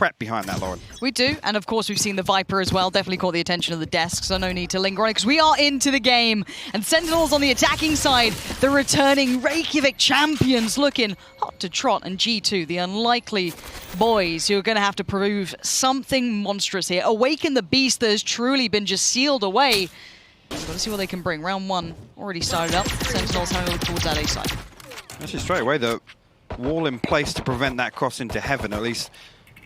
threat behind that, Lauren. We do, and of course we've seen the Viper as well. Definitely caught the attention of the desk, so no need to linger on it because we are into the game. And Sentinels on the attacking side, the returning Reykjavik champions looking hot to trot. And G2, the unlikely boys who are going to have to prove something monstrous here. Awaken the beast that has truly been just sealed away. So let's see what they can bring. Round one already started up. Sentinels having a look towards that A side. Actually, straight away, the wall in place to prevent that cross into heaven, at least.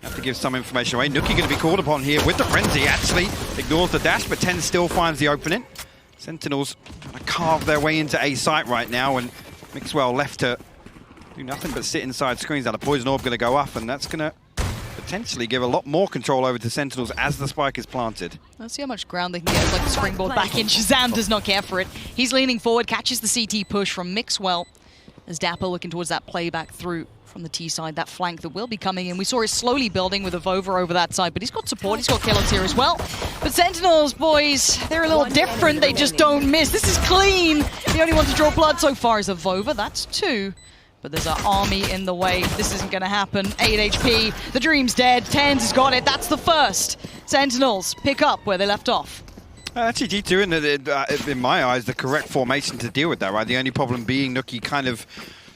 Have to give some information away. Nuki going to be called upon here with the frenzy. Actually ignores the dash, but 10 still finds the opening. Sentinels trying to carve their way into A site right now, and Mixwell left to do nothing but sit inside screens. Now the poison orb going to go up, and that's going to potentially give a lot more control over to Sentinels as the spike is planted. Let's see how much ground they can get. It's like the springboard back in. Shazam does not care for it. He's leaning forward, catches the CT push from Mixwell as Dapper looking towards that playback through from the T side, that flank that will be coming in. We saw it slowly building with a Vova over that side, but he's got support, he's got Kellogg's here as well. But Sentinels, boys, they're a little different, they just don't miss. This is clean. The only one to draw blood so far is a Vova, that's 2. But there's an army in the way. This isn't going to happen. 8 HP, the dream's dead, Tens has got it, that's the first. Sentinels pick up where they left off. Actually, G2, in my eyes, the correct formation to deal with that, right? The only problem being Nuki kind of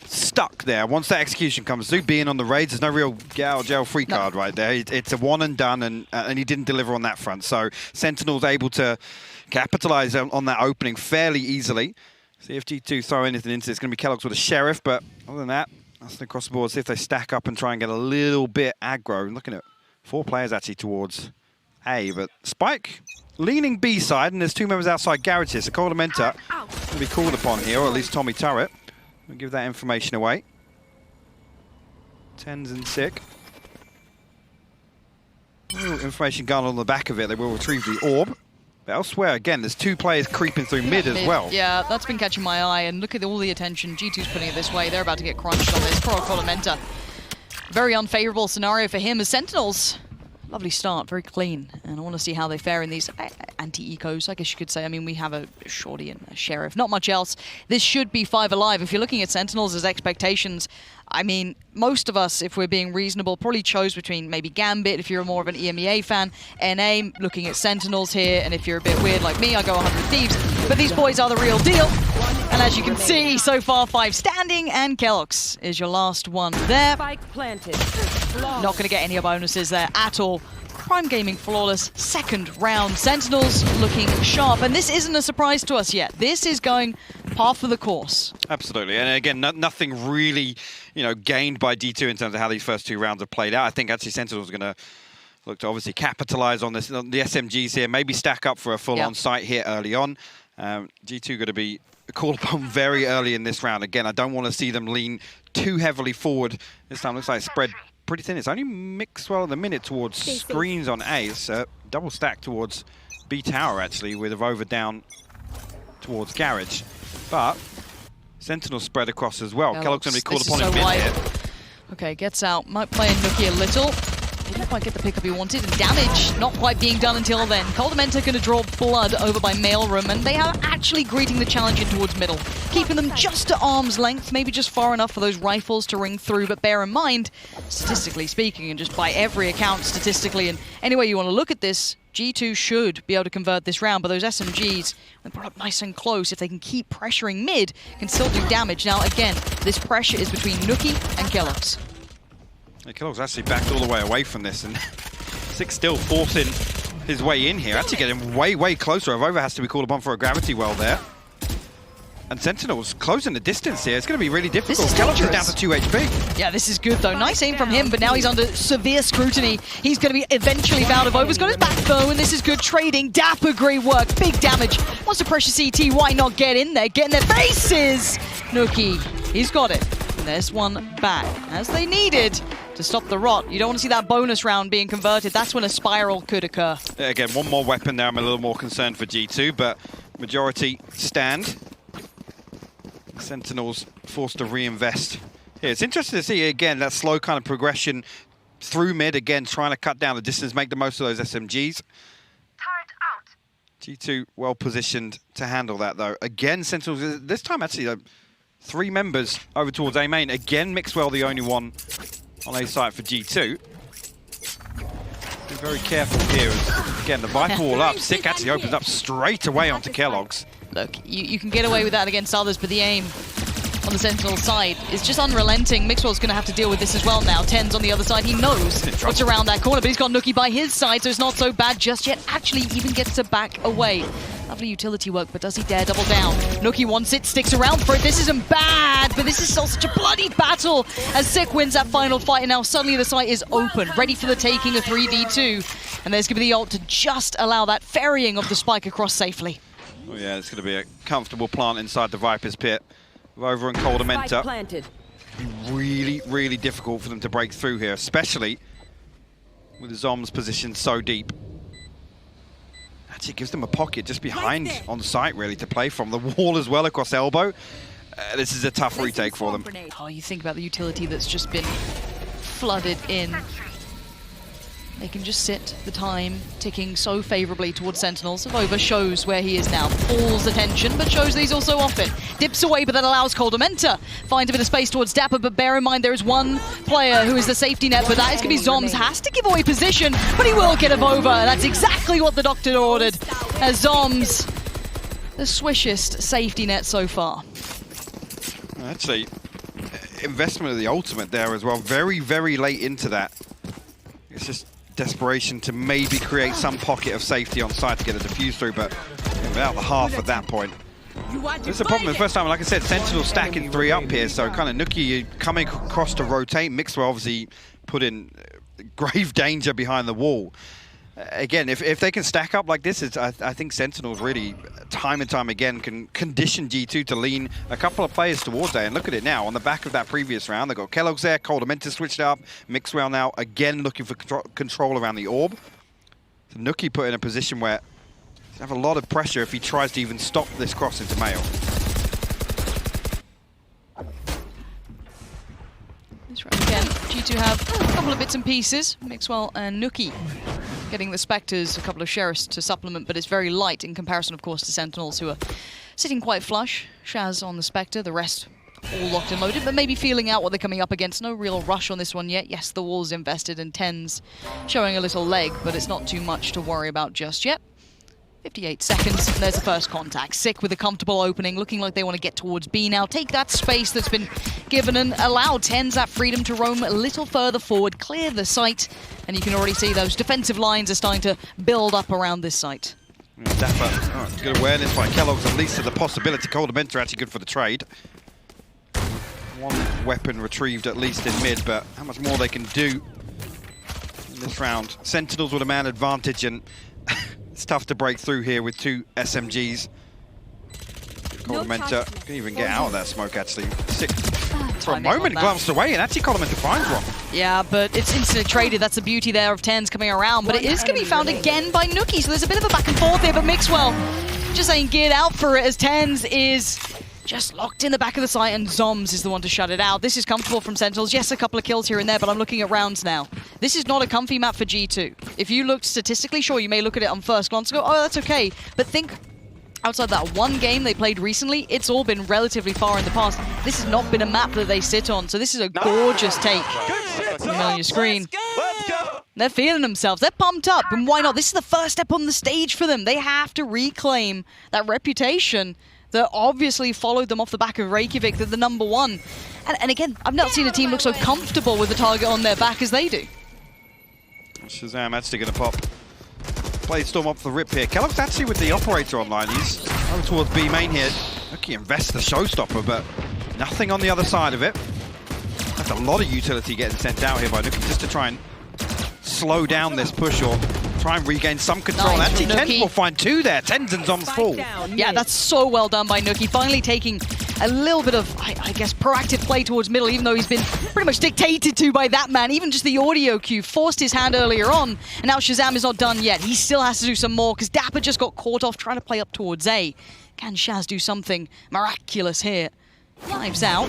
stuck there. Once that execution comes through, being on the raids, there's no real get out of jail free card right there. It's a one and done, and he didn't deliver on that front. So Sentinel's able to capitalize on that opening fairly easily. See if G2 throw anything into it. It's going to be Kellogg's with a Sheriff, but other than that, that's across the board. See if they stack up and try and get a little bit aggro. I'm looking at 4 players actually towards A, but Spike leaning B side, and there's 2 members outside garage here. So Coldamenta will be called upon here, or at least Tommy Turret. We'll give that information away. Tens and sick. Information gun on the back of it. They will retrieve the orb. But elsewhere, again, there's 2 players creeping through mid as well. Yeah, that's been catching my eye. And look at all the attention G2's putting it this way. They're about to get crunched on this. Poor Coldamenta. Very unfavorable scenario for him as Sentinels. Lovely start, very clean, and I want to see how they fare in these anti-ecos, I guess you could say. I mean, we have a Shorty and a Sheriff, not much else. This should be 5 alive. If you're looking at Sentinels as expectations, I mean, most of us, if we're being reasonable, probably chose between maybe Gambit, if you're more of an EMEA fan, NA, looking at Sentinels here, and if you're a bit weird like me, I go 100 Thieves. But these boys are the real deal. And as you can see, so far 5 standing, and Kellogg's is your last one there. Not going to get any bonuses there at all. Prime Gaming flawless, 2nd round. Sentinels looking sharp, and this isn't a surprise to us yet. This is going par for the course. Absolutely, and again, nothing really, gained by D2 in terms of how these first 2 rounds have played out. I think actually Sentinels are going to look to obviously capitalize on this, on the SMGs here, maybe stack up for a full-on site here early on. G2 going to be called upon very early in this round. Again, I don't want to see them lean too heavily forward. This time looks like it's spread pretty thin. It's only Mixwell at the minute towards screens on A. It's double stack towards B tower, actually, with a Vova down towards garage. But Sentinel spread across as well. Kellogg's going to be called upon in mid here. Okay, gets out. Might play in Nuki a little. Didn't quite get the pickup he wanted, and damage not quite being done until then. Coldamenta going to draw blood over by Mailroom, and they are actually greeting the challenge in towards middle, keeping them just at arm's length, maybe just far enough for those rifles to ring through. But bear in mind, statistically speaking, and just by every account statistically, and any way you want to look at this, G2 should be able to convert this round, but those SMGs, when brought up nice and close, if they can keep pressuring mid, can still do damage. Now again, this pressure is between Nuki and Kellogg's. Yeah, Kellogg's actually backed all the way away from this, and Six still forcing his way in here. Actually getting way, way closer. Vova has to be called upon for a gravity well there. And Sentinels closing the distance here. It's going to be really difficult. Kellogg's is down to 2 HP. Yeah, this is good though. Nice aim from him, but now he's under severe scrutiny. He's going to be eventually found. Vova's got his back though, and this is good trading. Dapper, great work. Big damage. Wants to pressure CT. Why not get in there? Get in their faces! Nuki, he's got it. And there's one back, as they needed to stop the rot. You don't want to see that bonus round being converted. That's when a spiral could occur. Yeah, again, one more weapon there. I'm a little more concerned for G2, but majority stand. Sentinels forced to reinvest. Yeah, it's interesting to see, again, that slow kind of progression through mid, again, trying to cut down the distance, make the most of those SMGs. Turret out. G2 well positioned to handle that, though. Again, Sentinels, this time actually, 3 members over towards A main. Again, Mixwell the only one on A site for G2. Be very careful here. Again, the Viper wall up. Sick actually opens up straight away onto Kellogg's. Look, you can get away with that against others, but the aim on the Sentinel side is just unrelenting. Mixwell's going to have to deal with this as well now. Ten's on the other side. He knows what's around that corner, but he's got Nookie by his side, so it's not so bad just yet. Actually, even gets to back away. Lovely utility work, but does he dare double down? Nookie wants it, sticks around for it. This isn't bad, but this is still such a bloody battle as Sick wins that final fight, and now suddenly the site is open, ready for the taking of 3v2. And there's going to be the ult to just allow that ferrying of the spike across safely. Oh yeah, it's going to be a comfortable plant inside the Viper's pit. Over and Coldamenta. Really, really difficult for them to break through here, especially with Zom's position so deep. Actually gives them a pocket just behind on site, really, to play from. The wall as well across elbow. This is a tough retake for them. Oh, you think about the utility that's just been flooded in. They can just sit the time ticking so favorably towards Sentinels. Avova shows where he is now. Pulls attention, but shows that he's also off it. Dips away, but that allows Coldamenta find a bit of space towards Dapper, but bear in mind there is one player who is the safety net, but that is going to be Zoms. Has to give away position, but he will get Avova. That's exactly what the doctor ordered. As Zoms, the swishest safety net so far. Actually, investment of the ultimate there as well. Very, very late into that. It's just desperation to maybe create some pocket of safety on site to get a defuse through, but about the half at that point. This is a problem the first time. Like I said, Sentinel stacking 3 up here, so kind of Nookie coming across to rotate. Mixwell obviously put in grave danger behind the wall. Again, if they can stack up like this, I think Sentinels really, time and time again, can condition G2 to lean a couple of players towards there. And look at it now, on the back of that previous round, they've got Kellogg's there, Coldamenta switched up, Mixwell now again looking for control around the orb. So Nookie put in a position where he'll have a lot of pressure if he tries to even stop this cross into Mail. This round again, G2 have a couple of bits and pieces. Mixwell and Nookie getting the Spectres, a couple of Sheriffs to supplement, but it's very light in comparison, of course, to Sentinels, who are sitting quite flush. Shaz on the Spectre, the rest all locked and loaded, but maybe feeling out what they're coming up against. No real rush on this one yet. Yes, the wall's invested, and Ten's showing a little leg, but it's not too much to worry about just yet. 58 seconds, and there's the first contact. Sick with a comfortable opening, looking like they want to get towards B now. Take that space that's been given and allow Tens that freedom to roam a little further forward, clear the site, and you can already see those defensive lines are starting to build up around this site. Dapper, good awareness by Kellogg's, at least to the possibility. Coldamenta actually good for the trade. One weapon retrieved at least in mid, but how much more they can do in this round. Sentinels with a man advantage, and it's tough to break through here with 2 SMGs. Coldamenta can even get out of that smoke, actually. Sick. For a moment, glanced away, and actually Coldamenta finds one. Yeah, but it's instantly traded. That's the beauty there of Tens coming around, but it is going to be found again by Nookie, so there's a bit of a back and forth here, but Mixwell just ain't geared out for it, as Tens is just locked in the back of the site, and Zoms is the one to shut it out. This is comfortable from Sentinels. Yes, a couple of kills here and there, but I'm looking at rounds now. This is not a comfy map for G2. If you look statistically, sure, you may look at it on first glance and go, oh, that's okay. But think outside that one game they played recently, it's all been relatively far in the past. This has not been a map that they sit on, so this is a gorgeous take. On your screen. Let's go. They're feeling themselves. They're pumped up, and why not? This is the first step on the stage for them. They have to reclaim that reputation that obviously followed them off the back of Reykjavik, they're the #1. And again, I've not seen a team look so comfortable with the target on their back as they do. Shazam actually going to pop. Blade Storm up the rip here. Kellogg's actually with the operator online. He's going towards B main here. Nookie invests the showstopper, but nothing on the other side of it. That's a lot of utility getting sent out here by Nookie just to try and slow down this push or try and regain some control. Nice, actually, Tens will find 2 there. Tens and Zoms full. Yeah, that's so well done by Nookie. Finally taking a little bit of, I guess, proactive play towards middle, even though he's been pretty much dictated to by that man. Even just the audio cue forced his hand earlier on, and now Shazam is not done yet. He still has to do some more, because Dapper just got caught off trying to play up towards A. Can Shaz do something miraculous here? Knives out.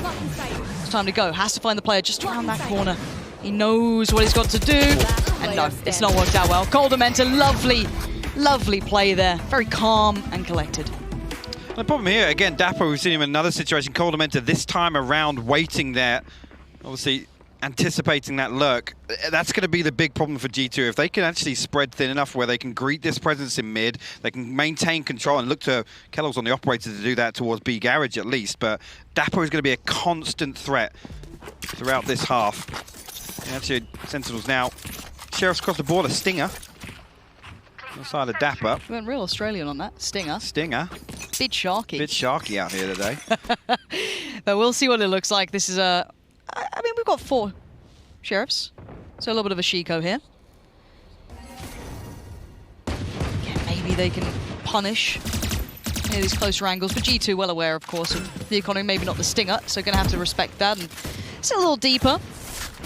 It's time to go. Has to find the player just around that corner. He knows what he's got to do. And no, it's not worked out well. Coldamenta, lovely, lovely play there. Very calm and collected. The problem here, again, Dapper, we've seen him in another situation. Coldamenta this time around waiting there. Obviously, anticipating that lurk. That's going to be the big problem for G2. If they can actually spread thin enough where they can greet this presence in mid, they can maintain control and look to Kellogg's on the operator to do that towards B garage at least. But Dapper is going to be a constant threat throughout this half. And actually, Sentinels now. Sheriff's across the border. Stinger. On the side of Dapper. We went real Australian on that. Stinger. Stinger. Bit sharky. Bit sharky out here today. But we'll see what it looks like. This is a... I mean, we've got 4 sheriffs. So a little bit of a Shiko here. Yeah, maybe they can punish these closer angles. But G2 well aware, of course, of the economy. Maybe not the Stinger. So going to have to respect that. And sit a little deeper.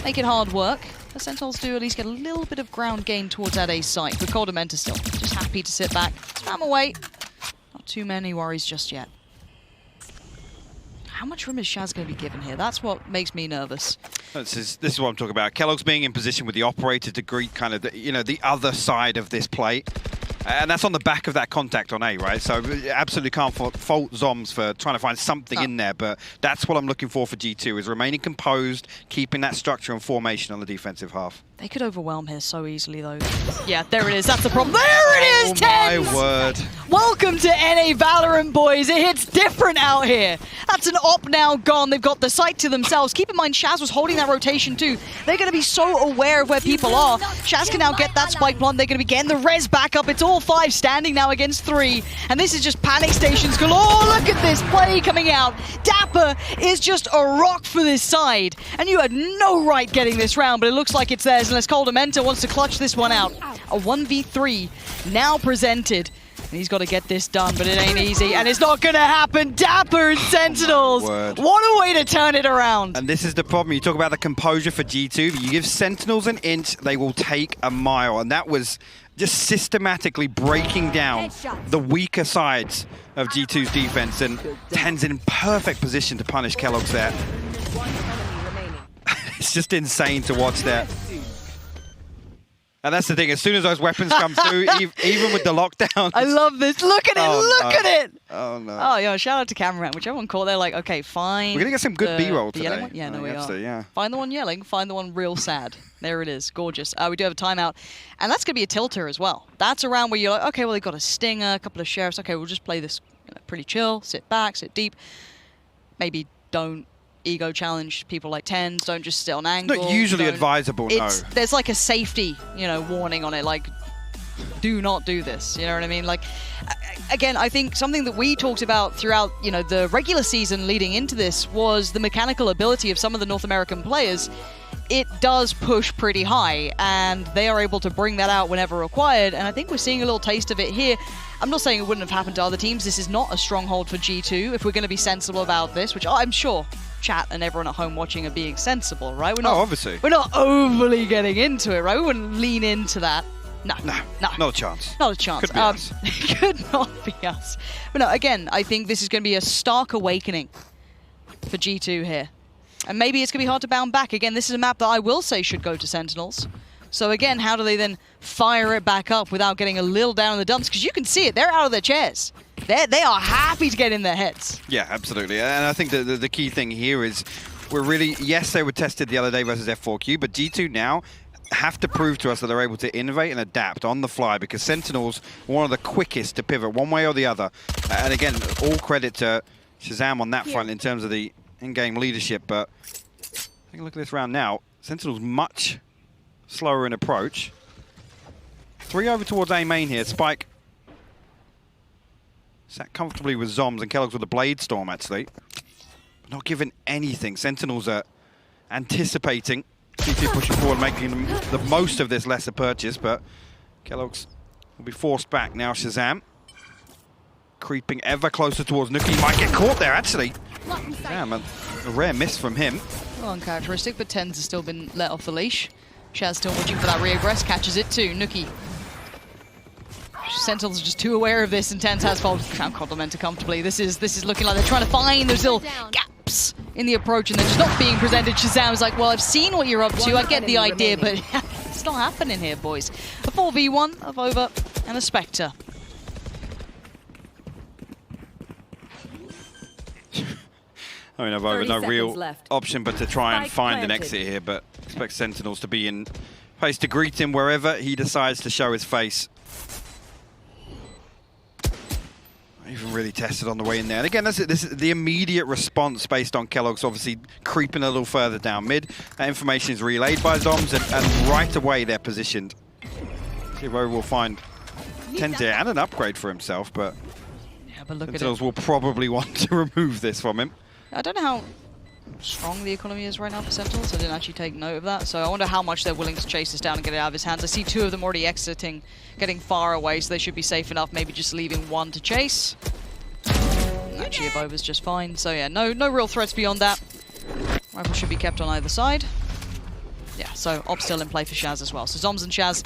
Make it hard work. The Sentinels do at least get a little bit of ground gain towards that A site. But Coldamenta still just happy to sit back. Spam away. Not too many worries just yet. How much room is Shaz going to be given here? That's what makes me nervous. This is what I'm talking about. Kellogg's being in position with the operator to greet kind of the other side of this plate. And that's on the back of that contact on A, right? So absolutely can't fault Zoms for trying to find something in there, but that's what I'm looking for G2, is remaining composed, keeping that structure and formation on the defensive half. They could overwhelm here so easily, though. Yeah, there it is. That's the problem. There it is, Oh, my word. Welcome to NA Valorant, boys. It hits different out here. That's an op now gone. They've got the site to themselves. Keep in mind, Shaz was holding that rotation, too. They're going to be so aware of where people are. Shaz can now get that spike plant. They're going to be getting the res back up. It's all 5 standing now against 3. And this is just panic stations galore. Look at this play coming out. Dapper is just a rock for this side. And you had no right getting this round, but it looks like it's theirs. Unless Coldamenta wants to clutch this one out. A 1v3 now presented. And he's got to get this done, but it ain't easy. And it's not going to happen. Dapper and Sentinels. What a way to turn it around. And this is the problem. You talk about the composure for G2. You give Sentinels an inch, they will take a mile. And that was just systematically breaking down the weaker sides of G2's defense. And Ten's in perfect position to punish Kellogg's there. It's just insane to watch that. And that's the thing, as soon as those weapons come through, even with the lockdown. I love this. Look at it, look at it. Oh, no. Oh, yo, shout out to cameraman, whichever one called. They're like, okay, fine. We're going to get some good B-roll today. One? Yeah, no, we are. To, yeah. Find the one yelling, find the one real sad. There it is, gorgeous. We do have a timeout. And that's going to be a tilter as well. That's a round where you're like, okay, well, they've got a Stinger, a couple of Sheriffs. Okay, we'll just play this pretty chill, sit back, sit deep. Maybe don't ego challenge people like Tens, don't just sit on angle. Not usually advisable, no. There's like a safety, warning on it, like, do not do this, you know what I mean? Like, again, I think something that we talked about throughout, the regular season leading into this was the mechanical ability of some of the North American players. It does push pretty high, and they are able to bring that out whenever required, and I think we're seeing a little taste of it here. I'm not saying it wouldn't have happened to other teams. This is not a stronghold for G2, if we're going to be sensible about this, which I'm sure chat and everyone at home watching are being sensible, right? We're not, obviously. We're not overly getting into it, right? We wouldn't lean into that. No. Not a chance. Not a chance. Could be us. Could not be us. But no, again, I think this is going to be a stark awakening for G2 here. And maybe it's going to be hard to bound back. Again, this is a map that I will say should go to Sentinels. So again, how do they then fire it back up without getting a little down in the dumps? Because you can see it. They're out of their chairs. They are happy to get in their heads. Yeah, absolutely. And I think the key thing here is we're really, yes, they were tested the other day versus F4Q, but G2 now have to prove to us that they're able to innovate and adapt on the fly, because Sentinels are one of the quickest to pivot one way or the other. And again, all credit to Shazam on that front in terms of the in-game leadership. But take a look at this round now. Sentinels much slower in approach. 3 over towards A main here. Spike sat comfortably with Zoms, and Kellogg's with a Blade Storm, actually. Not given anything. Sentinels are anticipating. G2 pushing forward, making the most of this lesser purchase, but Kellogg's will be forced back now. Shazam creeping ever closer towards Nuki. Might get caught there, actually. Damn, a rare miss from him. Well, uncharacteristic, but Tens has still been let off the leash. Shaz still watching for that reaggress, catches it too. Nuki. Sentinels are just too aware of this, and Tens has followed Coldamenta comfortably. This is looking like they're trying to find those little gaps in the approach, and they're just not being presented. Shazam's like, well, I've seen what you're up to, I get the idea, but it's not happening here, boys. A 4v1 of Over and a Spectre. I mean, Avover, no real left. option but to try and Spike find an planted. exit here, but expect Sentinels to be in place to greet him wherever he decides to show his face. Not even really tested on the way in there. And again, this is the immediate response based on Kellogg's obviously creeping a little further down mid. That information is relayed by Zoms, and right away they're positioned. See if Avover will find 10 tier and an upgrade for himself, but, Yeah, but look Sentinels at it. will probably want to remove this from him. I don't know how strong the economy is right now for Sentinels. I didn't actually take note of that. So I wonder how much they're willing to chase this down and get it out of his hands. I see 2 of them already exiting, getting far away, so they should be safe enough. Maybe just leaving 1 to chase. Actually, Avover's just fine. So yeah, no real threats beyond that. Rifle should be kept on either side. Yeah, so Op still in play for Shaz as well. So Zoms and Shaz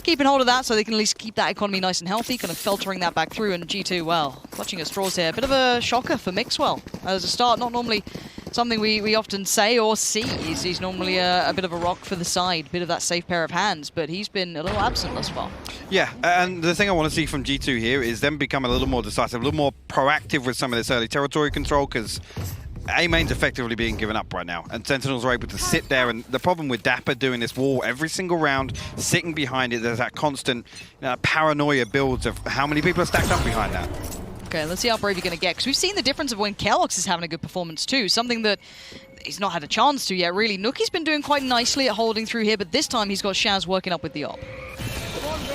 keeping hold of that so they can at least keep that economy nice and healthy, kind of filtering that back through. And G2, well, clutching at straws here. A bit of a shocker for Mixwell as a start. Not normally something we often say or see. He's normally a bit of a rock for the side, bit of that safe pair of hands, but he's been a little absent thus far. Yeah, and the thing I want to see from G2 here is them become a little more decisive, a little more proactive with some of this early territory control, because A-main's effectively being given up right now, and Sentinels are able to sit there. And the problem with Dapper doing this wall every single round, sitting behind it, there's that constant paranoia builds of how many people are stacked up behind that. Okay, let's see how brave you're going to get, because we've seen the difference of when Kellogg's is having a good performance too, something that he's not had a chance to yet, really. Nuki's been doing quite nicely at holding through here, but this time he's got Shaz working up with the op.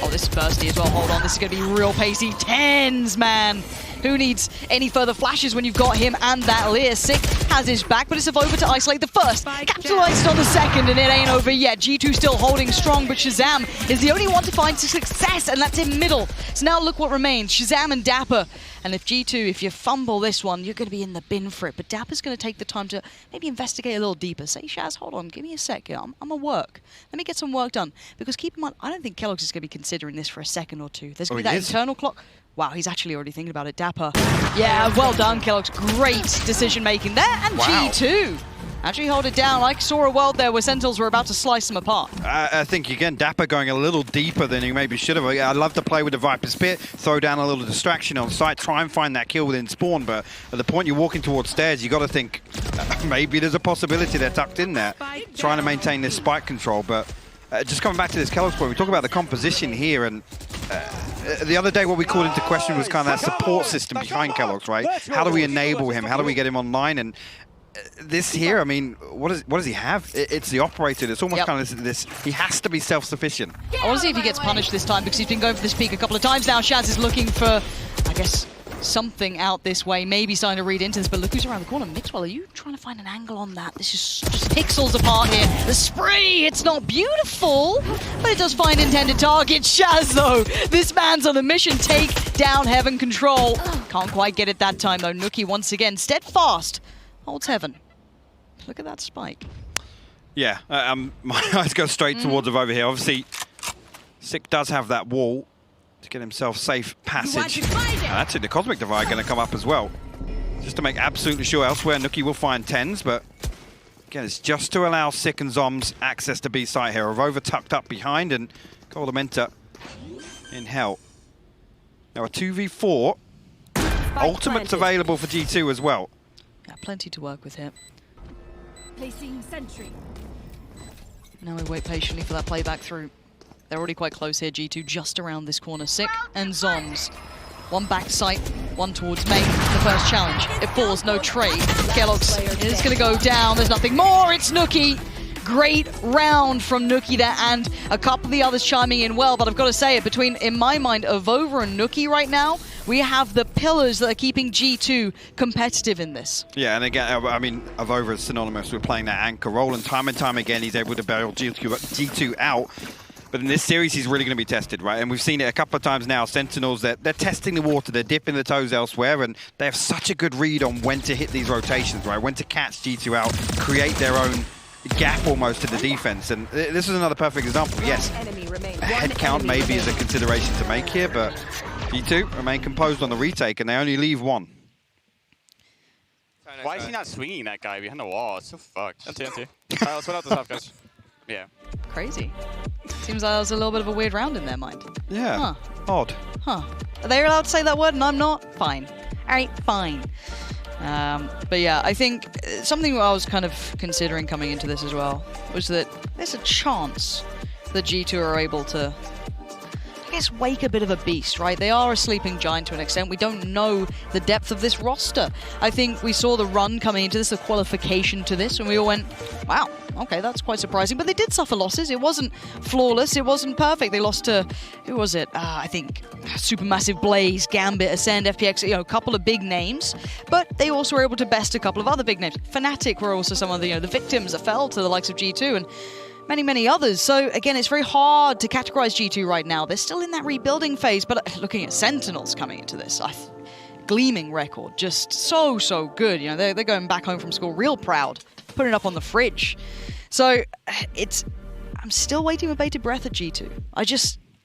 Oh, this is bursty as well. Hold on, this is going to be real pacey. 10s, man. Who needs any further flashes when you've got him and that Lear? Sick has his back, but it's over to isolate the first. Capitalized on the second, and it ain't over yet. G2 still holding strong, but Shazam is the only one to find success, and that's in middle. So now look what remains. Shazam and Dapper. And if G2, if you fumble this one, you're going to be in the bin for it. But Dapper's going to take the time to maybe investigate a little deeper. Say, Shaz, hold on, give me a sec. I'm at work. Let me get some work done. Because keep in mind, I don't think Kellogg's is going to be considering this for a second or two. There's going to be that internal clock. Wow, he's actually already thinking about it. Dapper. Yeah, well done, Kellogg's. Great decision-making there. And wow. G2 actually hold it down. I saw a world there where Sentinels were about to slice them apart. I think, again, Dapper going a little deeper than he maybe should have. I'd love to play with the Viper's Pit, throw down a little distraction on site, try and find that kill within spawn, but at the point you're walking towards stairs, you got to think maybe there's a possibility they're tucked in there, trying to maintain this spike control. But just coming back to this Kellogg's point, we talk about the composition here, and the other day what we called into question was kind of that support system behind Kellogg's, right? How do we enable him? How do we get him online? And this here, I mean, what does he have? It's the operator. It's almost kind of this. He has to be self-sufficient. I want to see if he gets punished this time, because he's been going for this peak a couple of times now. Shaz is looking for, I guess, something out this way. Maybe starting to read into this, but look who's around the corner. Mixwell, are you trying to find an angle on that? This is just pixels apart here. The spray, it's not beautiful, but it does find intended target. Shaz, though, this man's on a mission. Take down Heaven control. Can't quite get it that time, though. Nuki, once again, steadfast. Holds Heaven. Look at that spike. Yeah, my eyes go straight towards over here. Obviously, Sick does have that wall to get himself safe passage. That's it. The Cosmic Divide going to come up as well. Just to make absolutely sure elsewhere, Nuki will find 10s, but again, it's just to allow Sick and Zoms access to B site here. Avover tucked up behind, and Goldamenta in hell. Now a 2v4. Ultimate's available for G2 as well. Yeah, plenty to work with here. Placing sentry. Now we wait patiently for that playback through. They're already quite close here, G2, just around this corner. Sick and Zoms. One back site, one towards main. The first challenge. It falls, no trade. Kellogg's is going to go down. There's nothing more. It's Nuki. Great round from Nuki there, and a couple of the others chiming in well, but I've got to say it, between, in my mind, Avover and Nuki right now, we have the pillars that are keeping G2 competitive in this. Yeah, and again, I mean, Avover is synonymous with playing that anchor role, and time again, he's able to bail G2 out. But in this series, he's really going to be tested, right? And we've seen it a couple of times now. Sentinels, they're testing the water, they're dipping their toes elsewhere, and they have such a good read on when to hit these rotations, right? When to catch G2 out, create their own gap almost to the defense. And this is another perfect example. Yes, a head count maybe is a consideration to make here, but G2 remain composed on the retake, and they only leave one. Why is he not swinging that guy behind the wall? It's so fucked. That's TNT. Alright, let's put out the top, guys. Yeah. Crazy. Seems like that was a little bit of a weird round in their mind. Yeah. Odd. Huh. Are they allowed to say that word and I'm not? Fine. Alright, fine. But yeah, I think something I was kind of considering coming into this as well was that there's a chance that G2 are able to, I guess, wake a bit of a beast, right? They are a sleeping giant to an extent. We don't know the depth of this roster. I think we saw the run coming into this, the qualification to this, and we all went, wow, okay, that's quite surprising. But they did suffer losses. It wasn't flawless. It wasn't perfect. They lost to, who was it? I think Supermassive Blaze, Gambit, Ascend, FPX, you know, a couple of big names. But they also were able to best a couple of other big names. Fnatic were also some of the, you know, the victims that fell to the likes of G2 and many, many others. So again, it's very hard to categorize G2 right now. They're still in that rebuilding phase, but looking at Sentinels coming into this, gleaming record, just so good. You know, they're going back home from school real proud, putting it up on the fridge. So I'm still waiting with bated breath at G2.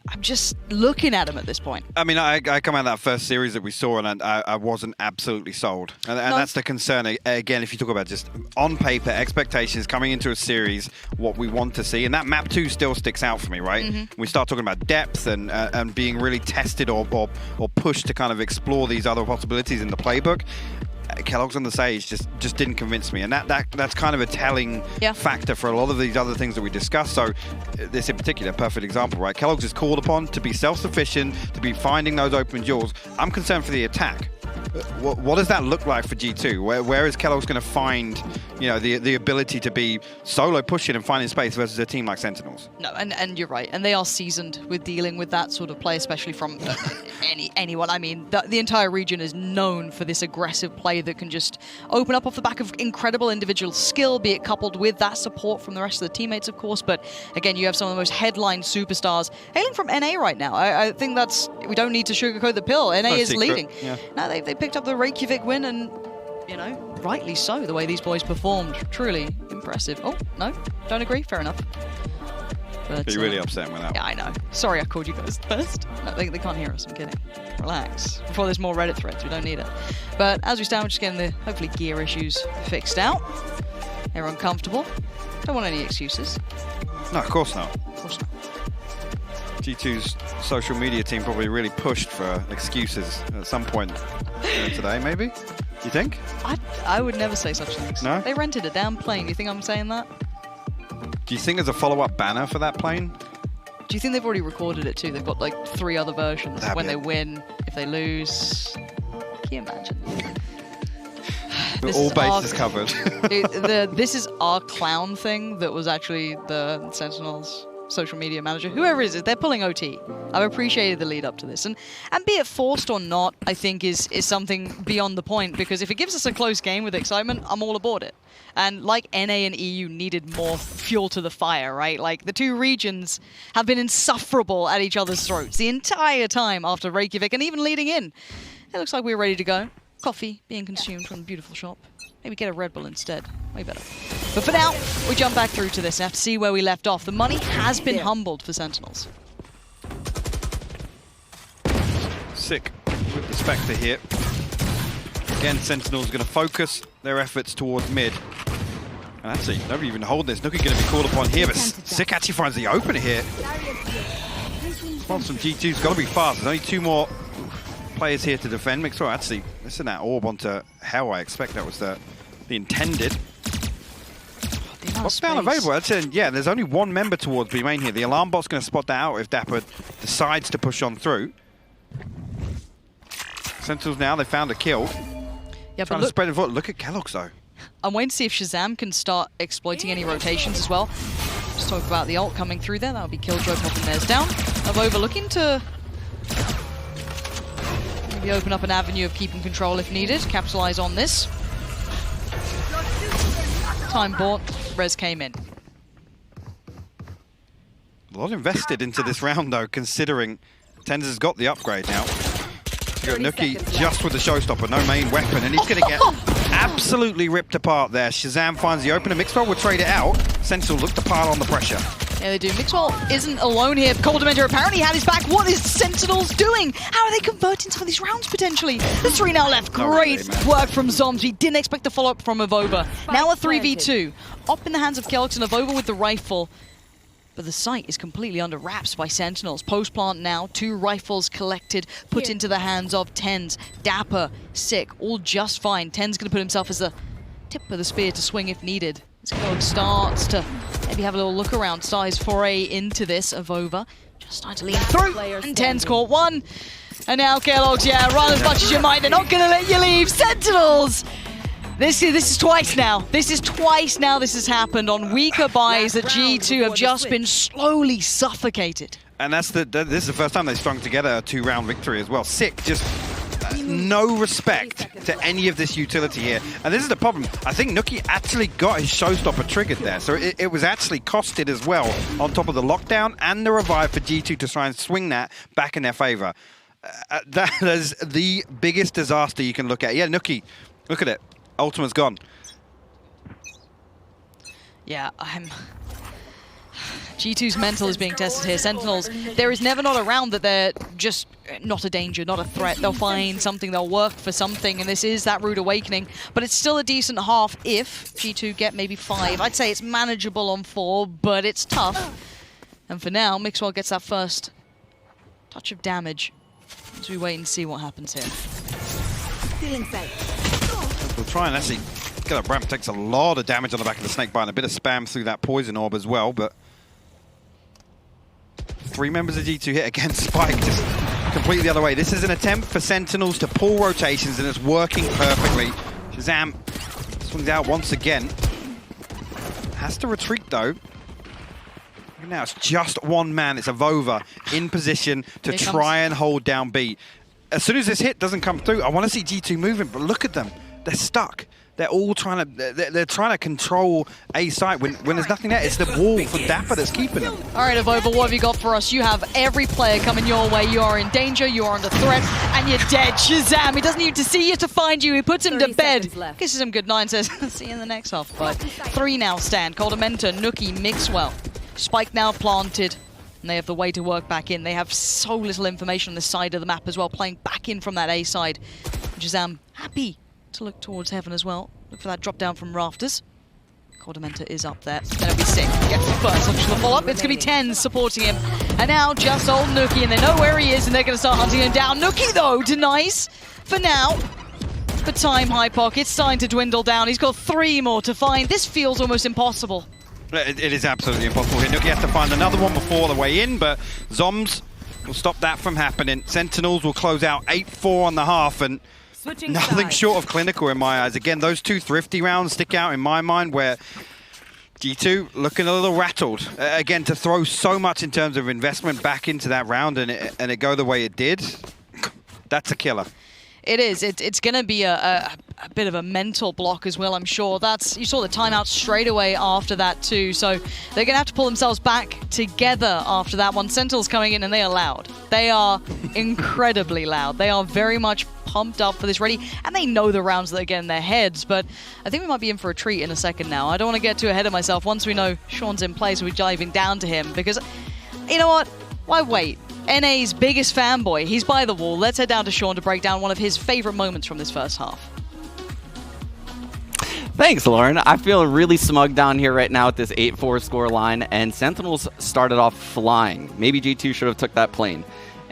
I'm just looking at them at this point. I mean, I come out of that first series that we saw, and I wasn't absolutely sold. And that's the concern. Again, if you talk about just on paper, expectations coming into a series, what we want to see. And that map 2 still sticks out for me, right? Mm-hmm. We start talking about depth and being really tested or pushed to kind of explore these other possibilities in the playbook. Kellogg's on the stage just didn't convince me, and that's kind of a telling factor for a lot of these other things that we discussed. So this in particular, perfect example, right? Kellogg's is called upon to be self-sufficient, to be finding those open duels. I'm concerned for the attack. What does that look like for G2? Where is Kellogg's going to find, you know, the ability to be solo pushing and finding space versus a team like Sentinels? No, and you're right, and they are seasoned with dealing with that sort of play, especially from anyone. I mean, the entire region is known for this aggressive play that can just open up off the back of incredible individual skill, be it coupled with that support from the rest of the teammates, of course. But again, you have some of the most headline superstars hailing from NA right now. I think we don't need to sugarcoat the pill. NA is secret. leading. Yeah. No, they picked up the Reykjavik win, and you know, rightly so, the way these boys performed. Truly impressive. Oh, no, don't agree? Fair enough. But, Be really upset with that. Yeah, I know. Sorry I called you guys first. No, they can't hear us, I'm kidding. Relax. Before there's more Reddit threads, we don't need it. But as we stand, we're just getting the, hopefully, gear issues fixed out. Everyone comfortable. Don't want any excuses. No, of course not. Of course not. G2's social media team probably really pushed for excuses at some point today, maybe? You think? I would never say such things. No? They rented a damn plane. You think I'm saying that? Do you think there's a follow-up banner for that plane? Do you think they've already recorded it too? They've got like 3 other versions. When they win, if they lose. Can you imagine? All bases covered. This is our clown thing that was actually the Sentinels social media manager, whoever it is, they're pulling OT. I've appreciated the lead up to this, and be it forced or not, I think is something beyond the point, because if it gives us a close game with excitement, I'm all aboard it. And like NA and EU needed more fuel to the fire, right? Like the 2 regions have been insufferable at each other's throats the entire time after Reykjavik, and even leading in. It looks like we're ready to go. Coffee being consumed from the beautiful shop. Maybe get a Red Bull instead. Way better. But for now, we jump back through to this and have to see where we left off. The money has been humbled for Sentinels. Sick with the Spectre here. Again, Sentinels going to focus their efforts towards mid. And actually, nobody even hold this. Nuki going to be called upon here, but Sick actually finds the opener here. Response from G2's got to be fast. There's only 2 more players here to defend. Mixwell actually missing that orb onto Hell. I expect that was the intended. What's down available? Yeah, there's only 1 member towards B main here. The alarm bot's going to spot that out if Dapper decides to push on through. Sentinels now, they found a kill. Yeah, Trying to spread the foot. Look at Kellogg's though. I'm waiting to see if Shazam can start exploiting any rotations as well. Just talk about the ult coming through there. That'll be Killjoy popping theirs down. Avova looking to maybe open up an avenue of keeping control if needed. Capitalize on this. Time bought. Res came in. A lot invested into this round though, considering Tens has got the upgrade now. You got Nuki just with the showstopper, no main weapon, and he's going to get absolutely ripped apart there. Shazam finds the opener. Mixwell will trade it out. Sentinel looked to pile on the pressure. Yeah, they do. Mixwell isn't alone here. Cold Dementor apparently had his back. What is Sentinels doing? How are they converting some of these rounds potentially? There's 3 now left. Great work from Zombs. We didn't expect the follow-up from Avova. Now a 3v2. Up in the hands of Kellogg's and Avova with the rifle. But the site is completely under wraps by Sentinels. Post-plant now, 2 rifles collected, put into the hands of TenZ. Dapper, Sick, all just fine. TenZ going to put himself as the tip of the spear to swing if needed. Kellogg starts to maybe have a little look around. Starts his foray into this. Avova just starting to lean through. And TenZ caught one. And now Kellogg's, run as much as you might. They're not going to let you leave. Sentinels! This is twice now. This is twice now this has happened on weaker buys that G2 have just been slowly suffocated. And this is the first time they've strung together a 2-round victory as well. Sick, just no respect to any of this utility here. And this is the problem. I think Nuki actually got his showstopper triggered there. So it was actually costed as well on top of the lockdown and the revive for G2 to try and swing that back in their favor. That is the biggest disaster you can look at. Yeah, Nuki, look at it. Ultimate's gone. Yeah, G2's mental is being tested here. Sentinels, there is never not a round that they're just not a danger, not a threat. They'll find something, they'll work for something, and this is that rude awakening. But it's still a decent half if G2 get maybe 5. I'd say it's manageable on 4, but it's tough. And for now, Mixwell gets that first touch of damage as we wait and see what happens here. Feeling safe. We'll try and actually get a ramp. Takes a lot of damage on the back of the snake bite and a bit of spam through that poison orb as well, but 3 members of G2 hit against Spike, just completely the other way. This is an attempt for Sentinels to pull rotations and it's working perfectly. Shazam swings out once again. Has to retreat though. Now it's just 1 man. It's Avova in position to try and hold down B. As soon as this hit doesn't come through, I want to see G2 moving, but look at them. They're stuck. They're all trying to they're trying to control A site when there's nothing there. It's the wall for Dapper that's keeping them. All right, Avova, what have you got for us? You have every player coming your way. You are in danger, you are under threat, and you're dead. Shazam! He doesn't need to see you to find you. He puts him to bed. Kisses him goodnight and says, see you in the next half. But 3 now stand. Coldamenta, Nuki, Mixwell. Spike now planted. And they have the way to work back in. They have so little information on the side of the map as well, playing back in from that A side. Shazam, happy to look towards heaven as well. Look for that drop down from rafters. Coldamenta is up there. Gonna be sick. Gets the first option to follow up. It's gonna be TenZ supporting him. And now just old Nuki, and they know where he is, and they're gonna start hunting him down. Nuki though denies for now. But time, High Pocket's starting to dwindle down. He's got 3 more to find. This feels almost impossible. It is absolutely impossible here. Nuki has to find another one before the way in, but Zombs will stop that from happening. Sentinels will close out 8-4 on the half, and nothing short of clinical in my eyes. Again, those 2 thrifty rounds stick out in my mind where G2 looking a little rattled. Again, to throw so much in terms of investment back into that round and it go the way it did, that's a killer. It is. It's going to be a bit of a mental block as well, I'm sure. You saw the timeout straight away after that too, so they're going to have to pull themselves back together after that one. Sentinels coming in and they are loud. They are incredibly loud. They are very much pumped up for this ready, and they know the rounds that are getting their heads, but I think we might be in for a treat in a second now. I don't want to get too ahead of myself. Once we know Sean's in place, we're diving down to him, because you know what? Why wait? NA's biggest fanboy. He's by the wall. Let's head down to Sean to break down one of his favorite moments from this first half. Thanks, Lauren. I feel really smug down here right now at this 8-4 score line, and Sentinels started off flying. Maybe G2 should have took that plane.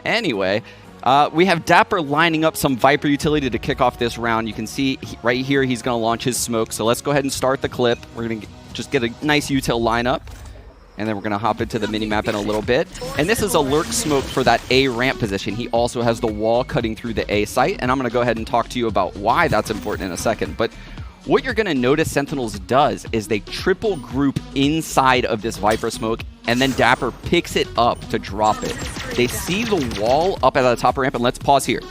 Anyway, we have Dapper lining up some Viper utility to kick off this round. You can see right here he's going to launch his smoke, so let's go ahead and start the clip. We're going to just get a nice util lineup. And then we're going to hop into the minimap in a little bit. And this is a lurk smoke for that A ramp position. He also has the wall cutting through the A site. And I'm going to go ahead and talk to you about why that's important in a second. But what you're going to notice Sentinels does is they triple group inside of this Viper smoke. And then Dapper picks it up to drop it. They see the wall up at the top ramp. And let's pause here.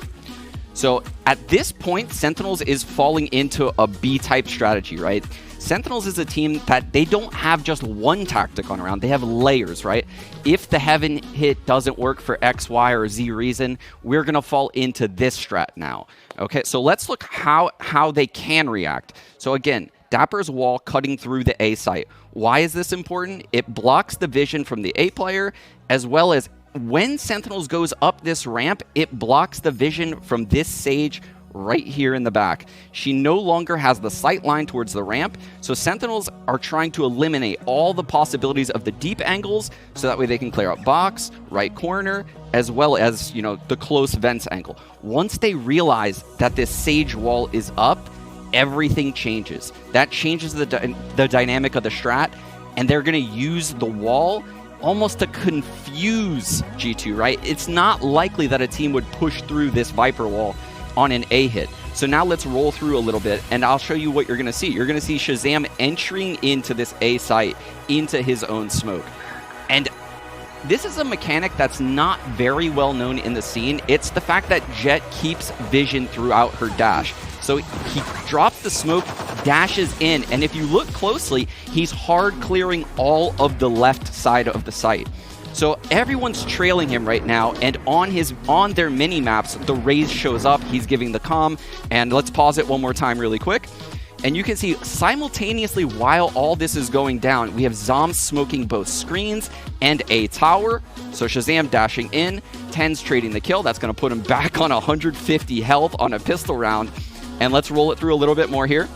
So at this point, Sentinels is falling into a B-type strategy, right? Sentinels is a team that they don't have just one tactic on around. They have layers, right? If the heaven hit doesn't work for X, Y, or Z reason, we're going to fall into this strat now. Okay, so let's look how they can react. So again, Dapper's wall cutting through the A site. Why is this important? It blocks the vision from the A player, as well as when Sentinels goes up this ramp, it blocks the vision from this Sage right here in the back. She no longer has the sight line towards the ramp, so Sentinels are trying to eliminate all the possibilities of the deep angles so that way they can clear up box, right corner, as well as, the close vents angle. Once they realize that this Sage wall is up, everything changes. That changes the dynamic of the strat, and they're going to use the wall almost to confuse G2, right? It's not likely that a team would push through this Viper wall on an A hit. So now let's roll through a little bit, and I'll show you what you're going to see. You're going to see Shazam entering into this A site, into his own smoke. And this is a mechanic that's not very well known in the scene. It's the fact that Jett keeps vision throughout her dash. So he drops the smoke, dashes in, and if you look closely, he's hard clearing all of the left side of the site. So everyone's trailing him right now, and on their mini maps, the Raze shows up. He's giving the comm, and let's pause it one more time really quick. And you can see simultaneously while all this is going down, we have Zom smoking both screens and a tower. So Shazam dashing in, Ten's trading the kill. That's going to put him back on 150 health on a pistol round. And let's roll it through a little bit more here.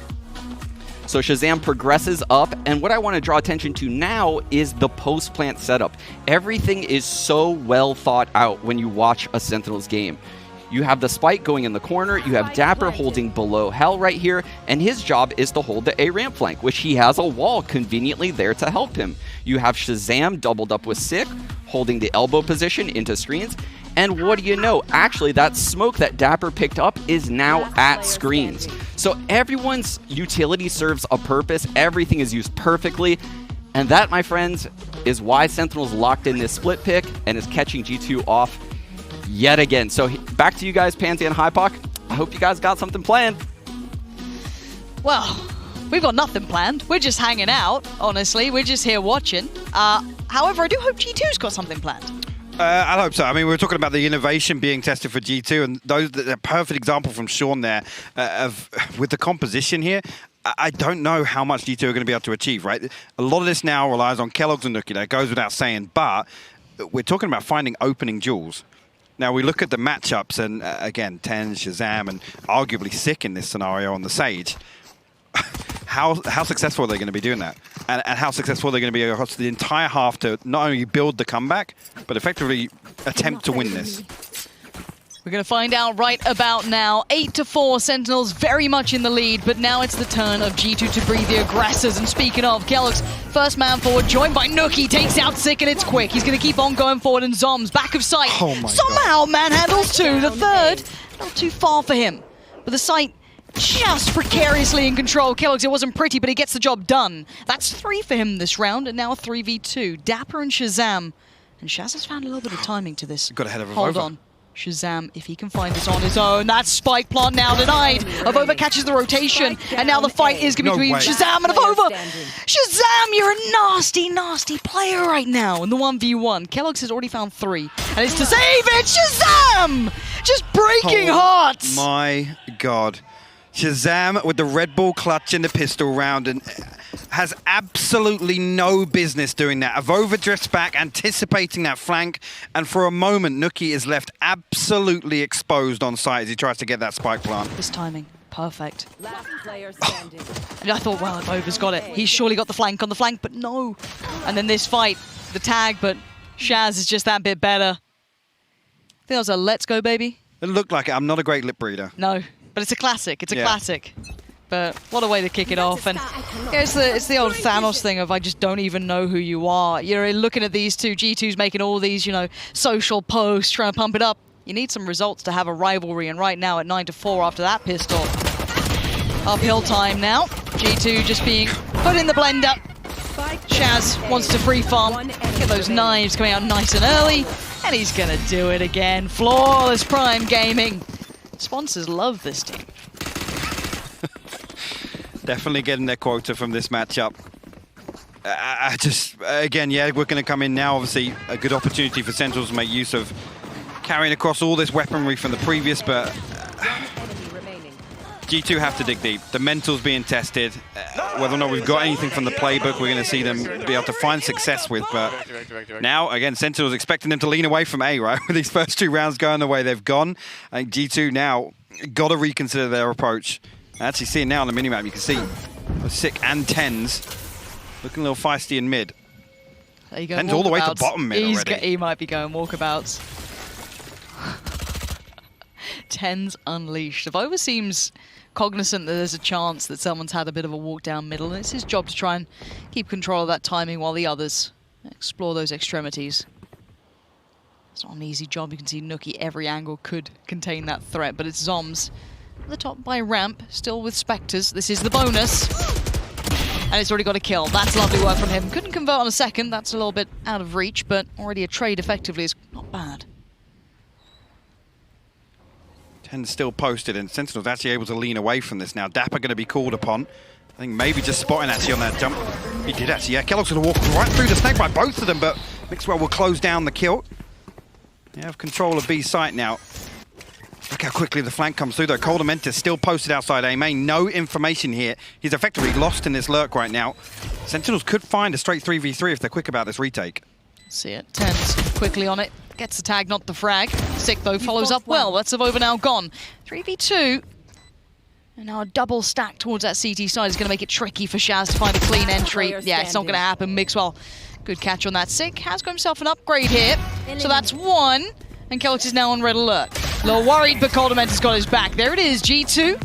So Shazam progresses up, and what I want to draw attention to now is the post-plant setup. Everything is so well thought out when you watch a Sentinels game. You have the spike going in the corner, you have Dapper holding below Hell right here, and his job is to hold the A ramp flank, which he has a wall conveniently there to help him. You have Shazam doubled up with Sick, holding the elbow position into screens, and what do you know? Actually, that smoke that Dapper picked up is now at screens. So everyone's utility serves a purpose, everything is used perfectly, and that, my friends, is why Sentinels locked in this split pick and is catching G2 off yet again. So back to you guys, Pansy and Hypoc. I hope you guys got something planned. Well, we've got nothing planned. We're just hanging out, honestly. We're just here watching. However, I do hope G2's got something planned. I hope so. I mean, we were talking about the innovation being tested for G2, and the perfect example from Sean there with the composition here. I don't know how much G2 are going to be able to achieve, right? A lot of this now relies on Kellogg's and Nuki. That goes without saying, but we're talking about finding opening jewels. Now, we look at the matchups, and again, Ten, Shazam, and arguably Sick in this scenario on the Sage. How successful are they going to be doing that? And how successful are they going to be across the entire half to not only build the comeback, but effectively attempt to win this? We're going to find out right about now. 8-4, Sentinels very much in the lead, but now it's the turn of G2 to breathe the aggressors. And speaking of, Kellogg's first man forward, joined by Nuki, takes out Sick, and it's quick. He's going to keep on going forward, and Zom's back of sight. Oh my Somehow manhandles two. The third, not too far for him. But the sight just precariously in control. Kellogg's, it wasn't pretty, but he gets the job done. That's 3 for him this round, and now 3v2. Dapper and Shazam. And Shaz has found a little bit of timing to this. Got ahead of Hold Avova. on. Shazam, if he can find this on his own, that spike plant now denied. Avova catches the rotation, and now the fight is going to be between Shazam and Avova. Shazam, you're a nasty, nasty player right now in the 1v1. Kellogg's has already found 3, and it's to save it. Shazam! Just breaking hearts. My God. Shazam with the Red Bull clutch in the pistol round and has absolutely no business doing that. Avova drifts back, anticipating that flank, and for a moment, Nuki is left absolutely exposed on site as he tries to get that spike plant. This timing, perfect. Last player standing. And I thought, well, Avova's got it. He's surely got the flank on the flank, but no. And then this fight, the tag, but Shaz is just that bit better. I think that was a let's go, baby. It looked like it. I'm not a great lip reader. No, but it's a classic. It's a classic. But what a way to kick it off. And yeah, it's the old Thanos thing of I just don't even know who you are. You're looking at these two. G2's making all these, social posts, trying to pump it up. You need some results to have a rivalry. And right now at 9-4 after that pistol. Uphill time now. G2 just being put in the blender. Shaz wants to free farm. Get those knives coming out nice and early. And he's going to do it again. Flawless Prime Gaming. Sponsors love this team. Definitely getting their quota from this matchup. Again, yeah, we're going to come in now. Obviously, a good opportunity for Sentinels to make use of carrying across all this weaponry from the previous, but G2 have to dig deep. The mental's being tested. Whether or not we've got anything from the playbook we're going to see them be able to find success with. But now, again, Sentinels expecting them to lean away from A, right? With these first 2 rounds going the way they've gone. I think G2 now got to reconsider their approach. Actually, seeing now on the minimap, you can see Sick and Tens looking a little feisty in mid. There you go. Tens all the way to bottom mid already. He might be going walkabouts. Tens unleashed. Avova seems cognizant that there's a chance that someone's had a bit of a walk down middle, and it's his job to try and keep control of that timing while the others explore those extremities. It's not an easy job. You can see Nookie every angle could contain that threat, but it's Zoms at the top by ramp, still with Spectres. This is the bonus. And it's already got a kill. That's lovely work from him. Couldn't convert on a second. That's a little bit out of reach, but already a trade effectively is not bad. 10 still posted, and Sentinel's actually able to lean away from this now. Dapper going to be called upon. I think maybe just spotting actually on that jump. He did actually, yeah. Kellogg's going to walk right through the snake by both of them, but Mixwell will close down the kill. They have control of B site now. Look how quickly the flank comes through though. Coldamentis still posted outside A main. No information here. He's effectively lost in this lurk right now. Sentinels could find a straight 3v3 if they're quick about this retake. See it. Tens quickly on it. Gets the tag, not the frag. Sick though, follows up well. That's Avova now gone. 3v2. And now a double stack towards that CT side is going to make it tricky for Shaz to find a clean entry. Yeah, it's not going to happen. Mixwell, good catch on that. Sick has got himself an upgrade here. So that's 1. And Kellogg's is now on red alert. A little worried, but Coldament has got his back. There it is, G2.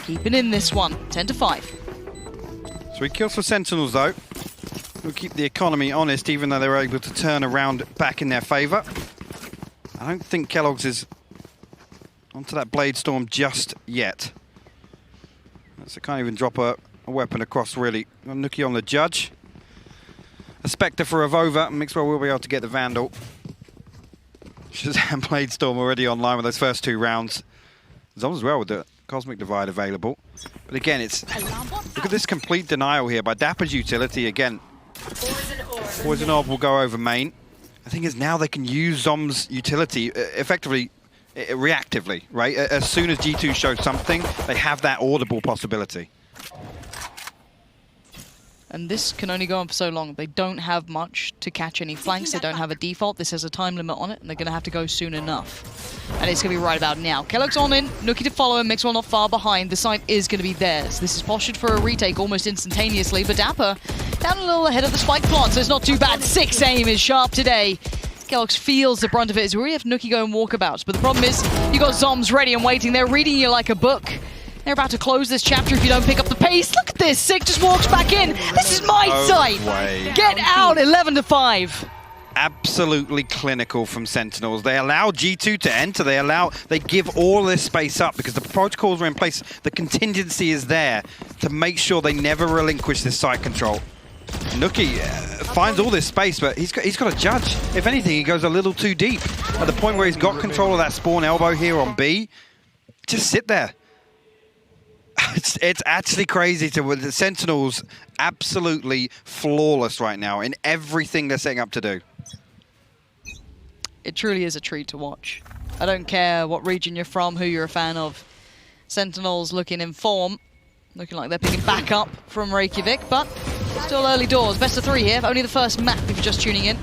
Keeping in this one, 10-5. 3 kills for Sentinels though. Will keep the economy honest, even though they're able to turn around back in their favour. I don't think Kellogg's is onto that Blade Storm just yet. So can't even drop a weapon across really. Nookie on the Judge. A Spectre for Avova. Mixwell will be able to get the Vandal. Shazam Blade Storm already online with those first 2 rounds. Zom as well with the Cosmic Divide available. But again, it's look at this complete denial here by Dapper's utility again. Poison Orb will go over main. The thing is now they can use Zom's utility effectively, reactively, right? As soon as G2 shows something, they have that audible possibility. And this can only go on for so long. They don't have much to catch any flanks. They don't have a default. This has a time limit on it, and they're going to have to go soon enough. And it's going to be right about now. Kellogg's on in. Nookie to follow him. Mixwell not far behind. The site is going to be theirs. This is postured for a retake almost instantaneously, but Dapper down a little ahead of the spike plant, so it's not too bad. 6 aim is sharp today. Kellogg's feels the brunt of it as we already have Nookie going walkabouts, but the problem is you got Zoms ready and waiting. They're reading you like a book. They're about to close this chapter if you don't pick up the pace. Look at this. Sick just walks back in. This is my site. Get out. 11-5. Absolutely clinical from Sentinels. They allow G2 to enter. They give all this space up because the protocols are in place. The contingency is there to make sure they never relinquish this site control. Nookie finds all this space, but he's got a Judge. If anything, he goes a little too deep. At the point where he's got control of that spawn elbow here on B, just sit there. It's actually crazy to the Sentinels absolutely flawless right now in everything they're setting up to do. It truly is a treat to watch. I don't care what region you're from, who you're a fan of. Sentinels looking in form, looking like they're picking back up from Reykjavik, but still early doors. Best of 3 here, only the first map if you're just tuning in.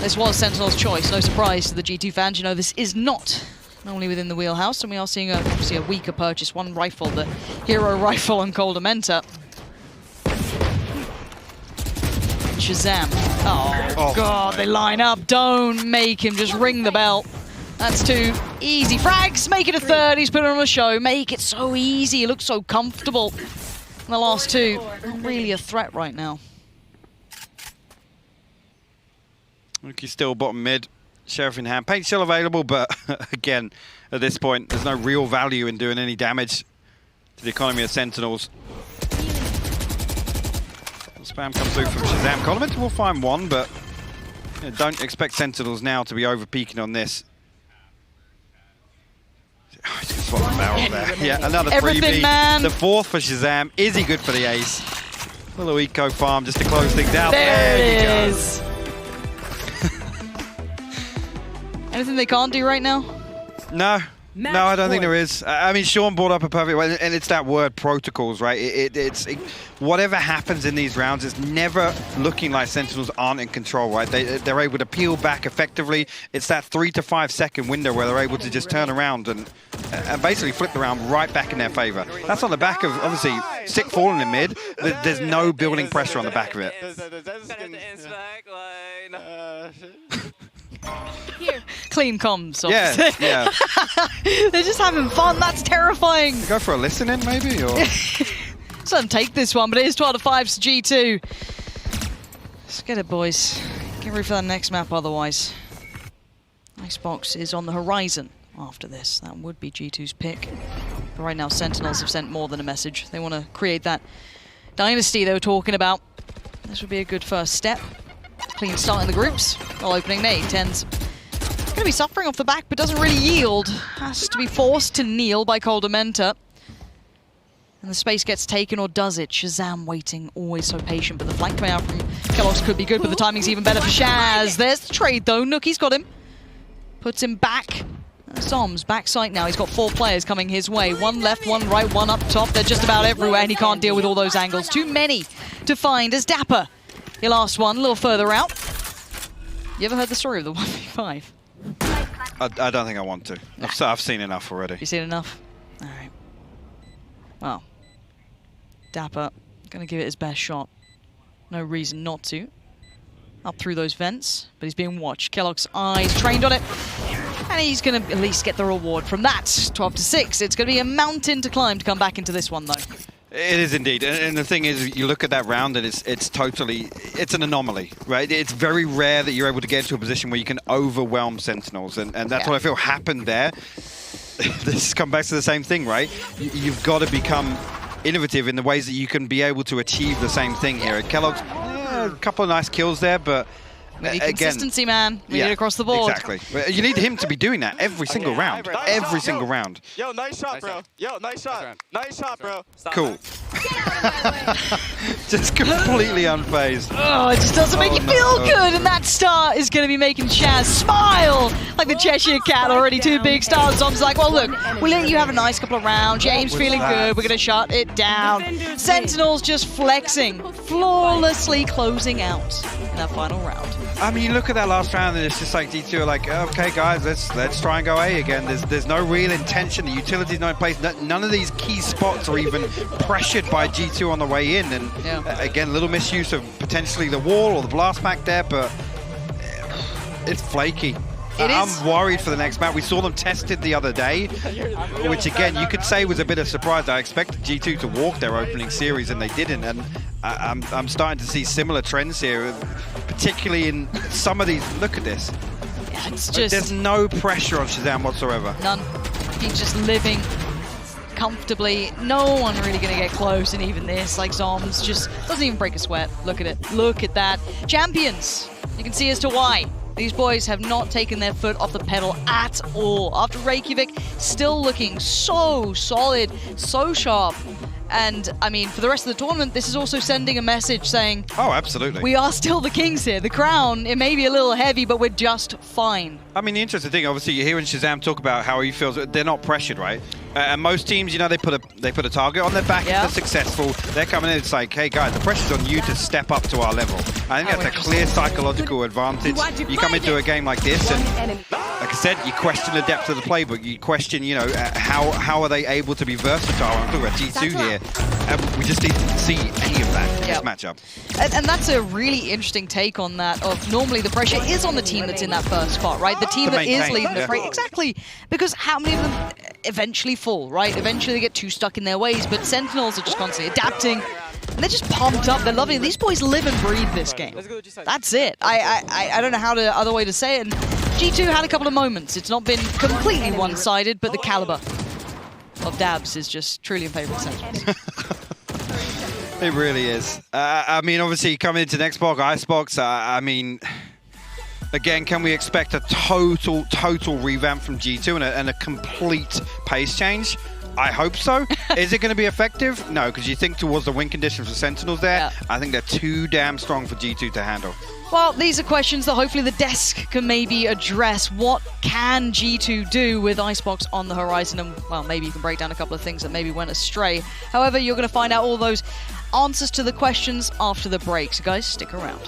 This was Sentinel's choice, no surprise to the G2 fans. You know, this is not normally within the wheelhouse, and we are seeing obviously a weaker purchase. 1 rifle, the hero rifle on Coldamenta. Shazam. Oh God, they line up. Don't make him just ring the bell. That's 2 easy frags. Make it a 3rd. He's putting on a show. Make it so easy. He looks so comfortable. And the last 2, not really a threat right now. Rookie's still bottom mid. Sheriff in hand. Paint still available, but again, at this point, there's no real value in doing any damage to the economy of Sentinels. Spam comes through from Shazam. Coldament will find 1, but don't expect Sentinels now to be over-peaking on this. Oh, he's going to swap the barrel there. Yeah, another 3v. Man. The 4th for Shazam. Is he good for the ace? A little eco farm just to close things out. There it is. Anything they can't do right now? No, No, I don't think there is. I mean, Sean brought up a perfect way, and it's that word protocols, right? Whatever happens in these rounds, it's never looking like Sentinels aren't in control, right? They're able to peel back effectively. It's that 3 to 5 second window where they're able to just turn around and basically flip the round right back in their favor. That's on the back of, obviously, Sick falling in mid. There's no building pressure on the back of it. Here. Clean comms. Yeah, obviously. yeah. They're just having fun. That's terrifying. Go for a listen in, maybe? Or So don't take this one, but it is 12 to 5 to G2. Let's get it, boys. Get ready for that next map otherwise. Icebox is on the horizon after this. That would be G2's pick. But right now, Sentinels have sent more than a message. They want to create that dynasty they were talking about. This would be a good first step. Clean start in the groups. While opening nade. 10's going to be suffering off the back, but doesn't really yield. Has to be forced to kneel by Coldamenta. And the space gets taken, or does it? Shazam waiting, always so patient, but the flank coming out from Kellogg's could be good, but the timing's even better for Shaz. There's the trade, though. Nookie's got him. Puts him back. Som's back sight now. He's got 4 players coming his way. 1 left, 1 right, 1 up top. They're just about everywhere, and he can't deal with all those angles. Too many to find as Dapper. Your last one, a little further out. You ever heard the story of the 1v5? I don't think I want to. I've seen enough already. You seen enough? All right. Well, Dapper going to give it his best shot. No reason not to. Up through those vents, but he's being watched. Kellogg's eyes trained on it. And he's going to at least get the reward from that. 12 to 6. It's going to be a mountain to climb to come back into this one, though. It is indeed, and the thing is, you look at that round and it's an anomaly, right? It's very rare that you're able to get to a position where you can overwhelm Sentinels, and that's what I feel happened there. This comes back to the same thing, right? You've got to become innovative in the ways that you can be able to achieve the same thing here. Kellogg's, a couple of nice kills there, but We need again, consistency, man. We need it across the board. Exactly. You need him to be doing that every single round. Every single round. Yo, nice shot, bro. Yo, nice shot. Nice shot, bro. Cool. Just completely unfazed. Oh, it just doesn't make you feel good, and that star is going to be making Shaz smile like the Cheshire Cat. Already 2 big stars. Tom's like, well, look, we let you have a nice couple of rounds. James feeling good. We're going to shut it down. Sentinels just flexing, flawlessly closing out in that final round. I mean, you look at that last round and it's just like G2 are like, okay, guys, let's try and go A again. There's no real intention. The utility's not in place. None of these key spots are even pressured by G2 on the way in. And again, a little misuse of potentially the wall or the blast pack there, but it's flaky. I'm worried for the next map. We saw them tested the other day, which again, you could say was a bit of surprise. I expected G2 to walk their opening series and they didn't. And I'm starting to see similar trends here, particularly in some of these. Look at this. Yeah, it's just... There's no pressure on Shazam whatsoever. None. He's just living comfortably. No one really going to get close, and even this, like Zoms, just doesn't even break a sweat. Look at it. Look at that. Champions. You can see as to why. These boys have not taken their foot off the pedal at all. After Reykjavik, still looking so solid, so sharp. And, I mean, for the rest of the tournament, this is also sending a message saying... Oh, absolutely. We are still the kings here. The crown, it may be a little heavy, but we're just fine. I mean, the interesting thing, obviously, you're hearing Shazam talk about how he feels. They're not pressured, right? And most teams, you know, they put a target on their back if they're successful. They're coming in, it's like, hey, guys, the pressure's on you to step up to our level. I think that's a clear psychological advantage. You come into a game like this, and like I said, you question the depth of the playbook. You question, you know, how are they able to be versatile? I'm talking about G2 here. And we just didn't see any of that in this matchup. And that's a really interesting take on that, of normally the pressure is on the team that's in that first spot, right? The team that is leading the fray. Exactly. Because how many of them eventually fall, right? Eventually they get too stuck in their ways, but Sentinels are just constantly adapting. And they're just pumped up. They're loving it. These boys live and breathe this game. That's it. I don't know how to other way to say it. And G2 had a couple of moments. It's not been completely one-sided, but the caliber of Dabs is just truly in favor of Sentinels. It really is. I mean, obviously, coming into next box, Icebox, I mean, again, can we expect a total revamp from G2 and a complete pace change? I hope so. Is it going to be effective? No, because you think towards the win conditions for Sentinels there, Yeah. I think they're too damn strong for G2 to handle. Well, these are questions that hopefully the desk can maybe address. What can G2 do with Icebox on the horizon? And, well, maybe you can break down a couple of things that maybe went astray. However, you're going to find out all those answers to the questions after the break. So, guys, stick around.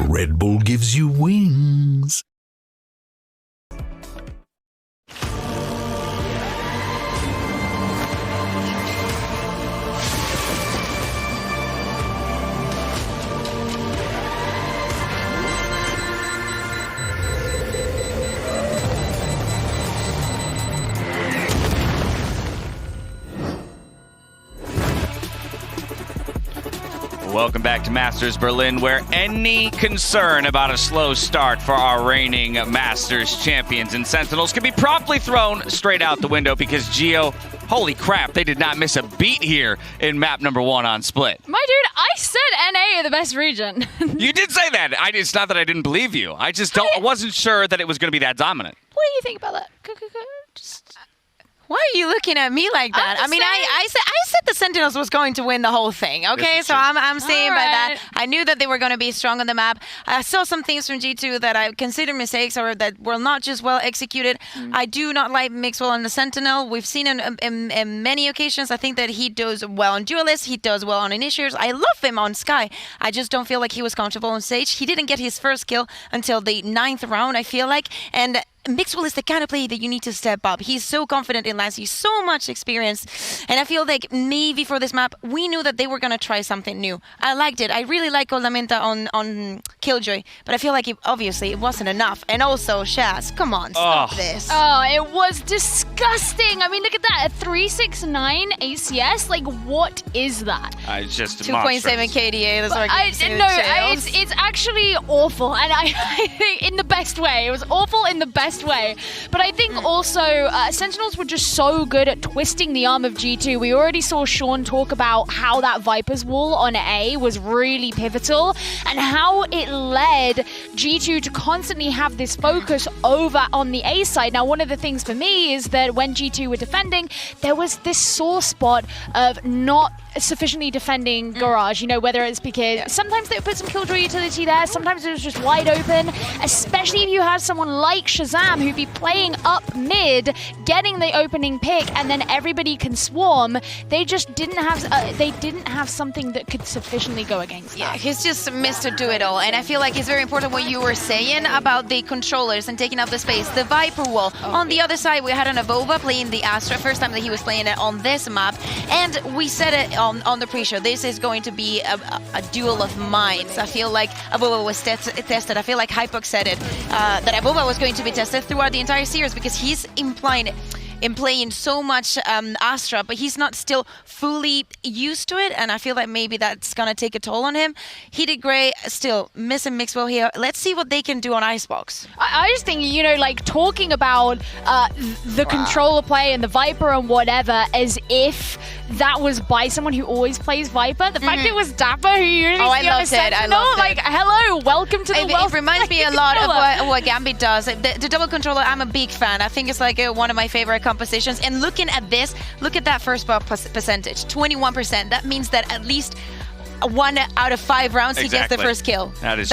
Red Bull gives you wings. Welcome back to Masters Berlin, where any concern about a slow start for our reigning Masters champions and Sentinels can be promptly thrown straight out the window because Geo, holy crap, they did not miss a beat here in map number 1 on Split. My dude, I said NA are the best region. You did say that. It's not that I didn't believe you. I just wasn't sure that it was going to be that dominant. What do you think about that? Just... Why are you looking at me like that? I mean, I said the Sentinels was going to win the whole thing. Okay, so I'm saying by that I knew that they were going to be strong on the map. I saw some things from G2 that I consider mistakes or that were not just well executed. I do not like Mixwell on the Sentinel. We've seen in many occasions. I think that he does well on Duelist. He does well on Initiators. I love him on Sky. I just don't feel like he was comfortable on stage. He didn't get his first kill until the 9th round, I feel like, and Mixwell is the kind of player that you need to step up. He's so confident in last. He's so much experience. And I feel like maybe for this map, we knew that they were going to try something new. I liked it. I really like Olamenta on Killjoy. But I feel like obviously it wasn't enough. And also, Shaz, come on, stop this. Oh, it was disgusting. I mean, look at that. A 369 ACS. Like, what is that? It's just 2.7 KDA. That's what it's actually awful. And I think in the best way. It was awful in the best way. But I think also Sentinels were just so good at twisting the arm of G2. We already saw Sean talk about how that Viper's wall on A was really pivotal and how it led G2 to constantly have this focus over on the A side. Now, one of the things for me is that when G2 were defending, there was this sore spot of not sufficiently defending Garage, you know, whether it's because sometimes they would put some Killjoy utility there, sometimes it was just wide open, especially if you had someone like Shazam who'd be playing up mid, getting the opening pick, and then everybody can swarm. They just didn't have something that could sufficiently go against that. Yeah, he's just Mr. Do-It-All, and I feel like it's very important what you were saying about the controllers and taking up the space. The Viper wall. On the other side, we had an Avova playing the Astra, first time that he was playing it on this map, and we said it on the pre-show, this is going to be a duel of minds. I feel like Avova was tested. I feel like Hypox said it, that Avova was going to be tested throughout the entire series because he's implying in playing so much Astra, but he's not still fully used to it, and I feel like maybe that's gonna take a toll on him. He did great, still missing Mixwell here. Let's see what they can do on Icebox. I just think, you know, like talking about the controller play and the Viper and whatever as if that was by someone who always plays Viper. The fact it was Dapper who usually I loved it. I loved it. Like, hello, welcome to the world. It reminds me a lot of what Gambit does. The double controller, I'm a big fan. I think it's like one of my favorite compositions. And looking at this, look at that first buff percentage, 21%. That means that at least 1 out of 5 rounds he gets the Exactly. first kill. That is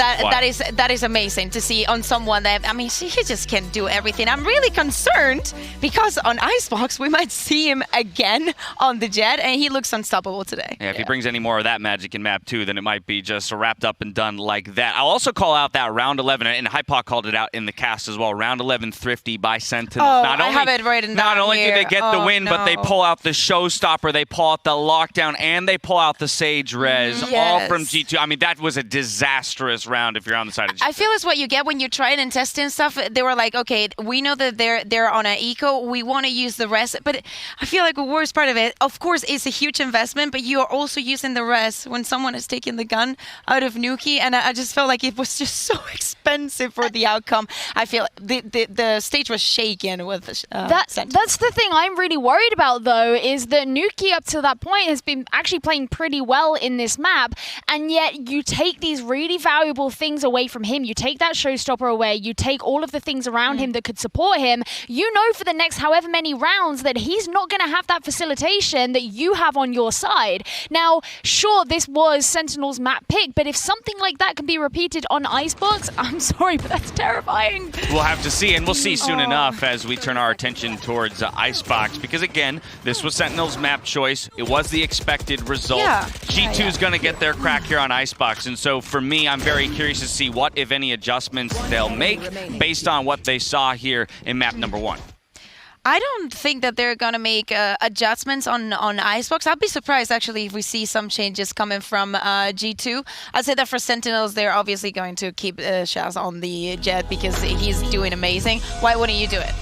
that is amazing to see on someone that, I mean, he just can do everything. I'm really concerned because on Icebox we might see him again on the Jet, and he looks unstoppable today. Yeah, if he brings any more of that magic in map 2, then it might be just wrapped up and done like that. I'll also call out that round 11, and Hypok called it out in the cast as well. Round 11 thrifty by Sentinels. Oh, I have it written down Not only here. do they get the win, but they no. pull out the showstopper, they pull out the lockdown, and they pull out the Sage Res, all from G2. I mean, that was a disastrous round if you're on the side of G2. I feel it's what you get when you try and test and stuff. They were like, okay, we know that they're on an eco. We want to use the rest, but I feel like the worst part of it, of course, it's a huge investment, but you are also using the rest when someone is taking the gun out of Nuki, and I just felt like it was just so expensive for the outcome. I feel the stage was shaken with That's the thing I'm really worried about, though, is that Nuki up to that point has been actually playing pretty well in this map, and yet you take these really valuable things away from him. You take that showstopper away, you take all of the things around him that could support him. You know for the next however many rounds that he's not going to have that facilitation that you have on your side. Now, sure, this was Sentinel's map pick, but if something like that can be repeated on Icebox, I'm sorry, but that's terrifying. We'll have to see, and we'll see soon enough as we turn our attention towards Icebox, because again, this was Sentinel's map choice. It was the expected result. Yeah. G2 is going to get their crack here on Icebox, and so for me, I'm very curious to see what, if any, adjustments they'll make based on what they saw here in map number 1. I don't think that they're going to make adjustments on Icebox. I'll be surprised, actually, if we see some changes coming from G2. I'd say that for Sentinels, they're obviously going to keep Shaz on the Jet because he's doing amazing. Why wouldn't you do it?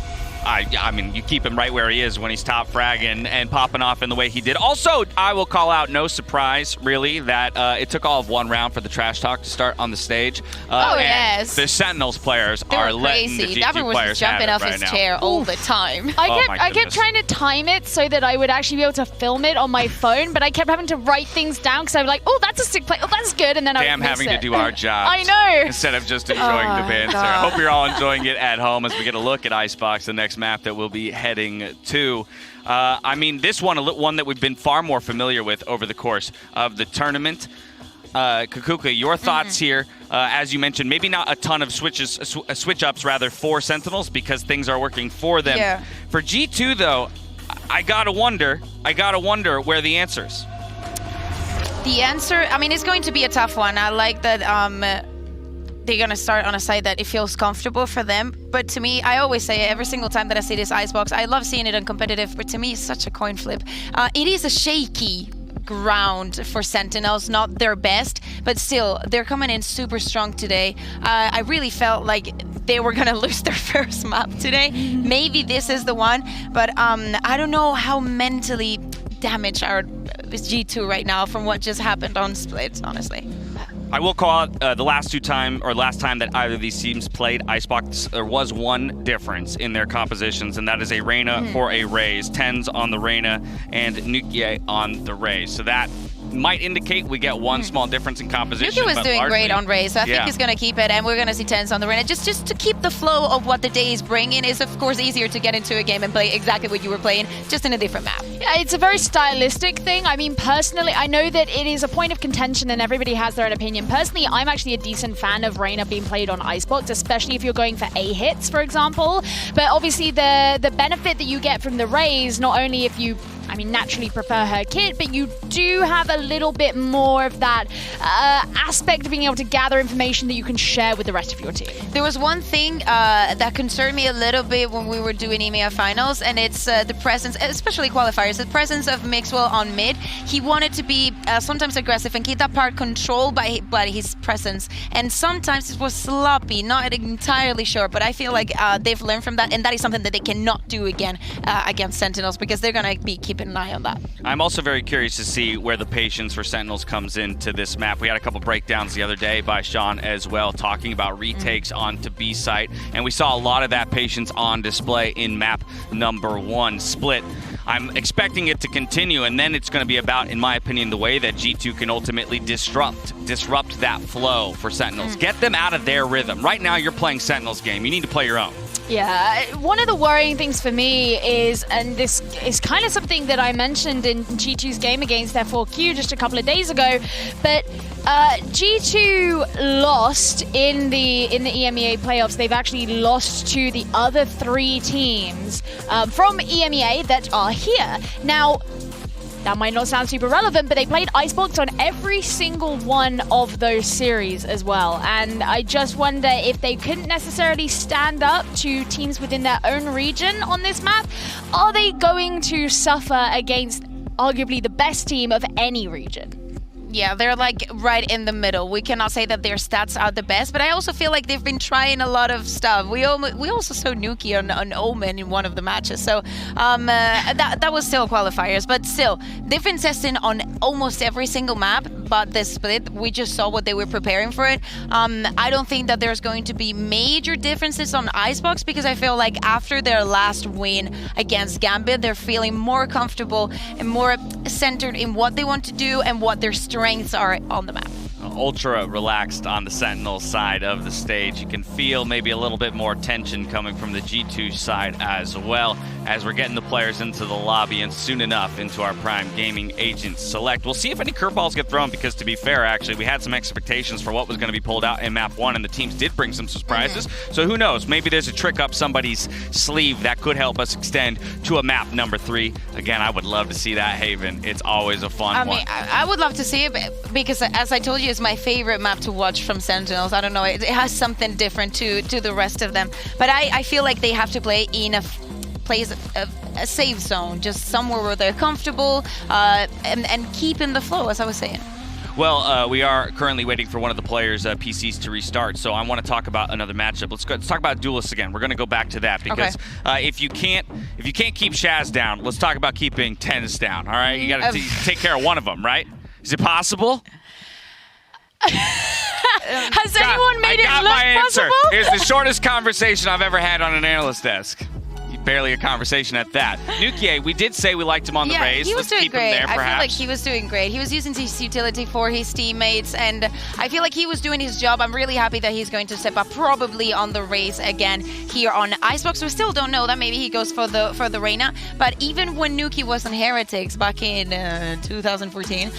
I mean, you keep him right where he is when he's top fragging and popping off in the way he did. Also, I will call out, no surprise, really, that it took all of 1 round for the trash talk to start on the stage. Yes. The Sentinels players They are were letting the crazy. G2 Davin was players just jumping have off it his right now. chair all the time. I my kept goodness. trying to time it so that I would actually be able to film it on my phone, but I kept having to write things down because I was like, oh, that's a sick play. Oh, that's good. And then I would miss having it. to do our jobs. I know. Instead of just enjoying the banter. God. I hope you're all enjoying it at home as we get a look at Icebox, the next map that we'll be heading to. I mean, this one that we've been far more familiar with over the course of the tournament. Kukuka, your thoughts here? As you mentioned, maybe not a ton of switch-ups rather for Sentinels because things are working for them. Yeah. For G2, though, I gotta wonder where the answer's. The answer, I mean, it's going to be a tough one. I like that they're going to start on a side that it feels comfortable for them. But to me, I always say every single time that I see this Icebox, I love seeing it on competitive, but to me, it's such a coin flip. It is a shaky ground for Sentinels, not their best, but still, they're coming in super strong today. I really felt like they were gonna lose their first map today. Maybe this is the one, but I don't know how mentally damaged are G2 right now from what just happened on Split, honestly. I will call out the last time that either of these teams played Icebox, there was one difference in their compositions, and that is a Reyna for a Raze. 10s on the Reyna and Nuki on the Raze. So that might indicate we get one small difference in composition. Nuki was but doing largely, great on Raze, so I think he's going to keep it, and we're going to see 10s on the Reyna. Just to keep the flow of what the day is bringing. Is of course easier to get into a game and play exactly what you were playing, just in a different map. Yeah, it's a very stylistic thing. I mean, personally, I know that it is a point of contention and everybody has their own opinion. Personally, I'm actually a decent fan of Reyna being played on Icebox, especially if you're going for A hits, for example. But obviously, the benefit that you get from the Raze, not only if you naturally prefer her kit, but you do have a little bit more of that aspect of being able to gather information that you can share with the rest of your team. There was one thing that concerned me a little bit when we were doing EMEA finals, and it's the presence, especially qualifiers, the presence of Mixwell on mid. He wanted to be sometimes aggressive and keep that part controlled by his presence, and sometimes it was sloppy, not entirely sure, but I feel like they've learned from that, and that is something that they cannot do again against Sentinels, because they're going to be keeping an eye on that. I'm also very curious to see where the patience for Sentinels comes into this map. We had a couple breakdowns the other day by Sean as well, talking about retakes onto B site, and we saw a lot of that patience on display in map number 1, Split. I'm expecting it to continue, and then it's going to be about, in my opinion, the way that G2 can ultimately disrupt that flow for Sentinels. Get them out of their rhythm. Right now, you're playing Sentinels game. You need to play your own. Yeah, one of the worrying things for me is, and this is kind of something that I mentioned in G2's game against F4Q just a couple of days ago, but G2 lost in the EMEA playoffs. They've actually lost to the other 3 teams from EMEA that are here. Now, that might not sound super relevant, but they played Icebox on every single one of those series as well. And I just wonder if they couldn't necessarily stand up to teams within their own region on this map. Are they going to suffer against arguably the best team of any region? Yeah, they're like right in the middle. We cannot say that their stats are the best, but I also feel like they've been trying a lot of stuff. We also saw Nuki on Omen in one of the matches, so that was still qualifiers, but still, they've been testing on almost every single map, but this split, we just saw what they were preparing for it. I don't think that there's going to be major differences on Icebox, because I feel like after their last win against Gambit, they're feeling more comfortable and more centered in what they want to do and what their strengths are on the map. Ultra relaxed on the Sentinels side of the stage. You can feel maybe a little bit more tension coming from the G2 side as well, as we're getting the players into the lobby and soon enough into our Prime Gaming Agent Select. We'll see if any curveballs get thrown, because to be fair, actually, we had some expectations for what was going to be pulled out in Map 1, and the teams did bring some surprises. So who knows? Maybe there's a trick up somebody's sleeve that could help us extend to a map number 3. Again, I would love to see that, Haven. It's always a fun one. I would love to see it, because as I told you, it's my favorite map to watch from Sentinels. I don't know, it has something different to the rest of them. But I feel like they have to play in a safe zone, just somewhere where they're comfortable and keep in the flow, as I was saying. Well, we are currently waiting for one of the players' PCs to restart, so I want to talk about another matchup. Let's talk about Duelists again. We're going to go back to that, because if you can't keep Shaz down, let's talk about keeping TenZ down. All right, you got to take care of one of them, right? Is it possible? Has anyone made it look possible? It's the shortest conversation I've ever had on an analyst desk. Barely a conversation at that. Nuki, we did say we liked him on the race. He was Let's doing keep great. him there, perhaps. I feel like he was doing great. He was using his utility for his teammates, and I feel like he was doing his job. I'm really happy that he's going to step up probably on the race again here on Icebox. We still don't know that. Maybe he goes for the Reyna. But even when Nuki was on Heretics back in 2014,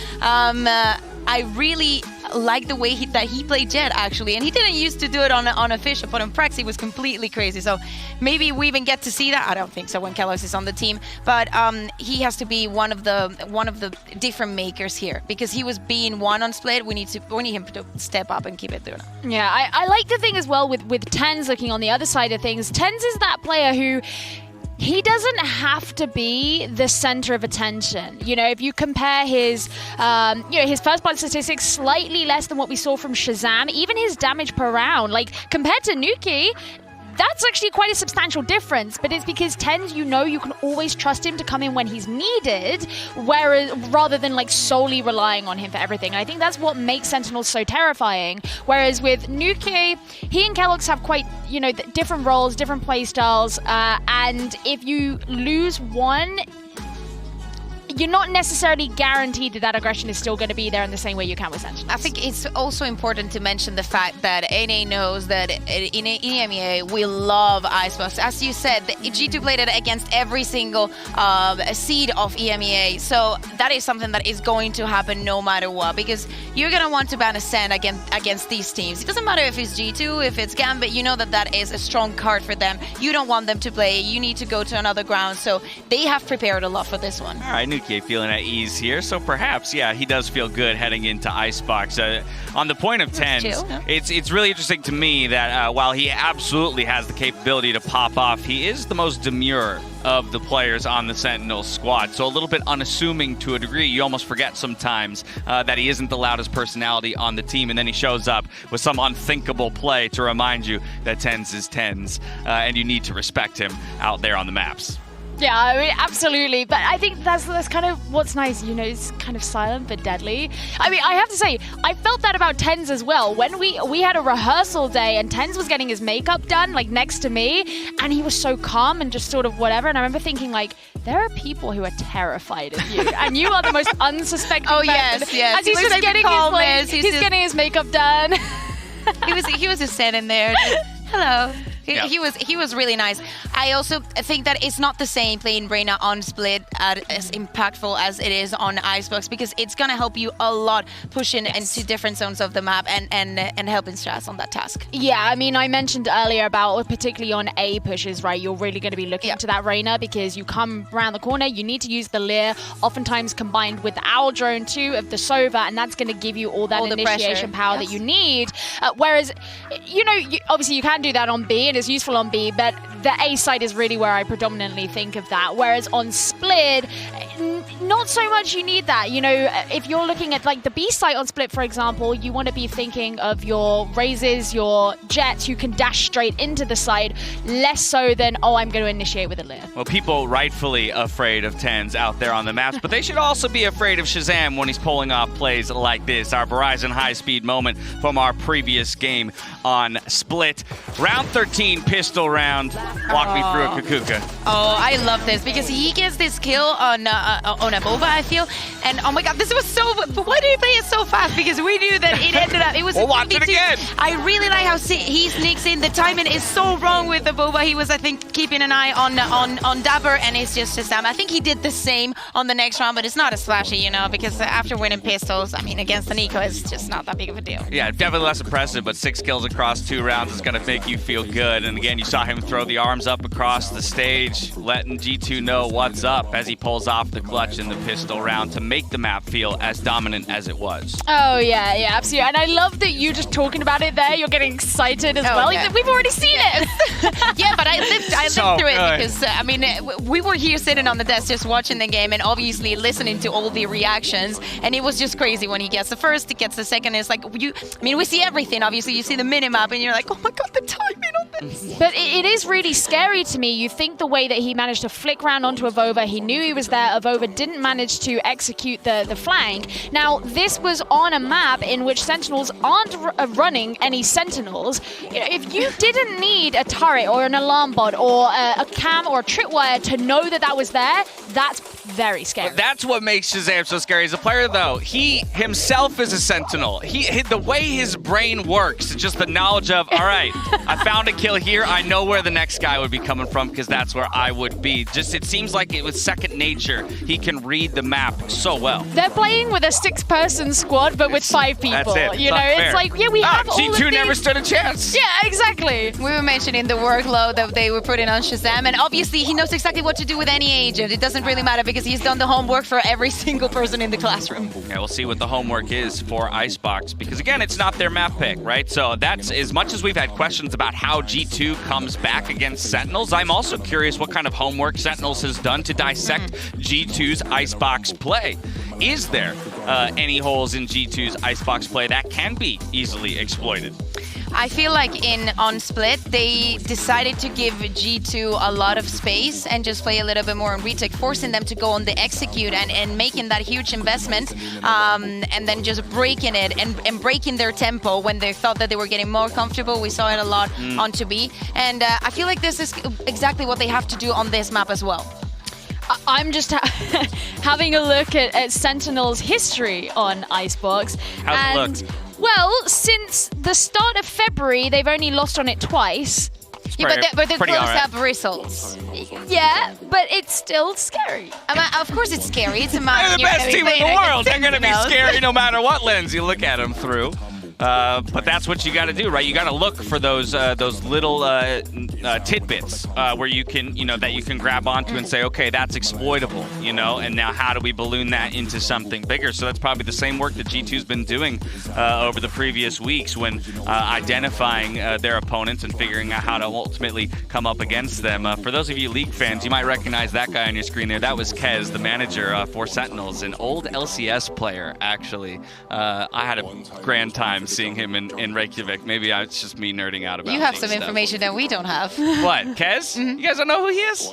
I really like the way that he played Jet, actually. And he didn't used to do it on a Fisher, but on Prex, he was completely crazy. So maybe we even get to see that. I don't think so when Kelos is on the team. But he has to be one of the different makers here, because he was being one on Split. We need him to step up and keep it doing. Yeah, I like the thing as well with TenZ looking on the other side of things. TenZ is that player who... he doesn't have to be the center of attention. You know, if you compare his, his first blood statistics slightly less than what we saw from Shazam, even his damage per round, like compared to Nuki, that's actually quite a substantial difference, but it's because TenZ, you can always trust him to come in when he's needed, whereas rather than like solely relying on him for everything. And I think that's what makes Sentinels so terrifying. Whereas with Nuki, he and Kelox have quite, different roles, different play styles, and if you lose one, you're not necessarily guaranteed that aggression is still going to be there in the same way you can with Sentinels. I think it's also important to mention the fact that NA knows that in EMEA, we love Icebox. As you said, G2 played it against every single seed of EMEA. So that is something that is going to happen no matter what, because you're going to want to ban a Sen against these teams. It doesn't matter if it's G2, if it's Gambit, you know that is a strong card for them. You don't want them to play. You need to go to another ground. So they have prepared a lot for this one. All right, Nuki feeling at ease here, so perhaps, yeah, he does feel good heading into Icebox. On the point of TenZ, it's really interesting to me that while he absolutely has the capability to pop off, he is the most demure of the players on the Sentinels squad. So a little bit unassuming to a degree. You almost forget sometimes that he isn't the loudest personality on the team, and then he shows up with some unthinkable play to remind you that TenZ is TenZ, and you need to respect him out there on the maps. Yeah, I mean, absolutely. But I think that's kind of what's nice, it's kind of silent but deadly. I mean, I have to say, I felt that about TenZ as well. When we had a rehearsal day and TenZ was getting his makeup done, like next to me, and he was so calm and just sort of whatever. And I remember thinking, like, there are people who are terrified of you, and you are the most unsuspecting person. Yes. As he's just getting his makeup done. he was just standing there. Hello. He was really nice. I also think that it's not the same playing Reyna on Split as impactful as it is on Icebox, because it's gonna help you a lot pushing into different zones of the map and helping Stras on that task. Yeah, I mean, I mentioned earlier about particularly on A pushes, right? You're really going to be looking to that Reyna because you come around the corner, you need to use the Leer, oftentimes combined with the Owl Drone too of the Sova, and that's going to give you all that initiation power that you need. Whereas, obviously you can do that on B and it's useful on B, but the A side is really where I predominantly think of that. Whereas on Split, not so much you need that. If you're looking at like the B site on Split, for example, you want to be thinking of your Razes, your Jets who can dash straight into the side, less so than, I'm going to initiate with a Leer. Well, people rightfully afraid of Tens out there on the maps, but they should also be afraid of Shazam when he's pulling off plays like this. Our Verizon high-speed moment from our previous game on Split. Round 13 pistol round. Walk me through a Kukuka. Oh, I love this because he gets this kill on a Bova, I feel. And oh my god, this was so... Why did he play it so fast? Because we knew that it ended up... It was watch it again. I really like how he sneaks in. The timing is so wrong with the Bova. He was, I think, keeping an eye on Dapper, and it's just Shazam. I think he did the same on the next round, but it's not as flashy, because after winning pistols, I mean, against the Nico, it's just not that big of a deal. Yeah, definitely less impressive, but 6 kills across 2 rounds is going to make you feel good. And again, you saw him throw the arms up across the stage, letting G2 know what's up as he pulls off the clutch in the pistol round to make the map feel as dominant as it was. Oh, yeah, absolutely. And I love that you just talking about it there, you're getting excited as well. Yeah. We've already seen it. Yeah, but I lived So through it good. because, we were here sitting on the desk just watching the game and obviously listening to all the reactions, and it was just crazy when he gets the first, he gets the second. It's like, we see everything, obviously. You see the minimap and you're like, oh my god, the timing on this. But it is really scary to me. You think the way that he managed to flick round onto Avova, he knew he was there. Avova didn't manage to execute the flank. Now, this was on a map in which Sentinels aren't running any Sentinels. If you didn't need a turret or an alarm bot or a cam or a tripwire to know that was there, that's very scary. That's what makes Shazam so scary as a player, though. He himself is a Sentinel. The way his brain works, just the knowledge of, all right, I found a kill here. I know where the next guy would be coming from because that's where I would be. Just it seems like it was second nature. He can read the map so well. They're playing with a 6-person squad, but with 5 people. That's it. It's like, we have all of G2 these... never stood a chance. Yeah, exactly. We were mentioning the workload that they were putting on Shazam, and obviously he knows exactly what to do with any agent. It doesn't really matter because he's done the homework for every single person in the classroom. Yeah, we'll see what the homework is for Icebox because, again, it's not their map pick, right? So that's as much as we've had questions about how G2 comes back against Sentinels, I'm also curious what kind of homework Sentinels has done to dissect G2's Icebox play. Is there any holes in G2's Icebox play that can be easily exploited? I feel like on Split, they decided to give G2 a lot of space and just play a little bit more on retake, forcing them to go on the execute and making that huge investment, and then just breaking it and breaking their tempo when they thought that they were getting more comfortable. We saw it a lot onto B, and I feel like this is exactly what they have to do on this map as well. I'm just having a look at Sentinel's history on Icebox. How's it look? Well, since the start of February, they've only lost on it twice. Yeah, but they're pretty close all right. up results. Yeah, but it's still scary. Of course it's scary. It's a They're the best team in the world. They're going to be scary no matter what lens you look at them through. But that's what you got to do, right? You got to look for those little tidbits where you can, that you can grab onto and say, okay, that's exploitable, and now how do we balloon that into something bigger? So that's probably the same work that G2's been doing over the previous weeks when identifying their opponents and figuring out how to ultimately come up against them. For those of you League fans, you might recognize that guy on your screen there. That was Kez, the manager for Sentinels, an old LCS player, actually. I had a grand time seeing him in Reykjavik. Maybe it's just me nerding out about You have these some stuff. information that we don't have. What, Kez? You guys don't know who he is?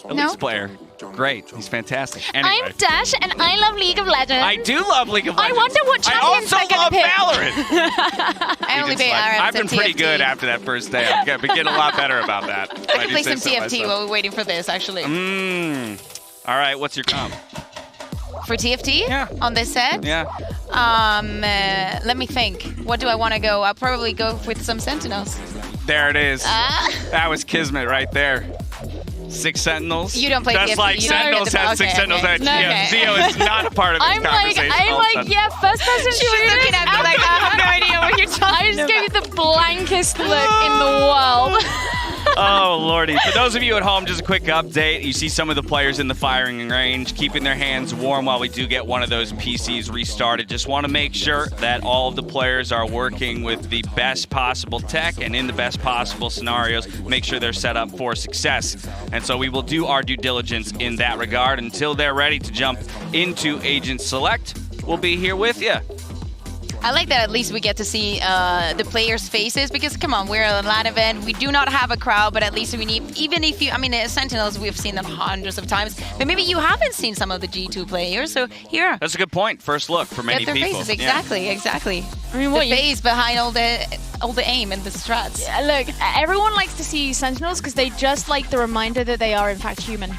A No. League player. Great. He's fantastic. Anyway. I'm Dash, and I love League of Legends. I do love League of I Legends. wonder what champions I they're also gonna love pick. Valorant. I only play I've RMs been and pretty TFT. good after that first day. I've been getting a lot better about that. I can play some TFT while we're waiting for this, actually. All right, what's your comp? For TFT? Yeah. On this set? Yeah. Let me think. What do I want to go? I'll probably go with some Sentinels. There it is. That was Kismet right there. 6 Sentinels. You don't play Just PFP. like You don't Sentinels get the- has 6 okay, Sentinels. okay. Yeah, Zio is not a part of this conversation. I'm all of a like, sudden. yeah, first person She was looking at me like, I have no idea what you're talking about. I just gave you the blankest look in the world. Oh, Lordy. For those of you at home, just a quick update. You see some of the players in the firing range keeping their hands warm while we do get one of those PCs restarted. Just want to make sure that all of the players are working with the best possible tech and in the best possible scenarios. Make sure they're set up for success. And so we will do our due diligence in that regard. Until they're ready to jump into Agent Select, we'll be here with you. I like that at least we get to see the players' faces because, come on, we're at a LAN event. We do not have a crowd, but at least we need, even if you, I mean, Sentinels, we've seen them hundreds of times, but maybe you haven't seen some of the G2 players, so here. That's a good point. First look for many Get their people. faces, exactly, exactly. I mean, what The face behind all the aim and the strats. Look, everyone likes to see Sentinels because they just like the reminder that they are in fact human.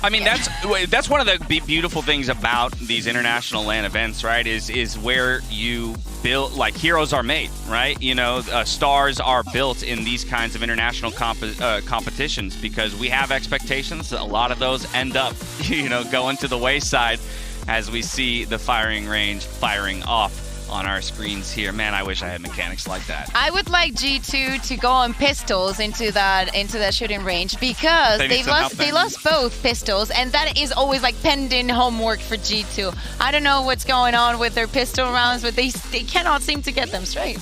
I mean, that's one of the beautiful things about these international LAN events, right? Is where you build, like, heroes are made, right? You know, stars are built in these kinds of international competitions because we have expectations. A lot of those end up, you know, going to the wayside as we see the firing range firing off on our screens here. Man, I wish I had mechanics like that. I would like G2 to go on pistols into that shooting range because they lost both pistols, and that is always like pending homework for G2. I don't know what's going on with their pistol rounds, but they cannot seem to get them straight.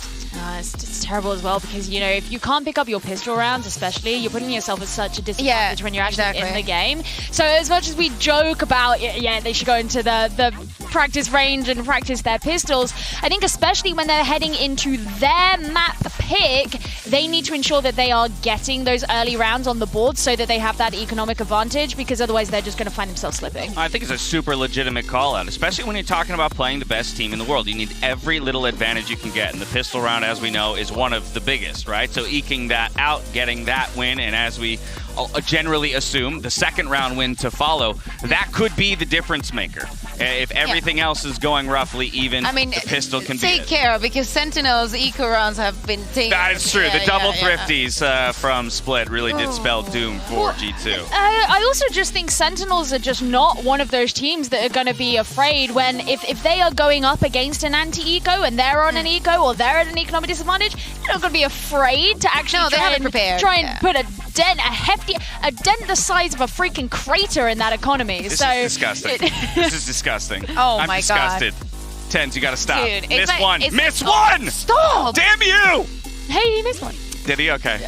It's terrible as well because, you know, if you can't pick up your pistol rounds, especially, you're putting yourself at such a disadvantage when you're actually in the game. So as much as we joke about, yeah, they should go into the practice range and practice their pistols, I think especially when they're heading into their map pick, they need to ensure that they are getting those early rounds on the board so that they have that economic advantage, because otherwise they're just going to find themselves slipping. I think it's a super legitimate call out, especially when you're talking about playing the best team in the world. You need every little advantage you can get, and the pistol round, as we know, is one of the biggest, right? So eking that out, getting that win, and as we generally assume, the second round win to follow, that could be the difference maker. If everything else is going roughly even, the pistol can be take care, because Sentinels eco rounds have been taken. That is true. The double thrifties from Split really did spell doom for G2. I also just think Sentinels are just not one of those teams that are going to be afraid when, if they are going up against an anti-eco and they're on an eco or they're at an economic disadvantage, they're not going to be afraid to actually try and put a dent, a dent the size of a freaking crater in that economy. This is disgusting. This is disgusting. Oh I'm my disgusted. God. Tens, you gotta stop. Dude, miss one. Miss one! Stop! Damn you! Hey, he missed one. Did he? Okay.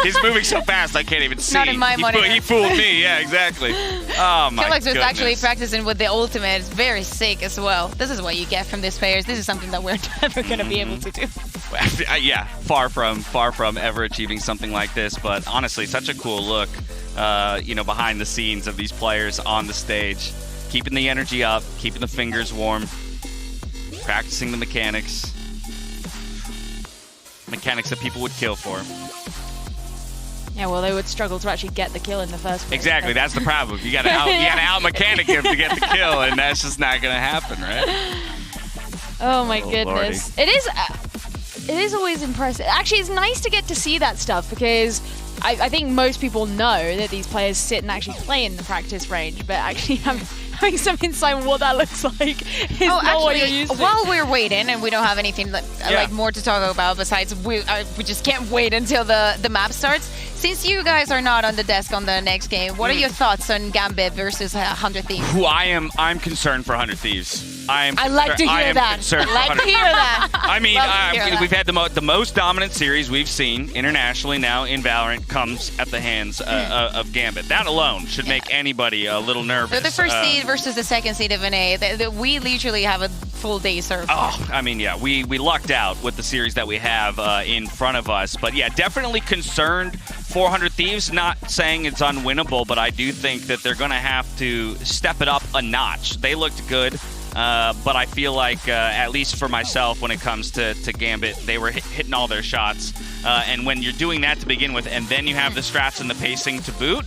He's moving so fast I can't even see. Not in my monitor. He fooled me. Yeah, exactly. Oh my Killex was goodness. actually practicing with the ultimate. It's very sick as well. This is what you get from these players. This is something that we're never going to be able to do. Yeah, far from ever achieving something like this. But honestly, such a cool look, you know, behind the scenes of these players on the stage, keeping the energy up, keeping the fingers warm, practicing the mechanics. Mechanics that people would kill for. Yeah, well, they would struggle to actually get the kill in the first place. Exactly, that's the problem. You gotta out mechanic him to get the kill, and that's just not gonna happen, right? Oh my goodness. Lordy. It is always impressive. Actually, it's nice to get to see that stuff because I think most people know that these players sit and actually play in the practice range, but actually having some insight on what that looks like is not what you're used to. While we're waiting, and we don't have anything like more to talk about besides we just can't wait until the map starts. Since you guys are not on the desk on the next game, what are your thoughts on Gambit versus 100 Thieves? I'm concerned for 100 Thieves. I like to hear that. Concerned I like to hear that. I mean, we've had the most dominant series we've seen internationally now in Valorant comes at the hands of Gambit. That alone should make anybody a little nervous. They're the first seed versus the second seed of an A. We literally have a full day serve. Oh, I mean, yeah, we lucked out with the series that we have in front of us. But yeah, definitely concerned. 400 Thieves, not saying it's unwinnable, but I do think that they're going to have to step it up a notch. They looked good. But I feel like, at least for myself, when it comes to Gambit, they were hitting all their shots. And when you're doing that to begin with, and then you have the strats and the pacing to boot,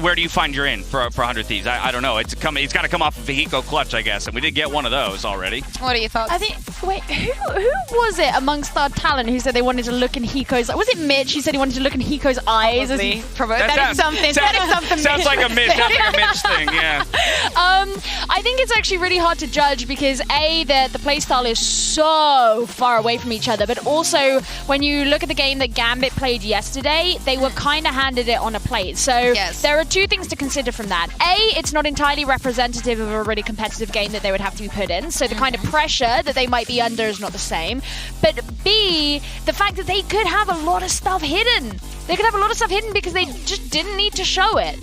where do you find your in for 100 Thieves? I don't know. It's got to come off of Vehicle Clutch, I guess, and we did get one of those already. What are your thoughts? I think. Wait, who was it amongst our talent who said they wanted to look in Hiko's? Was it Mitch? He said he wanted to look in Hiko's eyes. Probably. That is something. Sounds like a Mitch. Sounds like a Mitch thing. Yeah. I think it's actually really hard to judge because the playstyle is so far away from each other, but also when you look at the game that Gambit played yesterday, they were kind of handed it on a plate. So there are two things to consider from that. A, it's not entirely representative of a really competitive game that they would have to be put in, so the kind of pressure that they might be under is not the same. But B, the fact that they could have a lot of stuff hidden. They could have a lot of stuff hidden because they just didn't need to show it.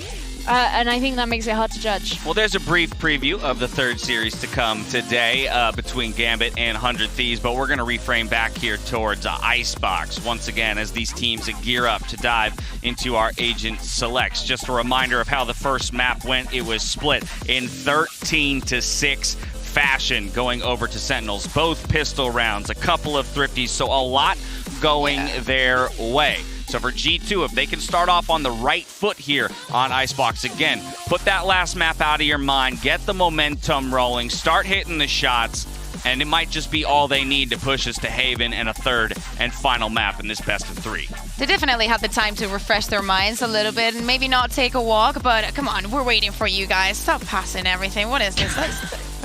And I think that makes it hard to judge. Well, there's a brief preview of the third series to come today between Gambit and 100 Thieves, but we're going to reframe back here towards Icebox once again as these teams gear up to dive into our agent selects. Just a reminder of how the first map went. It was split in 13-6 fashion going over to Sentinels. Both pistol rounds, a couple of thrifties, so a lot going their way. So for G2, if they can start off on the right foot here on Icebox, again, put that last map out of your mind, get the momentum rolling, start hitting the shots, and it might just be all they need to push us to Haven and a third and final map in this best of 3. They definitely had the time to refresh their minds a little bit and maybe not take a walk, but come on, we're waiting for you guys. Stop passing everything. What is this?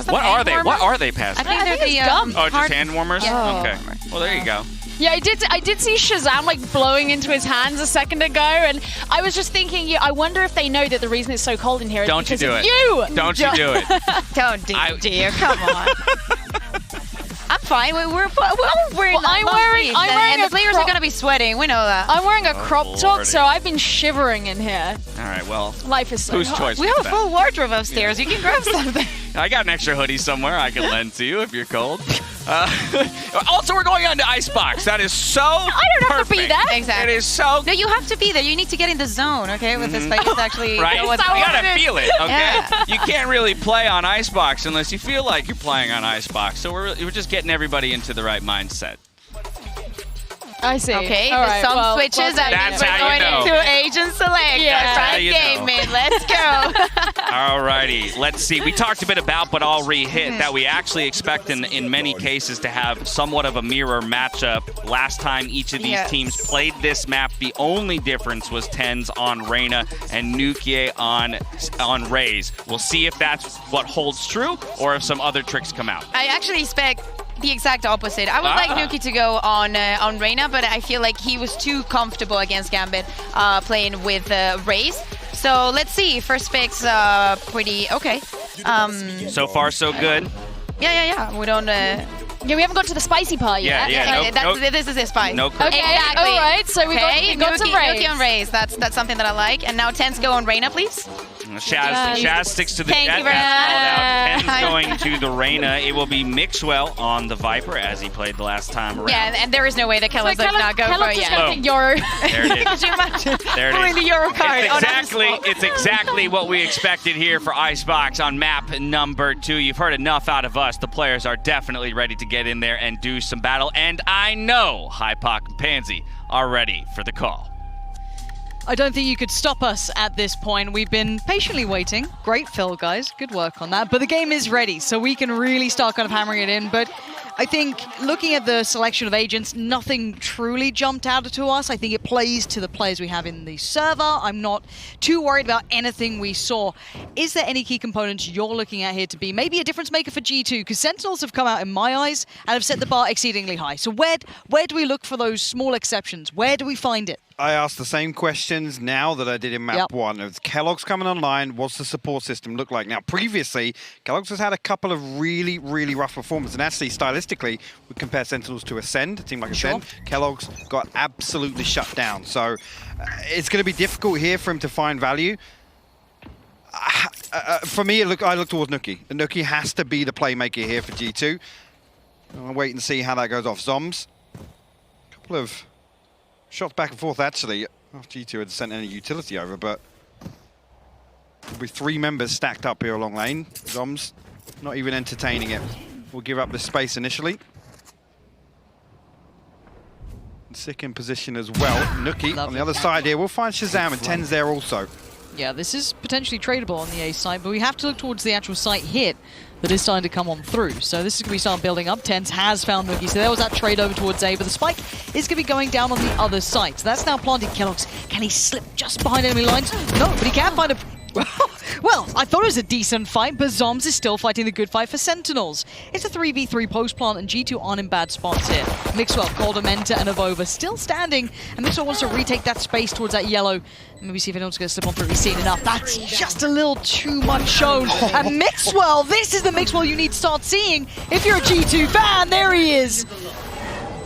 What are they? What are they passing? I think they're the gum. Oh, just hand warmers? Yeah. Okay. Well, there you go. Yeah, I did see Shazam like blowing into his hands a second ago, and I was just thinking, I wonder if they know that the reason it's so cold in here is Don't you because do of it. you. Don't you do it. Don't do it, dear. Come on. I'm fine. We're all wearing I'm wearing and a the players are going to be sweating. We know that. I'm wearing a crop top, Lordy. so I've been shivering in here. All right, well, Life is so whose hard. choice We was have a that? full wardrobe upstairs. You can grab something. I got an extra hoodie somewhere I can lend to you if you're cold. Also, we're going on to Icebox. That is so I don't have to be perfect. there. Exactly. It is so No, you have to be there. You need to get in the zone, okay, with this fight. To actually right. know You what's gotta feel it, okay? Yeah. You can't really play on Icebox unless you feel like you're playing on Icebox. So we're just getting everybody into the right mindset. I see. Okay, All the right, song well, switches and That's we're how you going know. into Agent Select. Yeah. That's how right, you know. gaming. Let's go. Alrighty, let's see. We talked a bit about, but I'll re-hit, that we actually expect in many cases to have somewhat of a mirror matchup. Last time each of these teams played this map, the only difference was Tens on Reyna and Nukie on Raze. We'll see if that's what holds true or if some other tricks come out. I actually expect the exact opposite. I would like Nuki to go on Reyna, but I feel like he was too comfortable against Gambit playing with Raze. So let's see. First pick's pretty okay. So far, so good. Yeah. We don't. Yeah, we haven't got to the spicy part yet. This is his spice. No Okay, Exactly. all right. So we got some Raze. Nuki on Raze. That's something that I like. And now Tens go on Reyna, please. Shaz sticks to the Thank you very that's much. called out. Tens going to the Reyna. It will be Mixwell on the Viper as he played the last time around. Yeah, and there is no way that Kellogg's does not go for it. Kellogg think Euro. There it is. Could you imagine There it pulling is. the Euro card? It's exactly what we expected here for Icebox on map number 2. You've heard enough out of us. The players are definitely ready to get in there and do some battle. And I know Hypoc and Pansy are ready for the call. I don't think you could stop us at this point. We've been patiently waiting. Great fill, guys. Good work on that. But the game is ready, so we can really start kind of hammering it in. But I think looking at the selection of agents, nothing truly jumped out to us. I think it plays to the players we have in the server. I'm not too worried about anything we saw. Is there any key components you're looking at here to be maybe a difference maker for G2? Because Sentinels have come out, in my eyes, and have set the bar exceedingly high. So where do we look for those small exceptions? Where do we find it? I ask the same questions now that I did in map 1. If Kellogg's coming online, what's the support system look like? Now, previously, Kellogg's has had a couple of really, really rough performances. And actually, stylistically, we compare Sentinels to Ascend, a team like Ascend. Kellogg's got absolutely shut down. So it's going to be difficult here for him to find value. For me, I look towards Nuki. Nuki has to be the playmaker here for G2. I'll wait and see how that goes off. Zombs, a couple of shots back and forth, actually. Oh, G2 had sent any utility over, but there'll be 3 members stacked up here along lane. Zombs not even entertaining it. We'll give up the space initially. Sick in position as well. Nuki on the other side here. We'll find Shazam and Tens there also. Yeah, this is potentially tradable on the A side, but we have to look towards the actual site hit that is starting to come on through. So this is going to be starting building up. Tens has found Nookie, so there was that trade over towards A, but the spike is going to be going down on the other side. So that's now planted. Keloqz, can he slip just behind enemy lines? No, but he can find a... Well, I thought it was a decent fight, but Zoms is still fighting the good fight for Sentinels. It's a 3v3 post-plant, and G2 aren't in bad spots here. Mixwell, Coldamenta, and Avova still standing, and Mixwell wants to retake that space towards that yellow. Maybe see if anyone's going to slip on through. He's seen enough. That's just a little too much shown. And Mixwell, this is the Mixwell you need to start seeing if you're a G2 fan. There he is.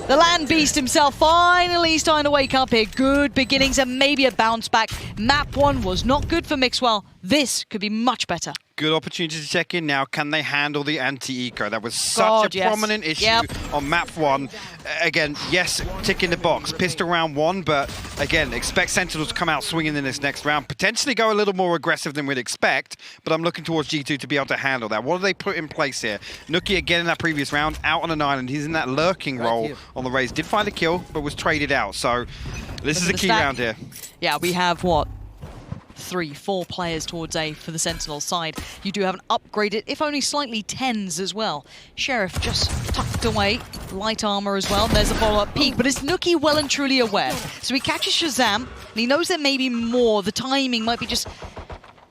The land beast himself finally starting to wake up here. Good beginnings and maybe a bounce back. Map 1 was not good for Mixwell. This could be much better. Good opportunity to check in now. Can they handle the anti-eco? That was such a prominent issue on map 1. Again, yes, tick in the box. Pistol round 1, but again, expect Sentinels to come out swinging in this next round. Potentially go a little more aggressive than we'd expect, but I'm looking towards G2 to be able to handle that. What do they put in place here? Nookie again in that previous round, out on an island. He's in that lurking role on the Raze. Did find a kill, but was traded out. So this is a key round here. Yeah, we have what? 3-4 players towards A for the Sentinel side. You do have an upgraded, if only slightly, Tens as well. Sheriff just tucked away, light armor as well. There's a follow-up peek, but is Nookie well and truly aware? So he catches Shazam, and he knows there may be more. The timing might be just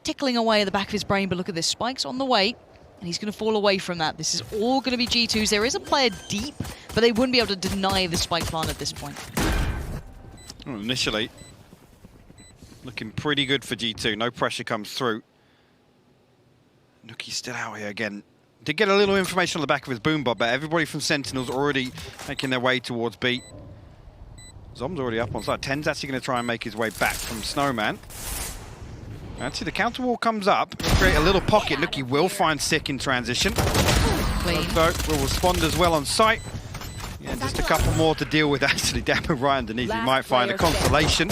tickling away at the back of his brain, but look at this, Spike's on the way, and he's going to fall away from that. This is all going to be G2s. There is a player deep, but they wouldn't be able to deny the Spike plant at this point. Well, initially, looking pretty good for G2. No pressure comes through. Nookie's still out here again. Did get a little information on the back of his boombot, but everybody from Sentinels already making their way towards B. Zom's already up on side. Ten's actually going to try and make his way back from Snowman. Actually, the counter wall comes up. Create a little pocket. Nookie will find Sick in transition. So will respond as well on site. Yeah, just a couple more to deal with actually down right underneath. He might find a consolation.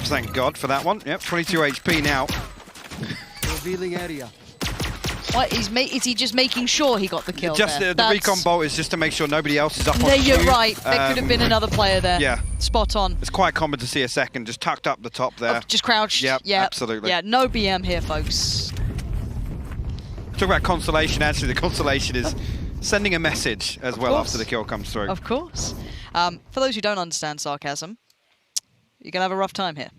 Thank God for that one. Yep, 22 HP now. Revealing area. What, is he just making sure he got the kill just there? The recon bolt is just to make sure nobody else is up on there, you're Q. right. There could have been another player there. Yeah. Spot on. It's quite common to see a second just tucked up the top there. Oh, just crouched. Yep, absolutely. Yeah, no BM here, folks. Talk about consolation. Actually, the consolation is sending a message as well after the kill comes through. Of course. For those who don't understand sarcasm, you're going to have a rough time here.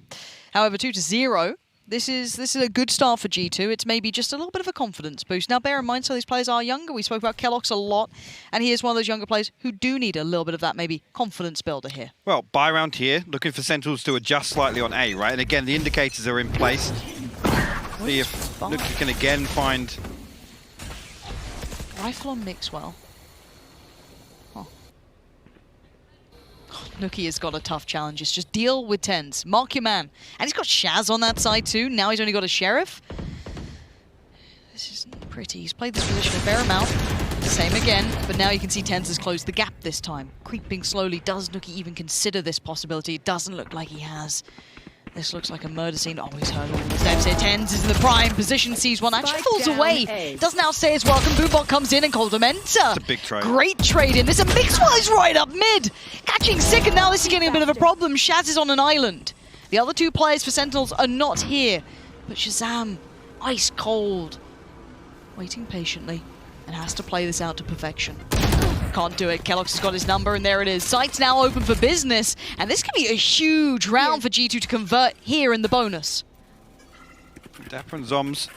However, 2-0, this is a good start for G2. It's maybe just a little bit of a confidence boost. Now, bear in mind, some of these players are younger. We spoke about Keloqz a lot, and he is one of those younger players who do need a little bit of that maybe confidence builder here. Well, buy round here, looking for Sentinels to adjust slightly on A, right? And again, the indicators are in place. See if Nookie can again find... Rifle on Mixwell. Nookie has got a tough challenge. It's just deal with Tens. Mark your man. And he's got Shaz on that side too. Now he's only got a Sheriff. This isn't pretty. He's played this position a fair amount. Same again. But now you can see Tens has closed the gap this time. Creeping slowly. Does Nookie even consider this possibility? It doesn't look like he has. This looks like a murder scene. Oh, he's heard all the steps here. Tens is in the prime position, sees one, actually falls away. Doesn't outstay his welcome. Boombot comes in and Coldamenta. It's a big trade. Great trade in. This a Mixwell is right up mid. Catching Sick, and now this is getting a bit of a problem. Shaz is on an island. The other two players for Sentinels are not here. But Shazam, ice cold, waiting patiently, and has to play this out to perfection. Can't do it. Keloqz has got his number, and there it is. Site's now open for business, and this could be a huge round for G2 to convert here in the bonus. Dapper and Zoms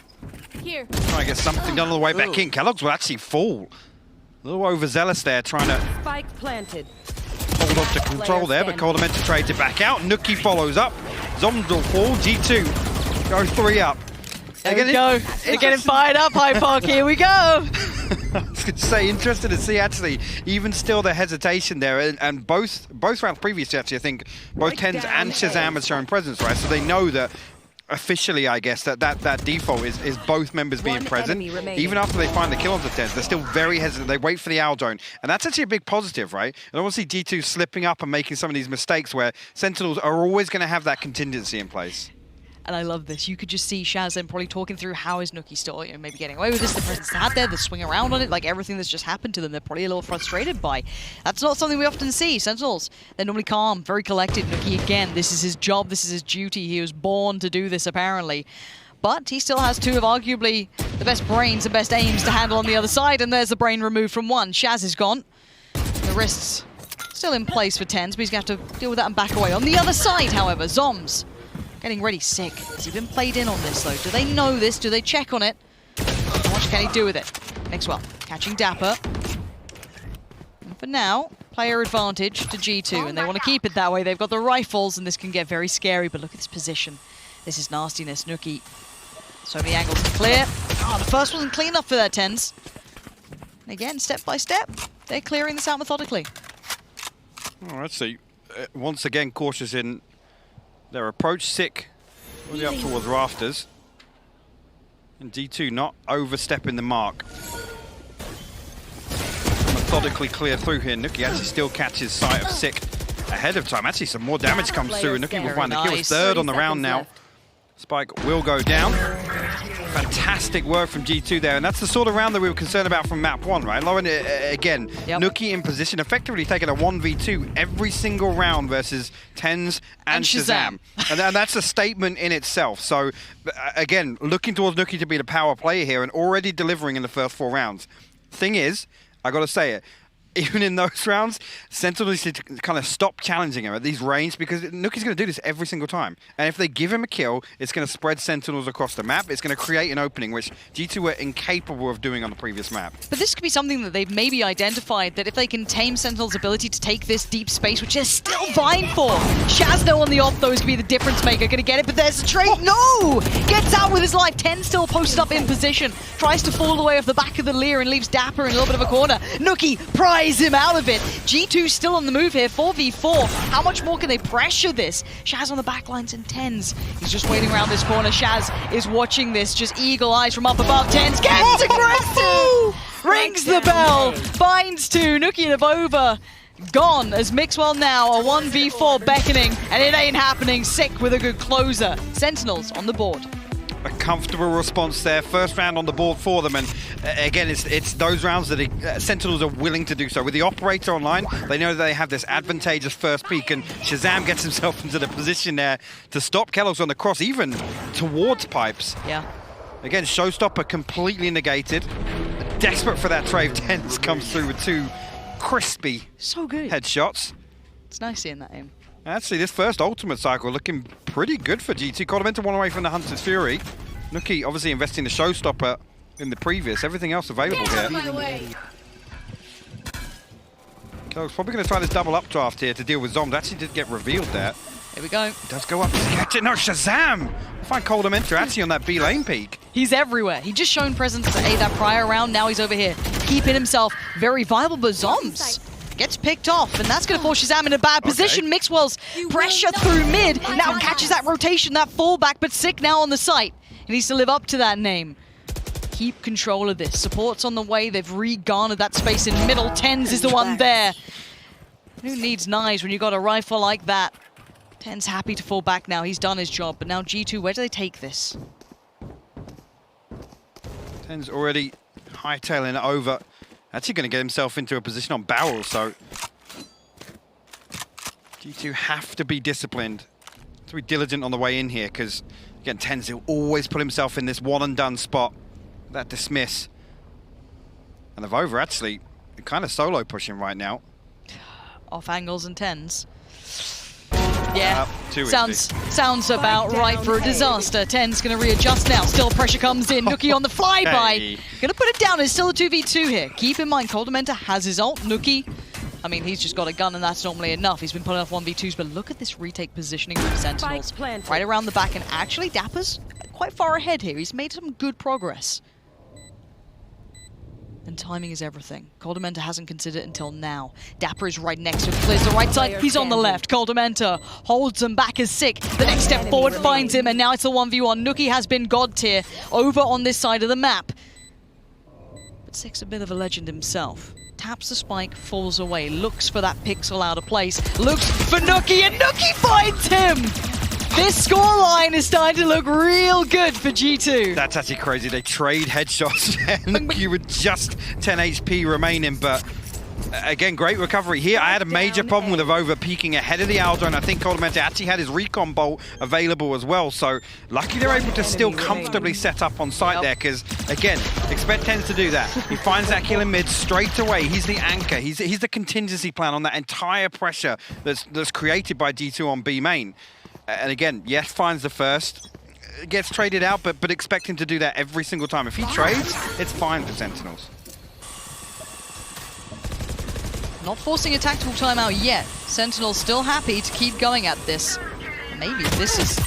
Here. trying to get something done on the way back in. Keloqz will actually fall. A little overzealous there, trying to Spike planted. hold on to control there, but Coldamenta trades it back out. Nookie follows up. Zoms will fall. G2 go 3 up. There we go. They're getting fired up, High Park. Here we go. I was going to say, interested to see actually, even still the hesitation there, and both rounds previously actually, I think both Tens and Shazam have shown presence, right? So they know that officially, I guess, that default is both members being present. Even after they find the kill on the Tens, they're still very hesitant. They wait for the owl drone, and that's actually a big positive, right? And obviously G2 slipping up and making some of these mistakes where Sentinels are always going to have that contingency in place. And I love this. You could just see Shaz then probably talking through how is Nookie still, you know, maybe getting away with this, the presence they had there, the swing around on it, like everything that's just happened to them, they're probably a little frustrated by. That's not something we often see. Sentinels, they're normally calm, very collected. Nookie, again, this is his job, this is his duty. He was born to do this, apparently. But he still has two of arguably the best brains and best aims to handle on the other side, and there's the brain removed from one. Shaz is gone. The wrists still in place for Tens, but he's going to have to deal with that and back away. On the other side, however, Zoms getting ready. Sick. Has he been played in on this, though? Do they know this? Do they check on it? How much can he do with it? Mixwell catching Dapper. And for now, player advantage to G2, and they want to keep it that way. They've got the rifles, and this can get very scary, but look at this position. This is nastiness. Nookie. So many angles to clear. Oh, the first wasn't clean enough for their Tens. And again, step by step, they're clearing this out methodically. All right, so once again, cautious in their approach. Sick, really up towards rafters. And D2 not overstepping the mark. Methodically clear through here. Nookie actually still catches sight of Sick ahead of time. Actually, some more damage comes through, and Nookie will find the kill. It's third on the round now. Spike will go down. Fantastic work from G2 there, and that's the sort of round that we were concerned about from map 1, right? Lauren, again, Nookie in position, effectively taking a 1v2 every single round versus Tens and Shazam. And that's a statement in itself. So, again, looking towards Nookie to be the power player here and already delivering in the first 4 rounds. Thing is, I gotta say it, even in those rounds, Sentinels need to kind of stop challenging him at these range, because Nookie's going to do this every single time. And if they give him a kill, it's going to spread Sentinels across the map. It's going to create an opening, which G2 were incapable of doing on the previous map. But this could be something that they've maybe identified, that if they can tame Sentinel's ability to take this deep space, which they're still vying for. Shaz, though, on the off, though, is going to be the difference maker. Going to get it, but there's a trade. No! Gets out with his life. 10 still posted up in position. Tries to fall away off the back of the Lear and leaves Dapper in a little bit of a corner. Nookie pries him out of it. G2 still on the move here, 4v4. How much more can they pressure this? Shaz on the backlines and Tens. He's just waiting around this corner. Shaz is watching this, just eagle eyes from up above. Tens gets aggressive! Rings the bell, finds 2. Nookie and over. Gone as Mixwell now, a 1v4 beckoning, and it ain't happening. Sick with a good closer. Sentinels on the board. A comfortable response there. First round on the board for them, and again, it's those rounds that Sentinels are willing to do so. With the operator online, they know that they have this advantageous first peek, and Shazam gets himself into the position there to stop Kellogg's on the cross, even towards Pipes. Yeah. Again, showstopper completely negated. Desperate for that trade, Tens comes through with 2 crispy headshots. It's nice seeing that aim. Actually, this first ultimate cycle looking pretty good for G2. Coldamenta 1 away from the Hunter's Fury. Nookie obviously investing the showstopper in the previous. Everything else available here. Kellogg's probably going to try this double updraft here to deal with Zombs. Actually did get revealed there. Here we go. It does go up. Catch it. No, Shazam! We'll find Coldamenta actually on that B lane peak. He's everywhere. He just shown presence to A that prior round. Now he's over here, keeping himself very viable. But Zombs gets picked off, and that's going to force Shazam in a bad position. Mixwell's pressure through mid now catches that rotation, that fallback, but Sick now on the site. He needs to live up to that name. Keep control of this. Support's on the way. They've re-garnered that space in middle. Tens is the one there. Who needs knives when you got a rifle like that? Ten's happy to fall back now. He's done his job, but now G2, where do they take this? Ten's already hightailing it over. Actually going to get himself into a position on barrel, so G2 have to be disciplined, to be diligent on the way in here, because again, Tens will always put himself in this one and done spot. That dismiss. And the Vova actually kind of solo pushing right now. Off angles and Tens. Yeah, too sounds about right for a disaster. Ten's going to readjust now. Still pressure comes in. Nookie on the flyby. Going to put it down. It's still a 2v2 here. Keep in mind, Coldamenta has his ult. Nookie, I mean, he's just got a gun and that's normally enough. He's been pulling off 1v2s, but look at this retake positioning from Sentinels. Right around the back, and actually Dapper's quite far ahead here. He's made some good progress. And timing is everything. Coldamenta hasn't considered it until now. Dapper is right next to him. Clears the right side. He's on the left. Coldamenta holds him back as Sick. The next step forward finds him, and now it's a 1v1. Nookie has been god tier over on this side of the map. But Sick's a bit of a legend himself. Taps the spike, falls away, looks for that pixel out of place, looks for Nookie, and Nookie finds him! This scoreline is starting to look real good for G2. That's actually crazy. They trade headshots and you with just 10 HP remaining, but again, great recovery here. I had a major problem with Avova peeking ahead of the Aldo, and I think Coldamenta actually had his recon bolt available as well, so lucky they're able to still comfortably set up on site there, because again, expect Tens to do that. He finds that kill in mid straight away. He's the anchor. He's the contingency plan on that entire pressure that's created by G2 on B main. And again, yes, finds the first, gets traded out, but expect him to do that every single time. If he trades, it's fine for Sentinels. Not forcing a tactical timeout yet. Sentinel's still happy to keep going at this. Maybe this is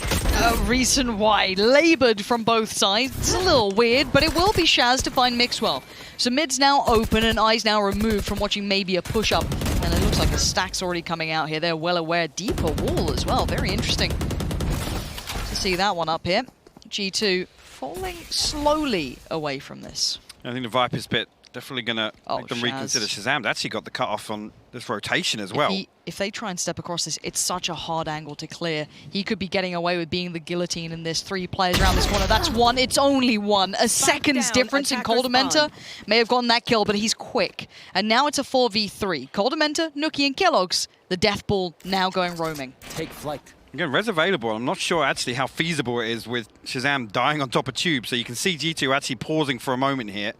a reason why. Labored from both sides. It's a little weird, but it will be Shaz to find Mixwell. So mid's now open and eyes now removed from watching maybe a push-up. And it looks like a stack's already coming out here. They're well aware. Deeper wall as well. Very interesting to see that one up here. G2 falling slowly away from this. I think the Viper's bit definitely going to make them Shaz. reconsider. Shazam actually got the cut off on this rotation as well. If they try and step across this, it's such a hard angle to clear. He could be getting away with being the guillotine in this. 3 players around this corner. That's one. It's only one. A second's difference in Coldamenta may have gotten that kill, but he's quick. And now it's a 4v3. Coldamenta, Nookie, and Kellogg's. The death ball now going roaming. Take flight. Again, res available. I'm not sure actually how feasible it is with Shazam dying on top of Tube, so you can see G2 actually pausing for a moment here.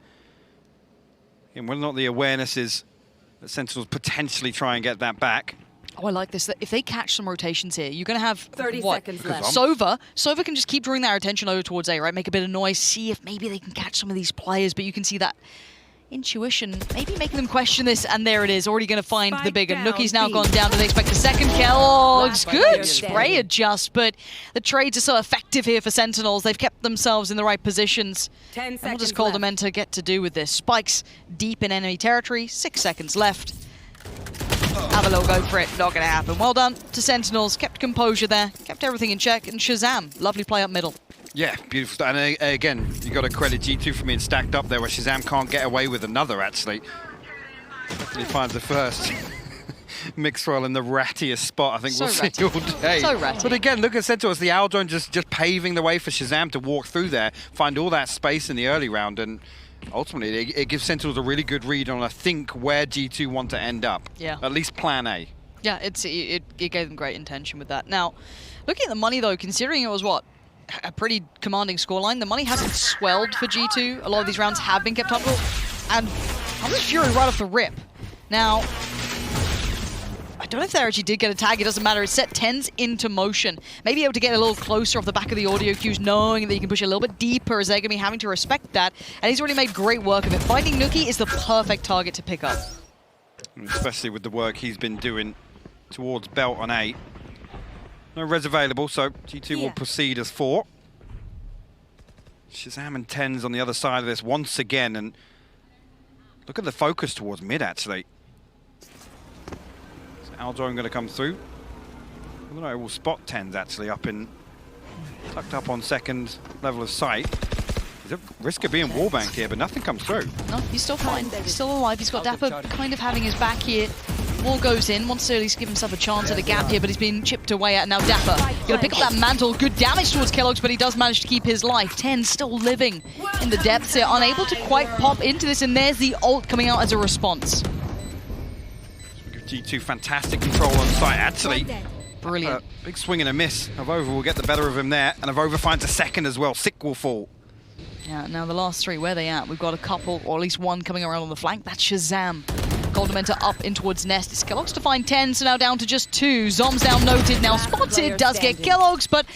And whether or not the awareness is that Sentinels potentially try and get that back. Oh, I like this. If they catch some rotations here, you're going to have 30 what? seconds left. Sova can just keep drawing their attention over towards A, right? Make a bit of noise, see if maybe they can catch some of these players, but you can see that intuition maybe making them question this, and there it is, already going to find the bigger. Nookie's now gone down. Do they expect a second kill? Oh, it's good. Spray adjust, but the trades are so effective here for Sentinels. They've kept themselves in the right positions. 10 And what seconds does Coldamenta get to do with this? Spikes deep in enemy territory, 6 seconds left. Have a little go for it, not going to happen. Well done to Sentinels, kept composure there, kept everything in check, and Shazam, lovely play up middle. Yeah, beautiful. And again, you got to credit G2 for being stacked up there, where Shazam can't get away with another, actually. He finds the first. Mixwell in the rattiest spot I think So we'll ratty. see all day. So ratty. But again, look at Sentinels, the Aldrone just paving the way for Shazam to walk through there, find all that space in the early round, and ultimately it gives Sentinels a really good read on, I think, where G2 want to end up. Yeah. At least plan A. Yeah, it gave them great intention with that. Now, looking at the money though, considering it was what? A pretty commanding scoreline. The money hasn't swelled for G2. A lot of these rounds have been kept up. And I'm just Fury right off the rip. Now, I don't know if they actually did get a tag. It doesn't matter. It set Tens into motion. Maybe able to get a little closer off the back of the audio cues, knowing that you can push a little bit deeper, as they're going to be having to respect that. And he's already made great work of it. Finding Nookie is the perfect target to pick up. Especially with the work he's been doing towards Belt on A. No res available, so G2 will proceed as 4. Shazam and Tens on the other side of this once again, and look at the focus towards mid, actually. Is Aldrone going to come through? I don't know, we'll spot Tens actually up in, tucked up on second level of sight. There's a risk of being wallbanked here, but nothing comes through. No, he's still fine. He's still alive. He's got Dapper kind of having his back here. Wall goes in, wants to at least give himself a chance at a gap here, but he's been chipped away at. Now Dapper gonna pick up that mantle. Good damage towards Kellogg's, but he does manage to keep his life. 10 still living in the depths here, unable to quite pop into this, and there's the ult coming out as a response. Give G2 fantastic control on site, actually. Brilliant. Big swing and a miss. Avova will get the better of him there, and Avova finds a second as well. Sick will fall. Yeah, now the last 3, where are they at? We've got a couple, or at least one coming around on the flank. That's Shazam. Coldamenta up in towards Nest. It's Kellogg's to find 10, so now down to just 2. Zom's now noted, now spotted, does get Kellogg's, but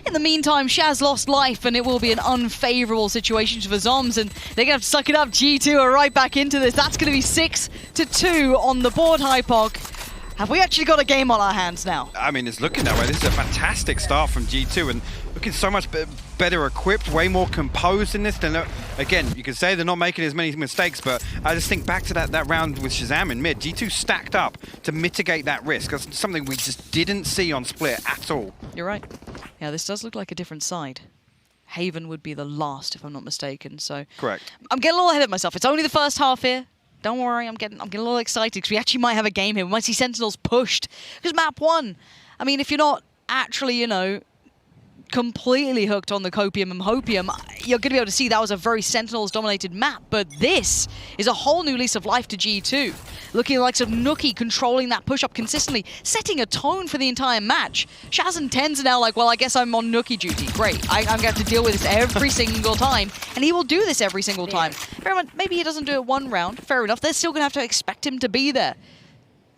in the meantime, Shaz lost life, and it will be an unfavorable situation for Zoms, and they're going to have to suck it up. G2 are right back into this. That's going to be 6-2 on the board, Hypok. Have we actually got a game on our hands now? I mean, it's looking that way. This is a fantastic start from G2, and looking so much better equipped, way more composed in this. Than, again, you could say they're not making as many mistakes, but I just think back to that round with Shazam in mid. G2 stacked up to mitigate that risk. That's something we just didn't see on Split at all. You're right. Yeah, this does look like a different side. Haven would be the last, if I'm not mistaken. So correct. I'm getting a little ahead of myself. It's only the first half here. Don't worry, I'm getting a little excited because we actually might have a game here. We might see Sentinels pushed. Because map 1, I mean, if you're not actually, you know, completely hooked on the Copium and Hopium, you're going to be able to see that was a very Sentinels-dominated map, but this is a whole new lease of life to G2. Looking at the likes of Nookie controlling that push-up consistently, setting a tone for the entire match. Shaz and Tens are now like, well, I guess I'm on Nookie duty. Great, I'm going to have to deal with this every single time, and he will do this every single time. Maybe he doesn't do it one round, fair enough. They're still going to have to expect him to be there.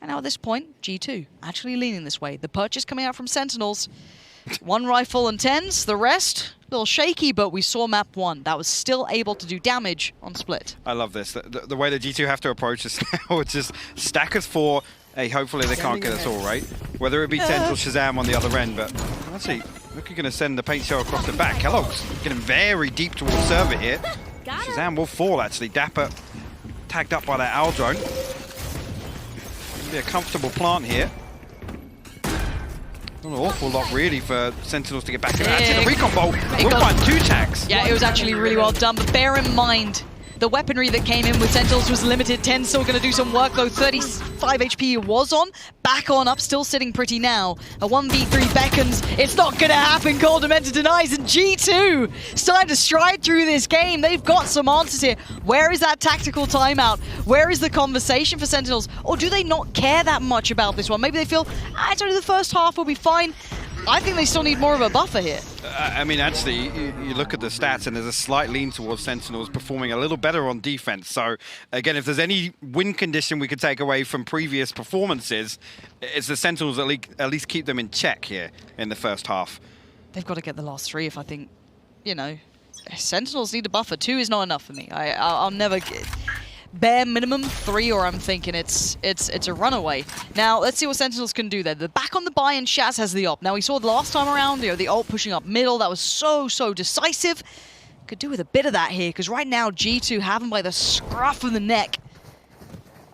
And now at this point, G2 actually leaning this way. The purchase coming out from Sentinels. 1 rifle and Tens, the rest, a little shaky, but we saw map 1. That was still able to do damage on split. I love this. The way that G2 have to approach this now, it's just stack us 4. Hey, hopefully they can't get us all, right? Whether it be Tens or Shazam on the other end, but let's see. Looking going to send the paint shell across the back. Kellogg's getting very deep towards server here. Shazam will fall, actually. Dapper tagged up by that owl drone. Be a comfortable plant here. Not an awful lot, really, for Sentinels to get back in. Actually, the recon bolt will find 2 tags. Yeah, it was actually really well done, but bear in mind, the weaponry that came in with Sentinels was limited. 10 still going to do some work, though. 35 HP was on. Back on up, still sitting pretty now. A 1v3 beckons. It's not going to happen. Cold Dementor denies, and G2 starting to stride through this game. They've got some answers here. Where is that tactical timeout? Where is the conversation for Sentinels? Or do they not care that much about this one? Maybe they feel, it's only the first half, we'll be fine. I think they still need more of a buffer here. I mean, actually, you look at the stats and there's a slight lean towards Sentinels performing a little better on defense. So, again, if there's any win condition we could take away from previous performances, it's the Sentinels at least keep them in check here in the first half. They've got to get the last 3 if I think, Sentinels need a buffer. 2 is not enough for me. I'll never get... Bare minimum 3, or I'm thinking it's a runaway. Now, let's see what Sentinels can do there. They're back on the buy, and Shaz has the op. Now, we saw the last time around, the ult pushing up middle. That was so decisive. Could do with a bit of that here, because right now, G2 have him by the scruff of the neck.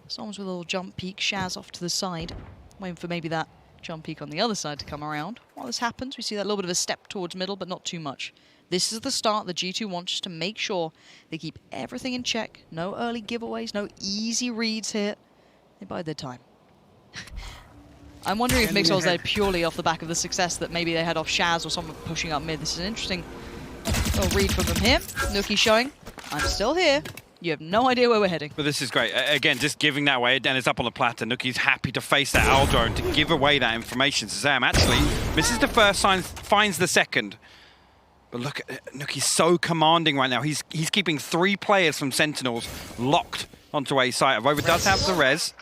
Someone's with a little jump peek. Shaz off to the side. Waiting for maybe that jump peek on the other side to come around. While this happens, we see that little bit of a step towards middle, but not too much. This is the start that G2 wants, just to make sure they keep everything in check. No early giveaways, no easy reads here. They bide their time. I'm wondering if Mixwell's there purely off the back of the success that maybe they had off Shaz or someone pushing up mid. This is an interesting little read from them here. Nookie showing, I'm still here. You have no idea where we're heading. But this is great. Again, just giving that away, and it's up on the platter. Nookie's happy to face that owl drone to give away that information. Shazam actually misses the first sign, finds the second. But look, Nookie's so commanding right now. He's keeping 3 players from Sentinels locked onto a site. Rover does have the res.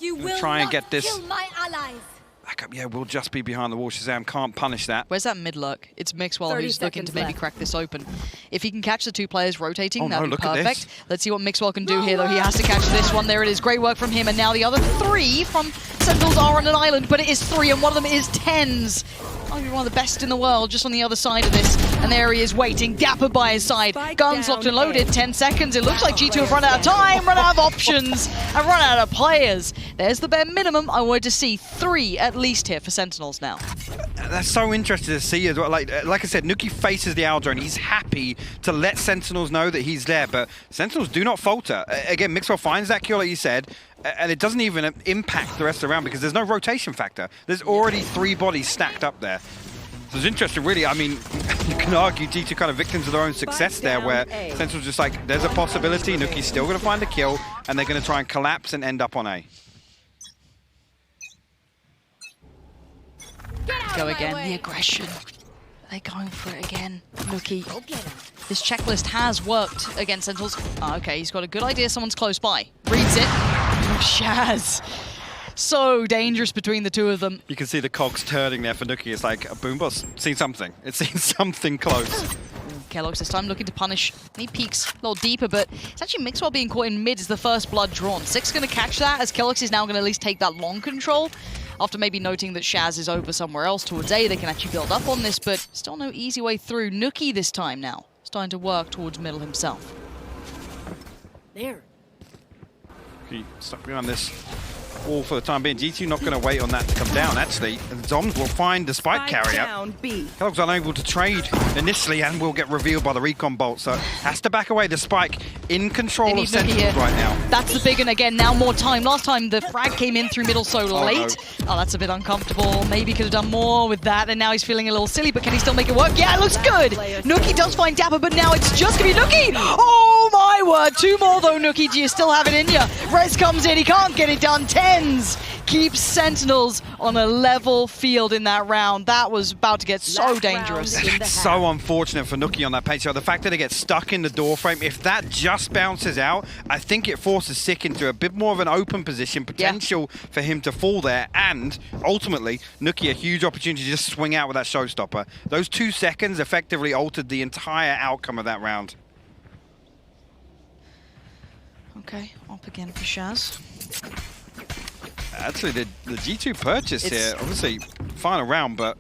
You will try and not get this kill my allies. back up. Yeah, we'll just be behind the wall. Shazam can't punish that. Where's that mid lurk? It's Mixwell who's looking to maybe crack this open. If he can catch the 2 players rotating, that'd be perfect. Let's see what Mixwell can do here, though. He has to catch this one. There it is. Great work from him. And now the other 3 from Sentinels are on an island, but it is 3, and one of them is Tens. Arguably one of the best in the world, just on the other side of this. And there he is waiting, Dapper by his side. Guns locked and loaded, 10 seconds. It looks like G2 have run out of time, run out of options, and run out of players. There's the bare minimum. I wanted to see 3 at least here for Sentinels now. That's so interesting to see as well. Like I said, Nookie faces the owl drone. He's happy to let Sentinels know that he's there, but Sentinels do not falter. Again, Mixwell finds that kill, like you said, and it doesn't even impact the rest of the round because there's no rotation factor. There's already 3 bodies stacked up there. So it's interesting, really. I mean, you can argue G2 kind of victims of their own success there, where Sentinels just like, there's a possibility, Nookie's still going to find a kill, and they're going to try and collapse and end up on A. Go again, the aggression. Are they going for it again? Nookie. This checklist has worked against Sentinels. Oh, okay, he's got a good idea someone's close by. Reads it. Shaz. So dangerous between the 2 of them. You can see the cogs turning there for Nookie. It's like, Boombo's seen something. It's seen something close. Kellogg's this time looking to punish. He peeks a little deeper, but it's actually Mixwell being caught in mid is the first blood drawn. Six going to catch that, as Kellogg's is now going to at least take that long control. After maybe noting that Shaz is over somewhere else towards A, they can actually build up on this, but still no easy way through. Nookie this time now, starting to work towards middle himself. There. He stuck behind this wall for the time being. G2 not going to wait on that to come down, actually. And Zoms will find the spike carrier. Kellogg's unable to trade initially and will get revealed by the recon bolt, so has to back away. The spike in control of Sentinels right now. That's the big one again. Now more time. Last time the frag came in through middle so late. No. Oh, that's a bit uncomfortable. Maybe could have done more with that, and now he's feeling a little silly, but can he still make it work? Yeah, it looks good. Nookie does find Dapper, but now it's just going to be Nookie. Oh my word. 2 more though, Nookie. Do you still have it in you? Rez comes in. He can't get it done. Tens keeps Sentinels on a level field in that round. That was about to get so dangerous. It's so unfortunate for Nookie on that page. So the fact that it gets stuck in the door frame, if that just bounces out, I think it forces Sick into a bit more of an open position, potential for him to fall there, and ultimately, Nookie a huge opportunity to just swing out with that showstopper. Those 2 seconds effectively altered the entire outcome of that round. Okay, up again for Shaz. Actually, the G2 purchase here, obviously, final round, but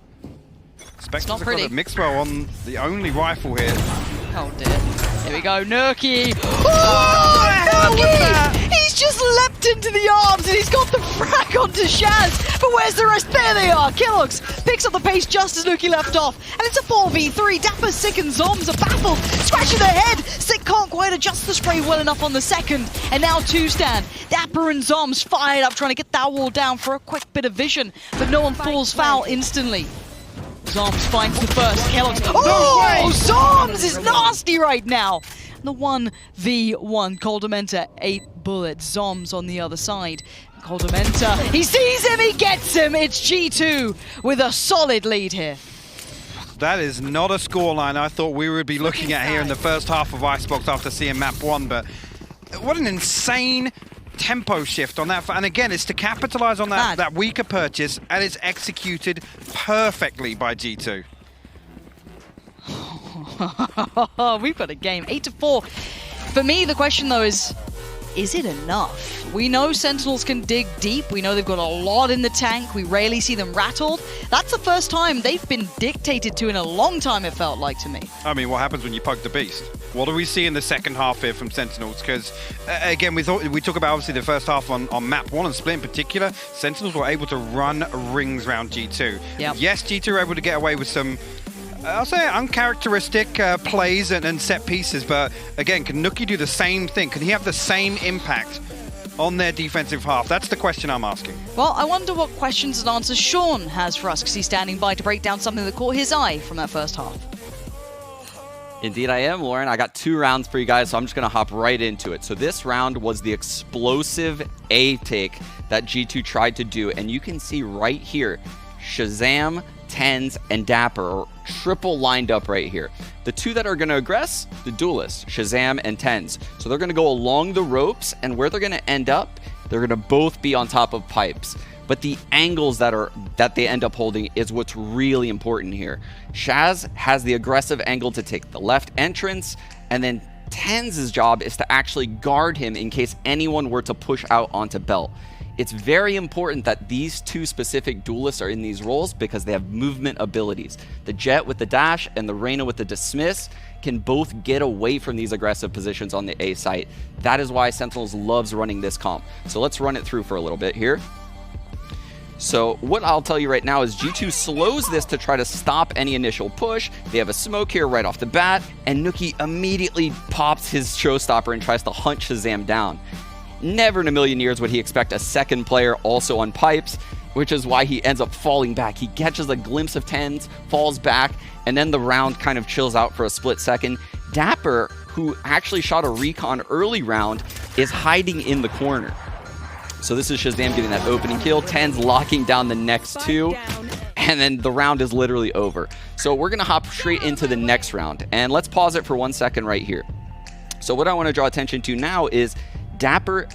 Spectres have got a Mixwell on the only rifle here. Oh dear. Here we go, Nurky. Oh, Nurky! He's just leapt into the arms and he's got the frag onto Shaz. But where's the rest? There they are. Killox picks up the pace just as Nurky left off. And it's a 4v3. Dapper, Sick and Zoms are baffled, scratching their head. Sick can't quite adjust the spray well enough on the second. And now 2-stand. Dapper and Zoms fired up trying to get that wall down for a quick bit of vision. But no one falls foul instantly. Zoms finds the first. Kellogg's. Oh, Zoms is nasty right now. The 1v1. Coldamenta, 8 bullets. Zoms on the other side. Coldamenta, he sees him, he gets him. It's G2 with a solid lead here. That is not a scoreline I thought we would be looking at here in the first half of Icebox after seeing map 1, but what an insane tempo shift on that. And again, it's to capitalize on that weaker purchase, and it's executed perfectly by G2. We've got a game, 8-4. For me, the question though is it enough? We know Sentinels can dig deep. We know they've got a lot in the tank. We rarely see them rattled. That's the first time they've been dictated to in a long time, it felt like to me. I mean, what happens when you poke the beast? What do we see in the second half here from Sentinels? Because, again, we talk about, obviously, the first half on map 1 and Split in particular. Sentinels were able to run rings around G2. Yep. Yes, G2 were able to get away with some, I'll say, uncharacteristic plays and set pieces, but again, can Nookie do the same thing? Can he have the same impact on their defensive half? That's the question I'm asking. Well, I wonder what questions and answers Sean has for us, because he's standing by to break down something that caught his eye from that first half. Indeed I am, Lauren. I got 2 rounds for you guys, so I'm just going to hop right into it. So this round was the explosive A take that G2 tried to do, and you can see right here, Shazam, Tens, and Dapper are triple lined up right here. The 2 that are going to aggress, the duelists, Shazam and Tens. So they're going to go along the ropes, and where they're going to end up, they're going to both be on top of pipes. But the angles that they end up holding is what's really important here. Shaz has the aggressive angle to take the left entrance, and then Tens' job is to actually guard him in case anyone were to push out onto Belt. It's very important that these 2 specific duelists are in these roles because they have movement abilities. The Jet with the dash and the Reyna with the dismiss can both get away from these aggressive positions on the A site. That is why Sentinels loves running this comp. So let's run it through for a little bit here. So what I'll tell you right now is G2 slows this to try to stop any initial push. They have a smoke here right off the bat, and Nookie immediately pops his showstopper and tries to hunt Shazam down. Never in a million years would he expect a second player also on pipes, which is why he ends up falling back. He catches a glimpse of Tens, falls back, and then the round kind of chills out for a split second. Dapper, who actually shot a recon early round, is hiding in the corner. So this is Shazam getting that opening kill, Tens locking down the next 2, and then the round is literally over. So we're going to hop straight into the next round, and let's pause it for 1 second right here. So what I want to draw attention to now is Dapper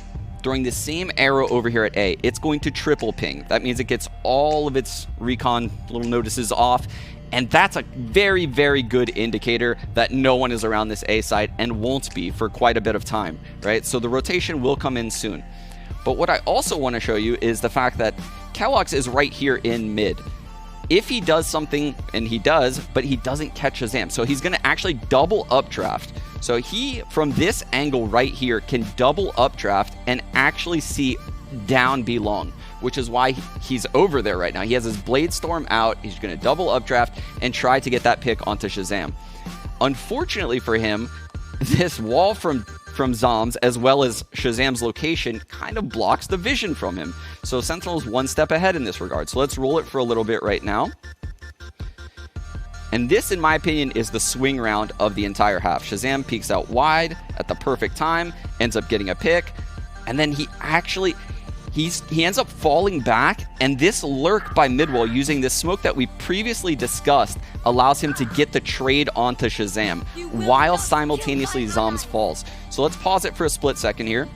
throwing the same arrow over here at A. It's going to triple ping. That means it gets all of its recon little notices off, and that's a very, very good indicator that no one is around this A site and won't be for quite a bit of time, right? So the rotation will come in soon. But what I also want to show you is the fact that Kellogg's is right here in mid. If he does something, and he does, but he doesn't catch Shazam, so he's going to actually double updraft. So he, from this angle right here, can double updraft and actually see down B long, which is why he's over there right now. He has his Blade Storm out. He's going to double updraft and try to get that pick onto Shazam. Unfortunately for him, this wall from Zoms, as well as Shazam's location, kind of blocks the vision from him. So Sentinel's one step ahead in this regard. So let's roll it for a little bit right now. And this, in my opinion, is the swing round of the entire half. Shazam peeks out wide at the perfect time, ends up getting a pick, and then he ends up falling back, and this lurk by Midwall using this smoke that we previously discussed allows him to get the trade onto Shazam while simultaneously Zoms falls. So let's pause it for a split second here.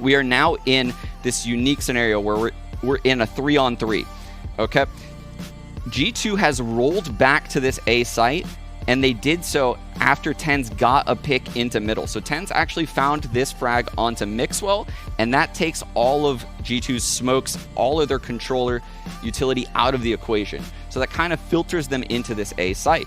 We are now in this unique scenario where we're in a 3-on-3. Okay? G2 has rolled back to this A site, and they did so after TenZ got a pick into middle. So TenZ actually found this frag onto Mixwell, and that takes all of G2's smokes, all of their controller utility out of the equation. So that kind of filters them into this A site.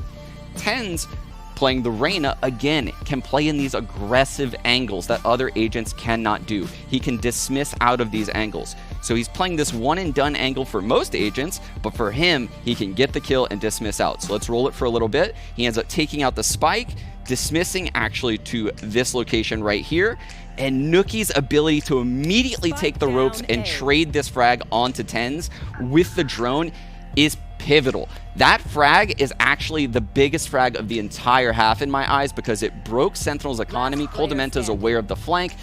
TenZ, playing the Reyna, again, can play in these aggressive angles that other agents cannot do. He can dismiss out of these angles. So he's playing this one and done angle for most agents, but for him, he can get the kill and dismiss out. So let's roll it for a little bit. He ends up taking out the spike, dismissing actually to this location right here, and Nookie's ability to immediately take the ropes and trade this frag onto TenZ with the drone is pivotal. That frag is actually the biggest frag of the entire half in my eyes because it broke Sentinel's economy. Coldamenta's aware of the flank,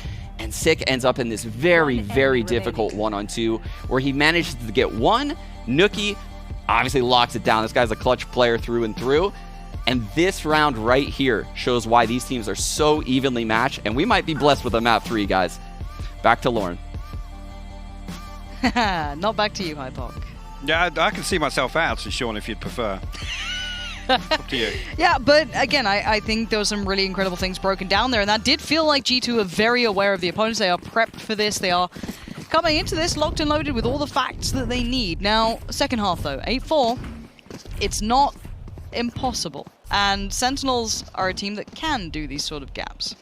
and Sick ends up in this very, very difficult 1-on-2 where he manages to get one. Nookie obviously locks it down. This guy's a clutch player through and through. And this round right here shows why these teams are so evenly matched, and we might be blessed with a map 3, guys. Back to Lauren. Not back to you, Hypoc. Yeah, I can see myself out, so Sean, if you'd prefer. Up to you. Yeah, but again, I think there were some really incredible things broken down there, and that did feel like G2 are very aware of the opponents. They are prepped for this. They are coming into this locked and loaded with all the facts that they need. Now, second half though, 8-4, it's not impossible. And Sentinels are a team that can do these sort of gaps.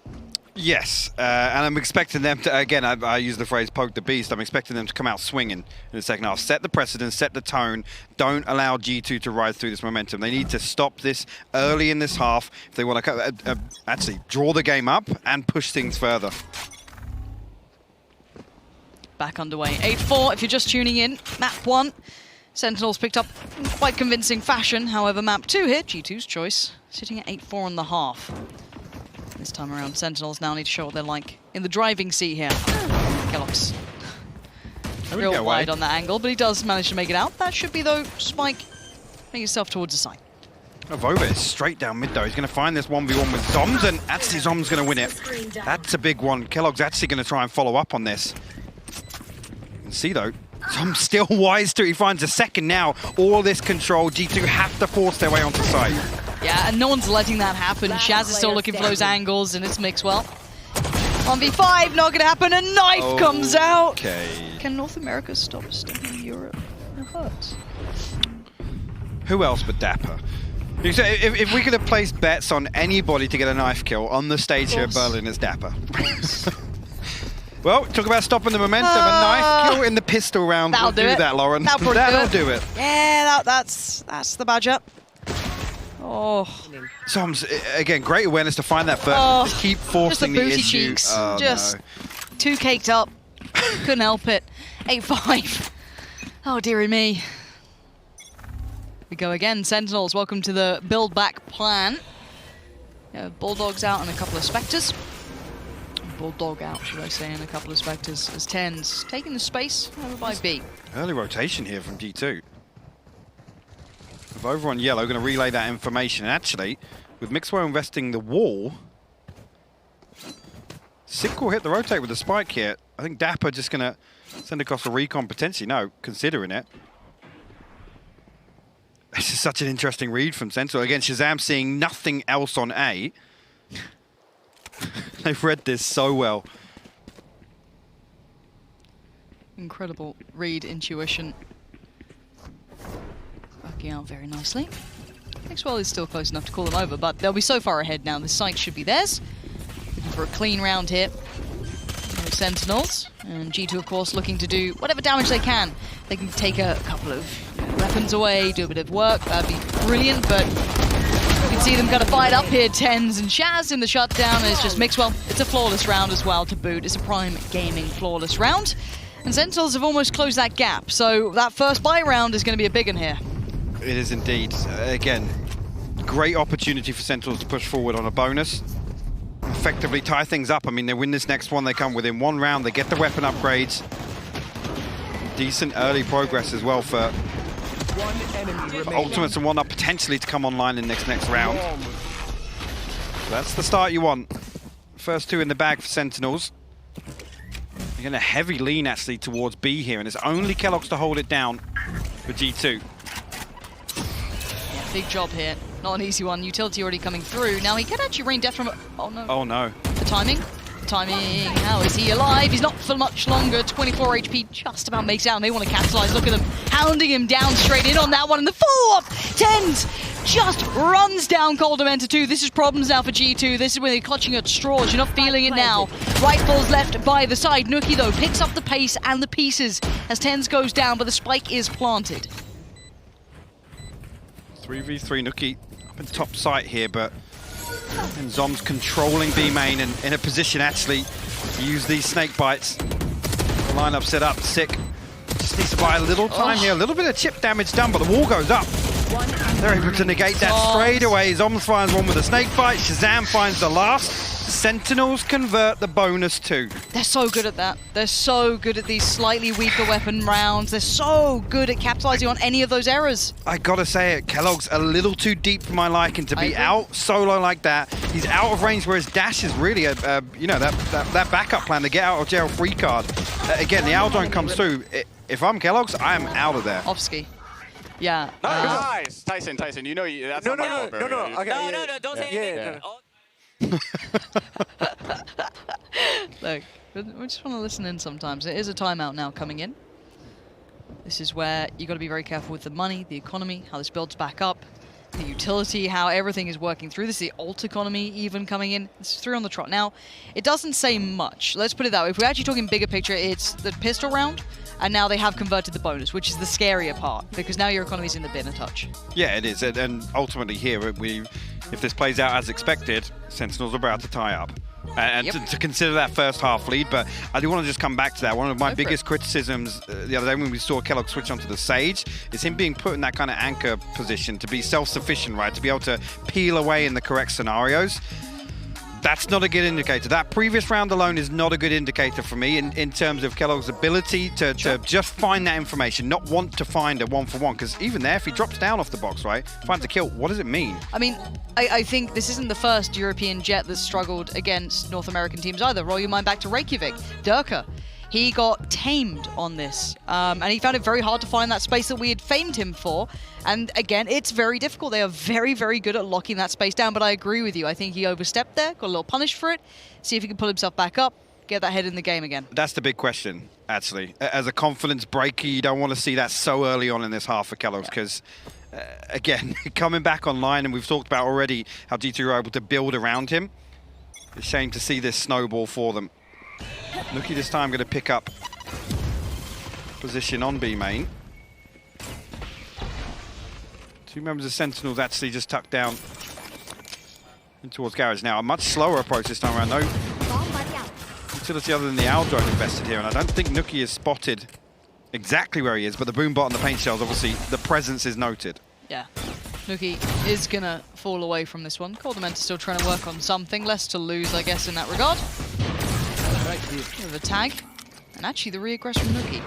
Yes, and I'm expecting them to, again, I use the phrase poke the beast, I'm expecting them to come out swinging in the second half. Set the precedent, set the tone, don't allow G2 to ride through this momentum. They need to stop this early in this half if they want to actually draw the game up and push things further. Back underway, 8-4 if you're just tuning in. Map 1, Sentinels picked up in quite convincing fashion. However, map 2 here, G2's choice, sitting at 8-4 in the half. This time around, Sentinels now need to show what they're like in the driving seat here. keloqz real wide on that angle, but he does manage to make it out. That should be, though, Spike, make yourself towards the side. Vova is straight down mid, though. He's going to find this 1v1 with Zoms, and actually Zoms going to win it. That's a big one. keloqz actually going to try and follow up on this. You can see, though, Zoms still wise to it. He finds a second now. All this control, G2 have to force their way onto site. Yeah, and no one's letting that happen. Shaz is still looking for those angles, and it's Mixwell. 1v5, not gonna happen. A knife comes out. Can North America stop stepping Europe? It hurts. Who else but Dapper? If we could have placed bets on anybody to get a knife kill on the stage here at Berlin, it's Dapper. Well, talk about stopping the momentum. A knife kill in the pistol round will do that, Lauren. That'll do it. Yeah, that's the badger. Oh. Zoms, again, great awareness to find that first. Just keep forcing the issue. Cheeks. Just too caked up. Couldn't help it. 8-5. Oh, dearie me. We go again. Sentinels, welcome to the build back plan. Yeah, Bulldogs out and a couple of Spectres. Bulldog out, should I say, and a couple of Spectres as TenZ taking the space over by B. Early rotation here from G2. With over on yellow, going to relay that information. And actually, with Mixwell investing the wall, Sick will hit the rotate with the spike here. I think Dapper just going to send across a recon potentially. No, considering it. This is such an interesting read from Sentinel. Again, Shazam seeing nothing else on A. They've read this so well. Incredible read intuition. Working out very nicely. Mixwell is still close enough to call them over, but they'll be so far ahead now. The site should be theirs. Looking for a clean round here. Sentinels. And G2, of course, looking to do whatever damage they can. They can take a couple of weapons away, do a bit of work. That'd be brilliant, but you can see them kind of fight up here. Tens and Shaz in the shutdown. It's just Mixwell. It's a flawless round as well to boot. It's a Prime Gaming flawless round. And Sentinels have almost closed that gap. So that first buy round is going to be a big one here. It is indeed. Again, great opportunity for Sentinels to push forward on a bonus. Effectively tie things up. I mean, they win this next one, they come within one round, they get the weapon upgrades. Decent early progress as well for ultimates and whatnot, potentially to come online in next round. So that's the start you want. First two in the bag for Sentinels. You're going to heavy lean actually towards B here, and it's only Kellogg's to hold it down for G2. Yeah, big job here. Not an easy one. Utility already coming through. Now he can actually rain death from... Oh no. Oh no. The timing. The timing. How is he alive? He's not for much longer. 24 HP just about makes out, and they want to capitalize. Look at them hounding him down straight in on that one. And the follow-up. Tens just runs down Coldamenta 2. This is problems now for G2. This is where they're clutching at straws. You're not feeling it now. Rifles left by the side. Nuki, though, picks up the pace and the pieces as Tens goes down, but the spike is planted. 3v3 Nuki up in top site here, but and Zom's controlling B main and in a position actually to use these snake bites. The lineup set up, sick. Just needs to buy a little time here, a little bit of chip damage done, but the wall goes up. They're able to negate that straight away. Zoms finds one with a snake bite, Shazam finds the last. Sentinels convert the bonus too. They're so good at that. They're so good at these slightly weaker weapon rounds. They're so good at capitalizing on any of those errors. I gotta say it, Kellogg's a little too deep for my liking to be out solo like that. He's out of range, whereas Dash is really a you know, that backup plan to get out of jail free card. Again, the owl drone comes through. If I'm Kellogg's, I am out of there. Offski. Yeah. Nice. Tyson, you know that's not my fault, bro. Okay, no, don't say anything. Look, we just want to listen in sometimes. It is a timeout now coming in. This is where you got to be very careful with the money, the economy, how this builds back up, the utility, how everything is working through. This is the ult economy even coming in. This is 3 on the trot. Now, it doesn't say much. Let's put it that way. If we're actually talking bigger picture, it's the pistol round, and now they have converted the bonus, which is the scarier part, because now your economy's in the bin a touch. Yeah, it is. And ultimately here, if this plays out as expected, Sentinels are about to tie up. And to consider that first half lead, but I do want to just come back to that. One of my biggest criticisms the other day when we saw Kellogg switch onto the Sage is him being put in that kind of anchor position to be self-sufficient, right? To be able to peel away in the correct scenarios. That's not a good indicator. That previous round alone is not a good indicator for me in terms of Kellogg's ability to just find that information, not want to find a 1-for-1. Because even there, if he drops down off the box, right, finds a kill, what does it mean? I mean, I think this isn't the first European jet that's struggled against North American teams either. Roll your mind back to Reykjavik. Durka. He got tamed on this, and he found it very hard to find that space that we had famed him for. And again, it's very difficult. They are very, very good at locking that space down, but I agree with you. I think he overstepped there, got a little punished for it. See if he can pull himself back up, get that head in the game again. That's the big question, actually. As a confidence breaker, you don't want to see that so early on in this half for Kellogg's, because again, coming back online, and we've talked about already how G2 were able to build around him. It's a shame to see this snowball for them. Nuki this time going to pick up position on B main. Two members of Sentinels actually just tucked down in towards Garage. Now a much slower approach this time around. No utility other than the owl drone invested here, and I don't think Nuki has spotted exactly where he is, but the boom bot and the paint shells, obviously the presence is noted. Yeah, Nuki is going to fall away from this one. Coldamenta still trying to work on something, less to lose I guess in that regard. Bit of a tag, and actually the reaggress from Nuki.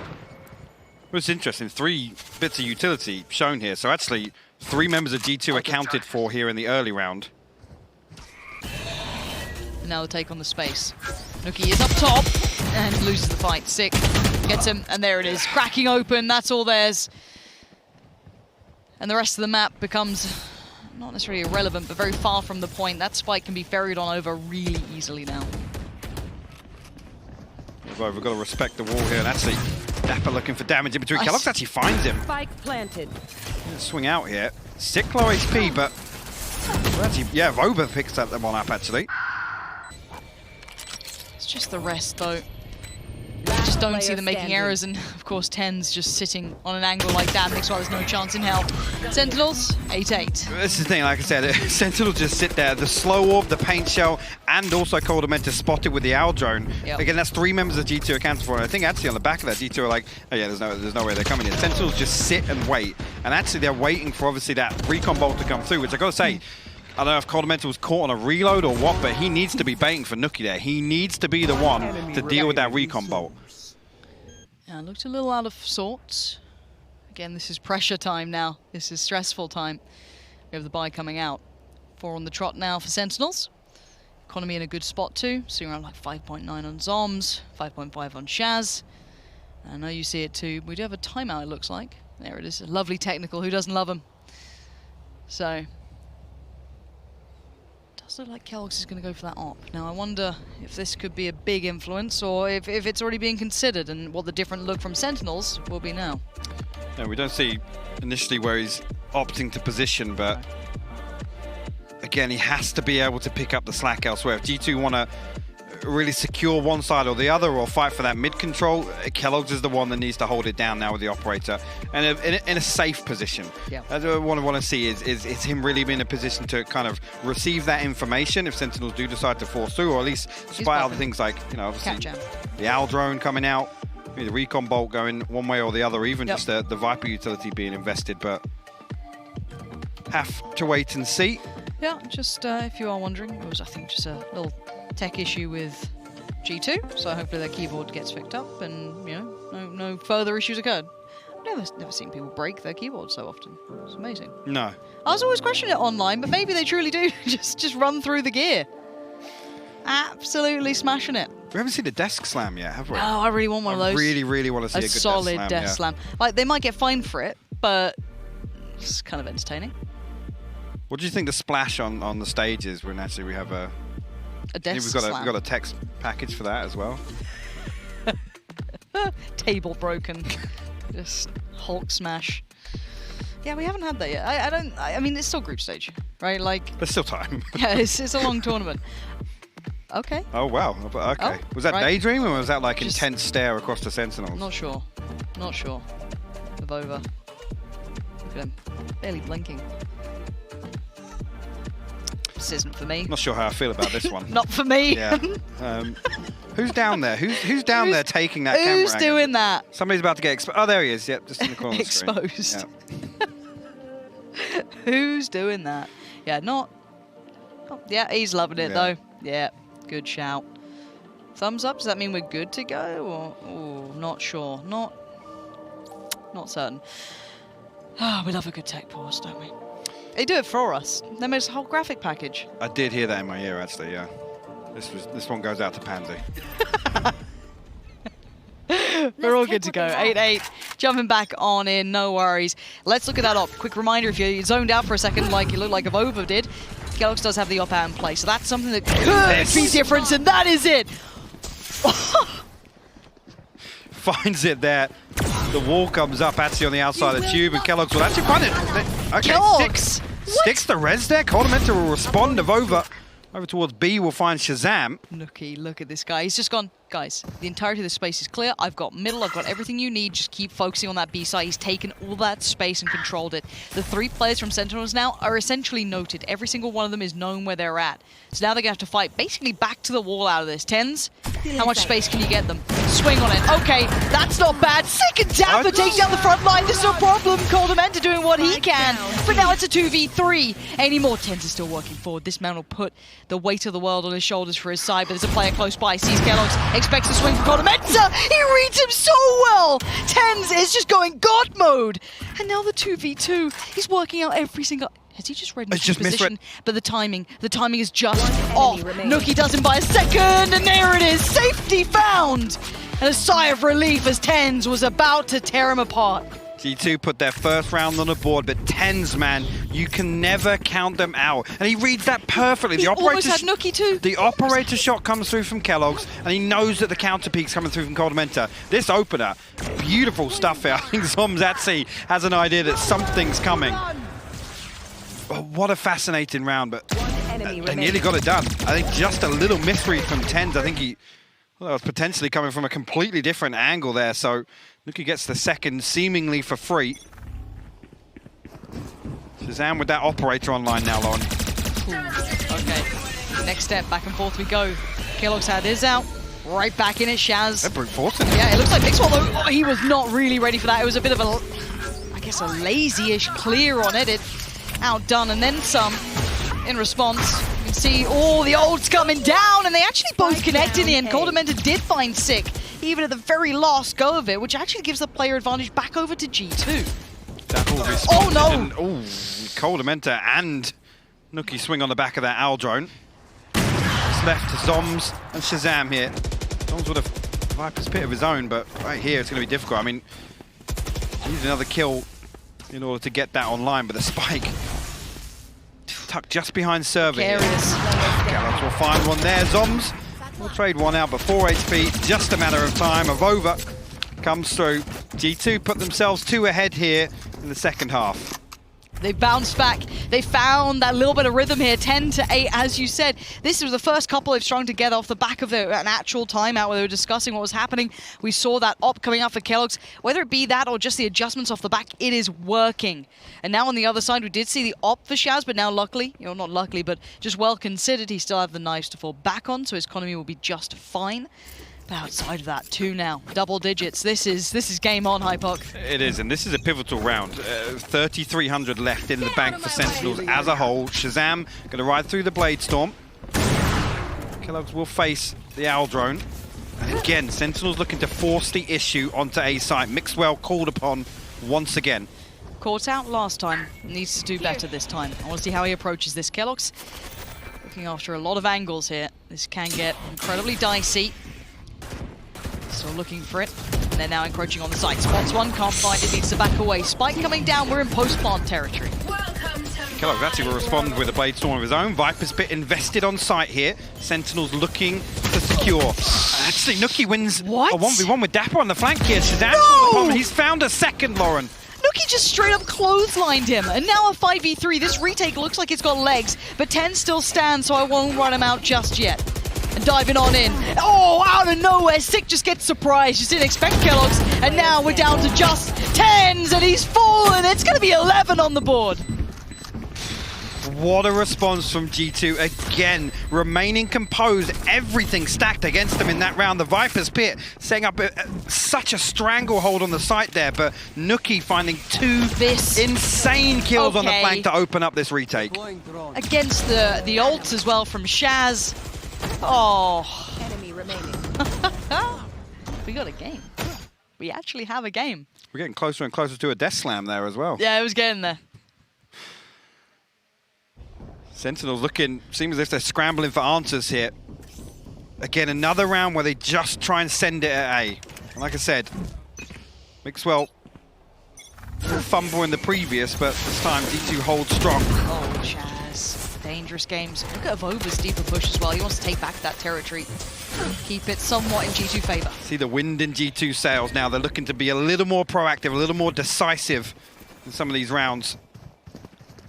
Well, it's interesting, 3 bits of utility shown here, so actually 3 members of G2 accounted for here in the early round. And now the take on the space. Nuki is up top and loses the fight. Sick, gets him, and there it is, cracking open. That's all theirs, and the rest of the map becomes not necessarily irrelevant, but very far from the point. That spike can be ferried on over really easily now. We've got to respect the wall here, and actually Dapper looking for damage in between. Nice. Kellogg's actually finds him. Spike planted. Swing out here. Sick low HP, but actually, yeah, Voba picks that one up actually. It's just the rest though. just don't see them making errors, and of course Ten's just sitting on an angle like that makes why there's no chance in hell. Sentinels, 8-8. This is the thing, like I said, Sentinels just sit there. The slow orb, the paint shell, and also Cold meant to spot it with the owl drone. Yep. Again, that's 3 members of G2 accounted for. And I think actually on the back of that, G2 are like, oh yeah, there's no way they're coming in. Sentinels just sit and wait. And actually they're waiting for obviously that recon bolt to come through, which I gotta say, I don't know if Cold was caught on a reload or what, but he needs to be baiting for Nuki there. He needs to be the one to deal with that recon bolt. Yeah, looked a little out of sorts. Again, this is pressure time now. This is stressful time. We have the buy coming out. 4 on the trot now for Sentinels. Economy in a good spot too. Seeing around like 5.9 on Zoms, 5.5 on Shaz. I know you see it too. We do have a timeout, it looks like. There it is. A lovely technical. Who doesn't love him? So, does look like Kellogg's is going to go for that op. Now I wonder if this could be a big influence or if it's already being considered and what the different look from Sentinels will be now. No, we don't see initially where he's opting to position, but again, he has to be able to pick up the slack elsewhere. If G2 want to really secure one side or the other or fight for that mid control, Kellogg's is the one that needs to hold it down now with the operator and in a safe position. Yeah. What I want to see is him really be in a position to kind of receive that information if Sentinels do decide to force through, or at least spy other things like, you know, obviously the owl drone coming out, maybe the recon bolt going one way or the other, even just the Viper utility being invested, but have to wait and see. Yeah, just if you are wondering, it was I think just a little tech issue with G2, so hopefully their keyboard gets picked up and, you know, no further issues occurred. I've never seen people break their keyboard so often. It's amazing. No. I was always questioning it online, but maybe they truly do just run through the gear. Absolutely smashing it. We haven't seen a desk slam yet, have we? Oh, I really want one of those. I really want to see a good solid desk slam. Like, they might get fined for it, but it's kind of entertaining. What do you think the splash on the stage is when actually we have a desk we've slam? got a text package for that as well. Table broken. Just Hulk smash. Yeah, we haven't had that yet. I mean, it's still group stage, right? Like, there's still time. Yeah, it's a long tournament. Okay. Oh wow. Okay. Oh, was that right. daydream or was that like Just intense stare across the Sentinels? Not sure. Not sure. The Vova. Look at him. Barely blinking. This isn't for me. Not sure how I feel about this one. Not for me. Yeah. Who's down there? Who's down there taking that camera? Who's doing that? Somebody's about to get exposed. Oh, there he is. Yep, just in the corner. Exposed. Yeah. Who's doing that? Yeah, not. Oh, yeah, he's loving it though. Yeah, good shout. Thumbs up. Does that mean we're good to go? Or not sure. Not certain. Oh, we love a good tech pause, don't we? They do it for us. They made us a whole graphic package. I did hear that in my ear, actually. Yeah. This one goes out to Pansy. We're all good to go. 8-8. Jumping back on in, no worries. Let's look at that op. Quick reminder, if you zoned out for a second like you looked like Avova did, Kellogg's does have the op out in play. So that's something that could be different, and that is it. Finds it there. The wall comes up actually on the outside of the tube, and Kellogg's will actually find it. Okay, Kellogg's. sticks the res there. Coldamenta will respond. Avova over towards B will find Shazam. Nookie, look at this guy. He's just gone, guys, the entirety of the space is clear. I've got middle, I've got everything you need. Just keep focusing on that B side. He's taken all that space and controlled it. The 3 players from Sentinels now are essentially noted. Every single one of them is known where they're at. So now they're going to have to fight basically back to the wall out of this. Tens, how much space can you get them? Swing on it. Okay, that's not bad. Second Dapper takes down the front line. There's no problem. Coldamenta doing what he can. But now it's a 2v3. Any more? Tens is still working forward. This man will put the weight of the world on his shoulders for his side, but there's a player close by. Sees Kellogg's, expects a swing from Coldamenta. He reads him so well. Tens is just going God mode. And now the 2v2. He's working out every single... Has he just read his position? But the timing is just off. Nookie does him by a second, and there it is. Safety found. And a sigh of relief as Tens was about to tear him apart. G2 put their first round on the board, but Tens, man, you can never count them out. And he reads that perfectly. He almost had Nookie too. The operator shot comes through from Kellogg's, and he knows that the counter peak's coming through from Coldamenta. This opener, beautiful stuff here. I think Zomzatsi has an idea that something's coming. Oh, what a fascinating round, but they nearly got it done. I think just a little misread from Tens. I think he Well, that was potentially coming from a completely different angle there, so Nuki gets the second seemingly for free. Shazam with that operator online now, Lauren. Okay, next step, back and forth we go. Kellogg's had his out, right back in it, Shaz. They're brute forcing it. Yeah, it looks like Mixwell, though, he was not really ready for that. It was a bit of a, I guess, a lazy-ish clear on it. It outdone and then some in response. You can see all the ults coming down, and they actually both connect in the end. Coldamenta did find Sick, even at the very last go of it, which actually gives the player advantage back over to G2. Oh no! Oh, Coldamenta and Nuki swing on the back of that Owl drone. It's left to Zoms and Shazam here. Zoms with a Viper's Pit of his own, but right here it's going to be difficult. I mean, needs another kill in order to get that online, but the spike tucked just behind server here. Gallops will find one there. Zoms will trade one out, but 4 HP, just a matter of time. Avova comes through. G2 put themselves 2 ahead here in the second half. They bounced back. They found that little bit of rhythm here, 10-8, as you said. This was the first couple they've strung together off the back of an actual timeout where they were discussing what was happening. We saw that op coming up for Kellogg's. Whether it be that or just the adjustments off the back, it is working. And now on the other side, we did see the op for Shaz, but now luckily, you know, not luckily, but just well considered, he still have the knives to fall back on, so his economy will be just fine. But outside of that, 2 now, double digits. This is game on, Hypoc. It is, and this is a pivotal round. 3,300 left in the bank for Sentinels as a whole. Shazam going to ride through the Blade Storm. Kellogg's will face the Owl drone. And again, Sentinels looking to force the issue onto A site. Mixwell called upon once again. Caught out last time, needs to do better this time. I want to see how he approaches this. Kellogg's looking after a lot of angles here. This can get incredibly dicey. Still looking for it, and they're now encroaching on the site. Spots one, can't find it, needs to back away. Spike coming down, we're in post-plant territory. Kellogg actually will respond with a Blade Storm of his own. Viper's Pit invested on site here. Sentinels looking to secure. Actually, Nuki wins a 1v1 with Dapper on the flank here. Shazam, he's found a second, Lauren. Nuki just straight up clotheslined him, and now a 5v3. This retake looks like it's got legs, but 10 still stands, so I won't run him out just yet. And diving on in. Oh, out of nowhere, Sick just gets surprised. Just didn't expect Kellogg's. And now we're down to just 10s, and he's fallen. It's going to be 11 on the board. What a response from G2. Again, remaining composed. Everything stacked against them in that round. The Viper's Pit setting up such a stranglehold on the site there, but Nuki finding 2 insane kills on the flank to open up this retake. Against the ults as well from Shaz. Oh. Enemy remaining. We got a game. We actually have a game. We're getting closer and closer to a death slam there as well. Yeah, it was getting there. Sentinels looking, seems as if they're scrambling for answers here. Again, another round where they just try and send it at A. And like I said, Mixwell a fumble in the previous, but this time G2 holds strong. Oh, Chaz. Dangerous games. Look at Avova's deeper push as well. He wants to take back that territory. Keep it somewhat in G2 favor. See the wind in G2 sails now. They're looking to be a little more proactive, a little more decisive in some of these rounds.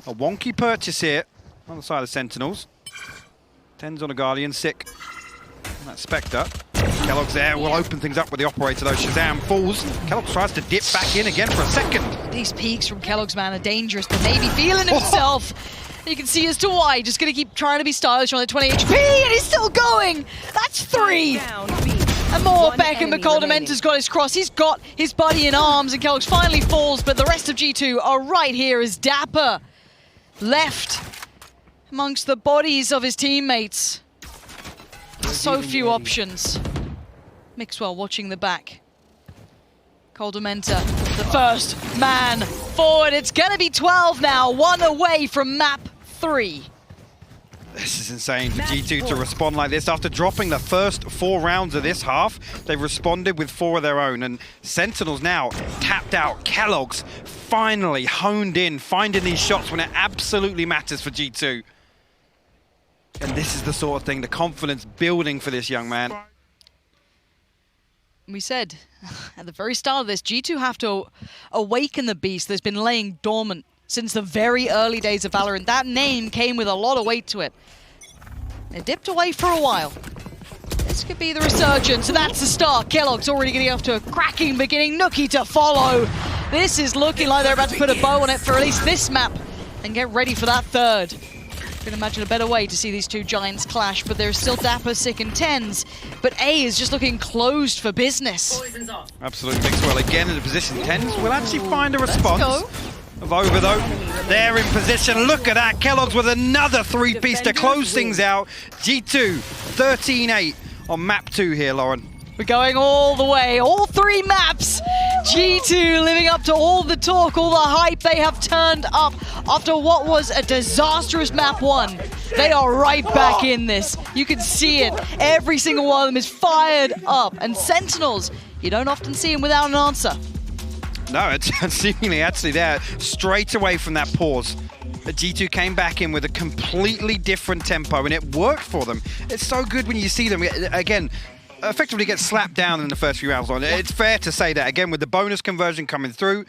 A wonky purchase here on the side of Sentinels. 10's on a Guardian, Sick. And that Spectre. Kellogg's there, will open things up with the operator though. Shazam falls. Kellogg tries to dip back in again for a second. These peaks from Kellogg's, man, are dangerous, but maybe feeling himself. You can see as to why. Just going to keep trying to be stylish on the 20 HP, and he's still going. That's 3. And more. Beckham, but Coldamenta's got his cross. He's got his buddy in arms, and Kellogg's finally falls, but the rest of G2 are right here as Dapper left amongst the bodies of his teammates. So few options. Mixwell watching the back. Coldamenta, the first man forward. It's going to be 12 now, 1 away from map 3. This is insane for G2 to respond like this. After dropping the first 4 rounds of this half, they've responded with 4 of their own. And Sentinels now tapped out. Kellogg's finally honed in, finding these shots when it absolutely matters for G2. And this is the sort of thing, the confidence building for this young man. We said at the very start of this, G2 have to awaken the beast that's been laying dormant since the very early days of Valorant. That name came with a lot of weight to it. It dipped away for a while. this could be the resurgence. That's the start. Kellogg's already getting off to a cracking beginning. Nuki to follow. This is looking like they're about to put a bow on it for at least this map and get ready for that third. Can imagine a better way to see these two giants clash, but there's still Dapper, Sick, and Tens. But A is just looking closed for business. Absolutely. Mixwell again in the position. Tens will actually find a response. Let's go. Of Over though. They're in position. Look at that. Kellogg's with another 3-piece to close things out. G2 13-8 on map 2 here, Lauren. We're going all the way, all 3 maps. G2 living up to all the talk, all the hype they have turned up after what was a disastrous map 1. They are right back in this. You can see it. Every single one of them is fired up. And Sentinels, you don't often see them without an answer. No, it's seemingly actually there straight away from that pause. G2 came back in with a completely different tempo, and it worked for them. It's so good when you see them, again, effectively get slapped down in the first few rounds. It's fair to say that, again, with the bonus conversion coming through,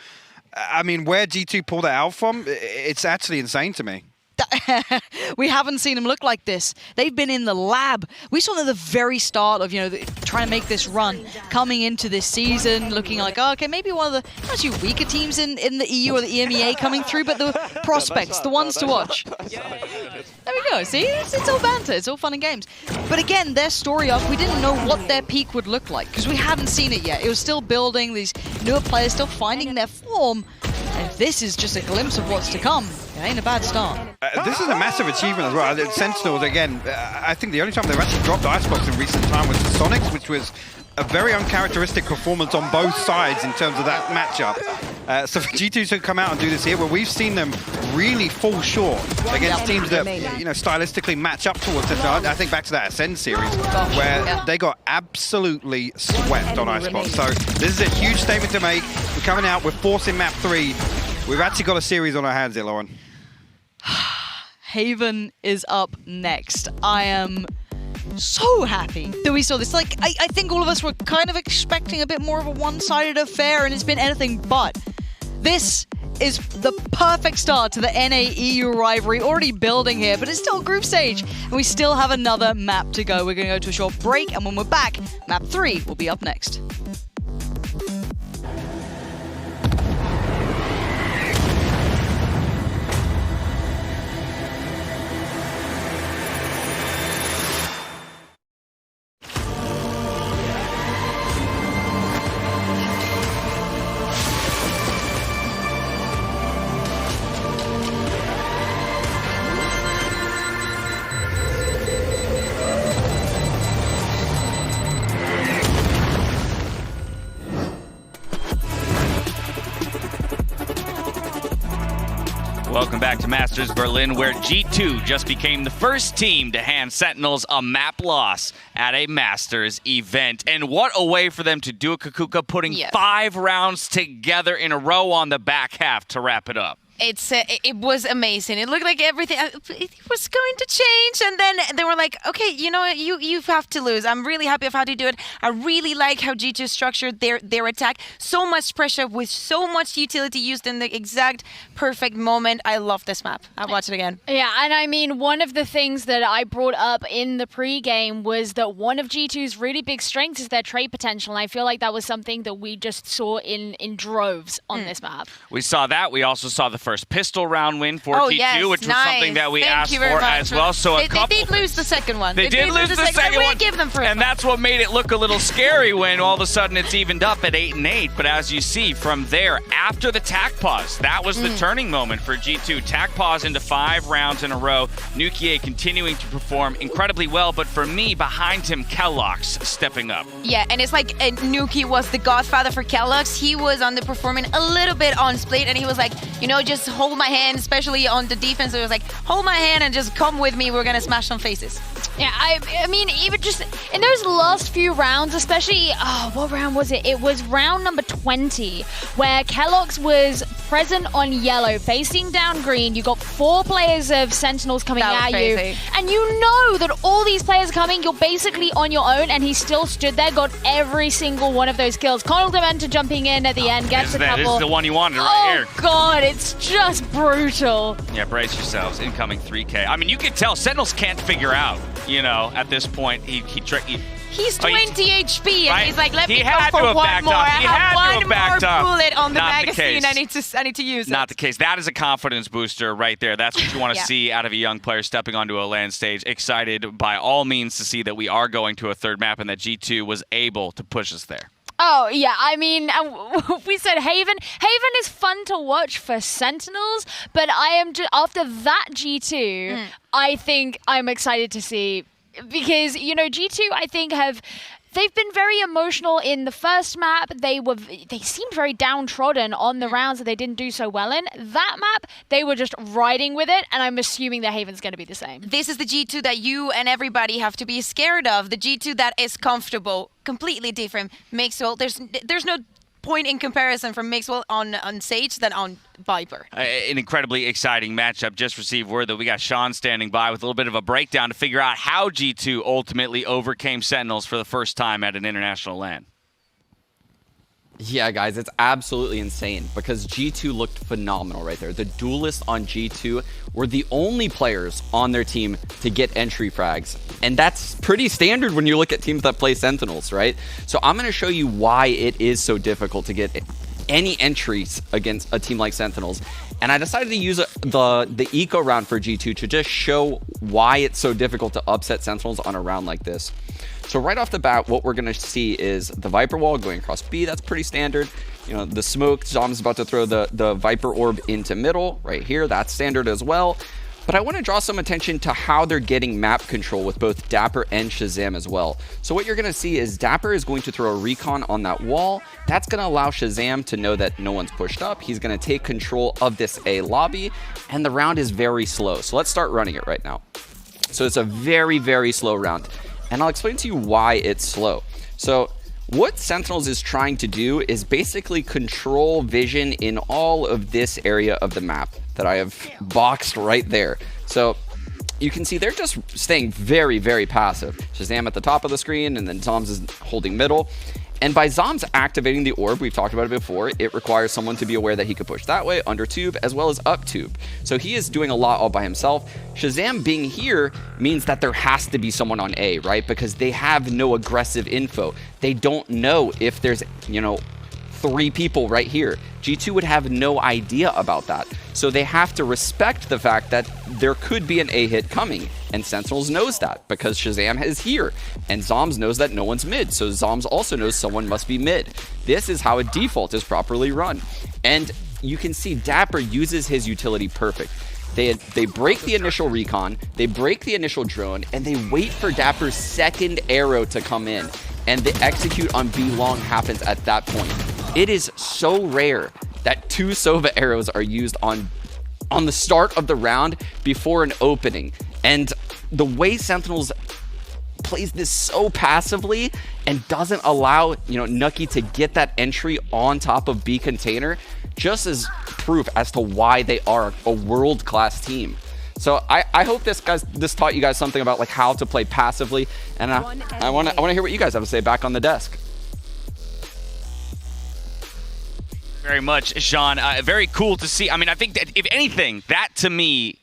I mean, where G2 pulled it out from, it's actually insane to me. We haven't seen them look like this. They've been in the lab. We saw them at the very start of, trying to make this run, coming into this season, looking like, oh, okay, maybe one of the actually weaker teams in the EU or the EMEA coming through, but the prospects, the ones to watch. There we go. See, it's all banter. It's all fun and games. But again, their story up, we didn't know what their peak would look like because we hadn't seen it yet. It was still building, these newer players still finding their form. And this is just a glimpse of what's to come. It ain't a bad start. This is a massive achievement as well. Sentinels, again, I think the only time they've actually dropped Icebox in recent time was the Sonics, which was a very uncharacteristic performance on both sides in terms of that matchup. So for G2 to come out and do this here, where we've seen them really fall short against teams that, stylistically match up towards it. I think back to that Ascend series, where they got absolutely swept on Icebox. So this is a huge statement to make. We're coming out, we're forcing map 3. We've actually got a series on our hands here, Lauren. Haven is up next. I am so happy that we saw this. I think all of us were kind of expecting a bit more of a one-sided affair, and it's been anything but. This is the perfect start to the NA-EU rivalry, already building here, but it's still group stage, and we still have another map to go. We're going to go to a short break, and when we're back, map 3 will be up next. Welcome back to Masters Berlin, where G2 just became the first team to hand Sentinels a map loss at a Masters event. And what a way for them to do it, Kakuka, putting 5 rounds together in a row on the back half to wrap it up. It was amazing. It looked like everything it was going to change, and then they were like, okay, you know what, you have to lose. I'm really happy of how they do it. I really like how G2 structured their attack. So much pressure with so much utility used in the exact perfect moment. I love this map. I'll watch it again. Yeah, and I mean, one of the things that I brought up in the pregame was that one of G2's really big strengths is their trade potential, and I feel like that was something that we just saw in droves on this map. We saw that. We also saw the first pistol round win for G2, which was something that we asked for as well. So they did lose the second one. They did lose the second one. Give them and that's what made it look a little scary when all of a sudden it's evened up at 8-8. But as you see from there, after the tack pause, that was the turning moment for G2. Tack pause into 5 rounds in a row. Nuki continuing to perform incredibly well, but for me, behind him, Kellogg's stepping up. Yeah, and it's like Nuki was the godfather for Kellogg's. He was underperforming a little bit on Split, and he was like, just hold my hand, especially on the defense. It was like, hold my hand and just come with me. We're going to smash some faces. Yeah, I mean, even just in those last few rounds, especially, what round was it? It was round number 20, where Kellogg's was present on yellow, facing down green. You got 4 players of Sentinels coming at you. And you know that all these players coming, you're basically on your own, and he still stood there, got every single one of those kills. Conal Dementa jumping in at the end, gets a couple. This is the one you wanted right here. Oh, God, it's just brutal. Yeah, brace yourselves. Incoming 3K. I mean, you can tell Sentinels can't figure out, at this point. He's Oh, 20 HP, and right. he's like, let He me go had for to have one backed more. off. I He had to have have one backed more off. bullet on the Not the magazine. case. I need to use Not it. the case. That is a confidence booster right there. That's what you want to Yeah. see out of a young player stepping onto a land stage. Excited by all means to see that we are going to a third map and that G2 was able to push us there. Oh, yeah, I mean, we said Haven. Haven is fun to watch for Sentinels, but I am after that G2, I think I'm excited to see, because, you know, G2, I think, they've been very emotional in the first map. They seemed very downtrodden on the rounds that they didn't do so well in. That map, they were just riding with it, and I'm assuming that Haven's going to be the same. This is the G2 that you and everybody have to be scared of. The G2 that is comfortable, completely different. Maxwell, there's no point in comparison from Maxwell on Sage than on Viper. An incredibly exciting matchup. Just received word that we got Sean standing by with a little bit of a breakdown to figure out how G2 ultimately overcame Sentinels for the first time at an international LAN. Yeah, guys, it's absolutely insane because G2 looked phenomenal right there. The duelists on G2 were the only players on their team to get entry frags. And that's pretty standard when you look at teams that play Sentinels, right? So I'm going to show you why it is so difficult to get any entries against a team like Sentinels. And I decided to use the eco round for G2 to just show why it's so difficult to upset Sentinels on a round like this. So right off the bat, what we're going to see is the Viper wall going across B. That's pretty standard. You know, the smoke, Zom's about to throw the Viper orb into middle right here. That's standard as well. But I want to draw some attention to how they're getting map control with both Dapper and Shazam as well. So what you're going to see is Dapper is going to throw a recon on that wall. That's going to allow Shazam to know that no one's pushed up. He's going to take control of this A lobby, and the round is very slow. So let's start running it right now. So it's a very, very slow round. And I'll explain to you why it's slow. So what Sentinels is trying to do is basically control vision in all of this area of the map that I have boxed right there. So you can see they're just staying very, very passive. Shazam at the top of the screen, and then Zoms is holding middle. And by Zoms activating the orb, we've talked about it before, it requires someone to be aware that he could push that way, under tube, as well as up tube. So he is doing a lot all by himself. Shazam being here means that there has to be someone on A, right? Because they have no aggressive info. They don't know if there's, you know, 3 people right here. G2 would have no idea about that. So they have to respect the fact that there could be an A hit coming. And Sentinels knows that because Shazam is here. And Zoms knows that no one's mid. So Zoms also knows someone must be mid. This is how a default is properly run. And you can see Dapper uses his utility perfect. They break the initial recon, they break the initial drone, and they wait for Dapper's second arrow to come in. And the execute on B long happens at that point. It is so rare that 2 Sova arrows are used on the start of the round before an opening. And the way Sentinels plays this so passively and doesn't allow, you know, Nucky to get that entry on top of B container just is proof as to why they are a world-class team. So I hope this taught you guys something about like how to play passively, and I want to hear what you guys have to say back on the desk. Very much, Sean. Very cool to see. I mean, I think that if anything, that to me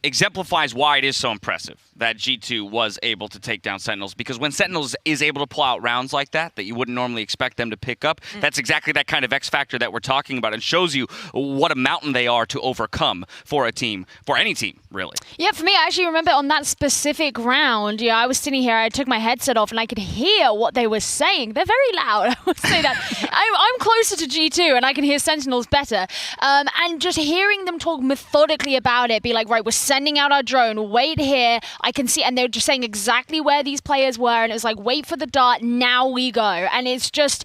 exemplifies why it is so impressive that G2 was able to take down Sentinels, because when Sentinels is able to pull out rounds like that you wouldn't normally expect them to pick up, that's exactly that kind of X factor that we're talking about, and shows you what a mountain they are to overcome for a team, for any team, really. Yeah, for me, I actually remember on that specific round, I was sitting here, I took my headset off, and I could hear what they were saying. They're very loud, I would say that. I'm closer to G2, and I can hear Sentinels better. And just hearing them talk methodically about it, be like, right, we're sending out our drone, wait here, I can see, and they're just saying exactly where these players were, and it was like, wait for the dart, now we go. And it's just,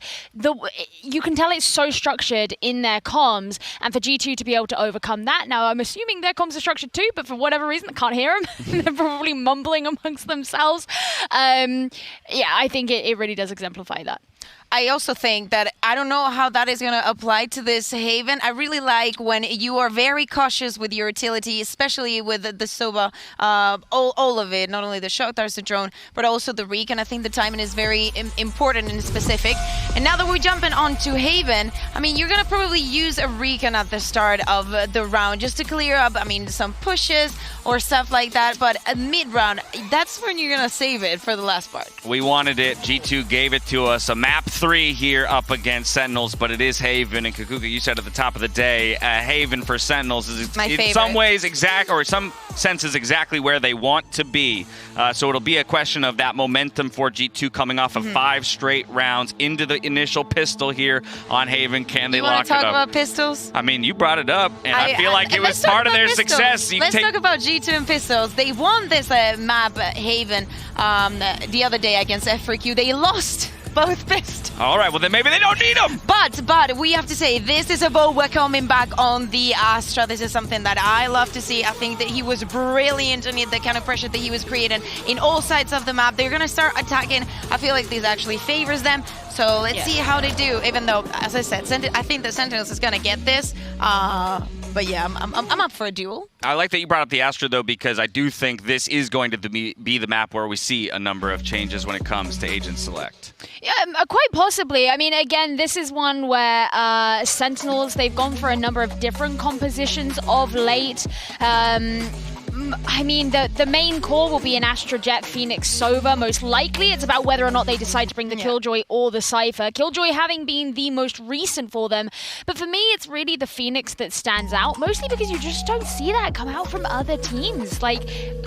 you can tell it's so structured in their comms, and for G2 to be able to overcome that. Now, I'm assuming their comms are structured too, but for whatever reason, I can't hear them. They're probably mumbling amongst themselves. Yeah, I think it really does exemplify that. I also think that I don't know how that is going to apply to this Haven. I really like when you are very cautious with your utility, especially with the Sova, all of it, not only the Shock Darts, the drone, but also the Recon. I think the timing is very important and specific. And now that we're jumping on to Haven, I mean, you're going to probably use a Recon at the start of the round just to clear up, I mean, some pushes or stuff like that. But a mid-round, that's when you're going to save it for the last part. We wanted it. G2 gave it to us. A map 3 here up against Sentinels, but it is Haven. And Kakuka, you said at the top of the day, Haven for Sentinels is in some ways some senses exactly where they want to be. So it'll be a question of that momentum for G2 coming off of 5 straight rounds into the initial pistol here on Haven. Can they lock it up? You want to talk about pistols? I mean, you brought it up, and I feel like it was part of their success. Let's talk about G2 and pistols. They won this map, Haven, the other day against F4Q. They lost both pistols. All right, well then maybe they don't need them. But we have to say, this is a ball we're coming back on the Astra. This is something that I love to see. I think that he was brilliant in the kind of pressure that he was creating in all sides of the map. They're going to start attacking. I feel like this actually favors them. So let's see how they do, even though, as I said, I think the Sentinels is going to get this. But yeah, I'm up for a duel. I like that you brought up the Astra, though, because I do think this is going to be the map where we see a number of changes when it comes to Agent Select. Yeah, quite possibly. I mean, again, this is one where Sentinels, they've gone for a number of different compositions of late. I mean, the main core will be an Astra Jet, Phoenix, Sova. Most likely, it's about whether or not they decide to bring the Killjoy or the Cypher. Killjoy having been the most recent for them. But for me, it's really the Phoenix that stands out, mostly because you just don't see that come out from other teams, like,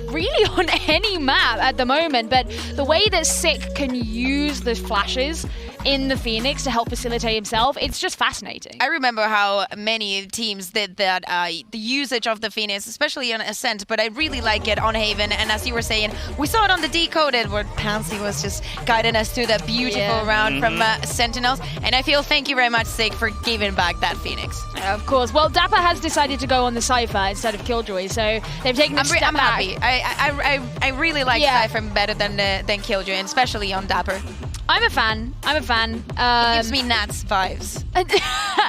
really on any map at the moment. But the way that Sick can use the flashes in the Phoenix to help facilitate himself, it's just fascinating. I remember how many teams did that, the usage of the Phoenix, especially on Ascent, but I really like it on Haven. And as you were saying, we saw it on the Decoded, where Pansy was just guiding us through that beautiful round from Sentinels. And I feel thank you very much, Sig, for giving back that Phoenix. Of course. Well, Dapper has decided to go on the Cypher instead of Killjoy, so they've taken a step I'm back. happy. I really like Cypher better than Killjoy, and especially on Dapper. I'm a fan. It gives me Nats vibes.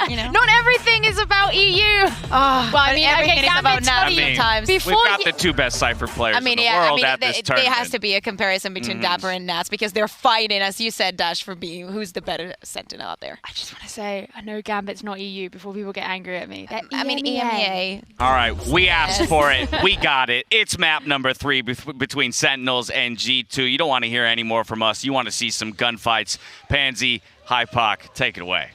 You know? Not everything is about EU. Well, I mean, everything is about Nats sometimes. We've got the 2 best Cypher players in the world at this tournament. There has to be a comparison between Dapper and Nats because they're fighting, as you said, Dash, for being who's the better Sentinel out there. I just want to say, I know Gambit's not EU before people get angry at me. I mean, EMEA. All right, we asked for it. We got it. It's map number 3 between Sentinels and G2. You don't want to hear any more from us. You want to see some gunfights. Pansy, Hypoc, take it away.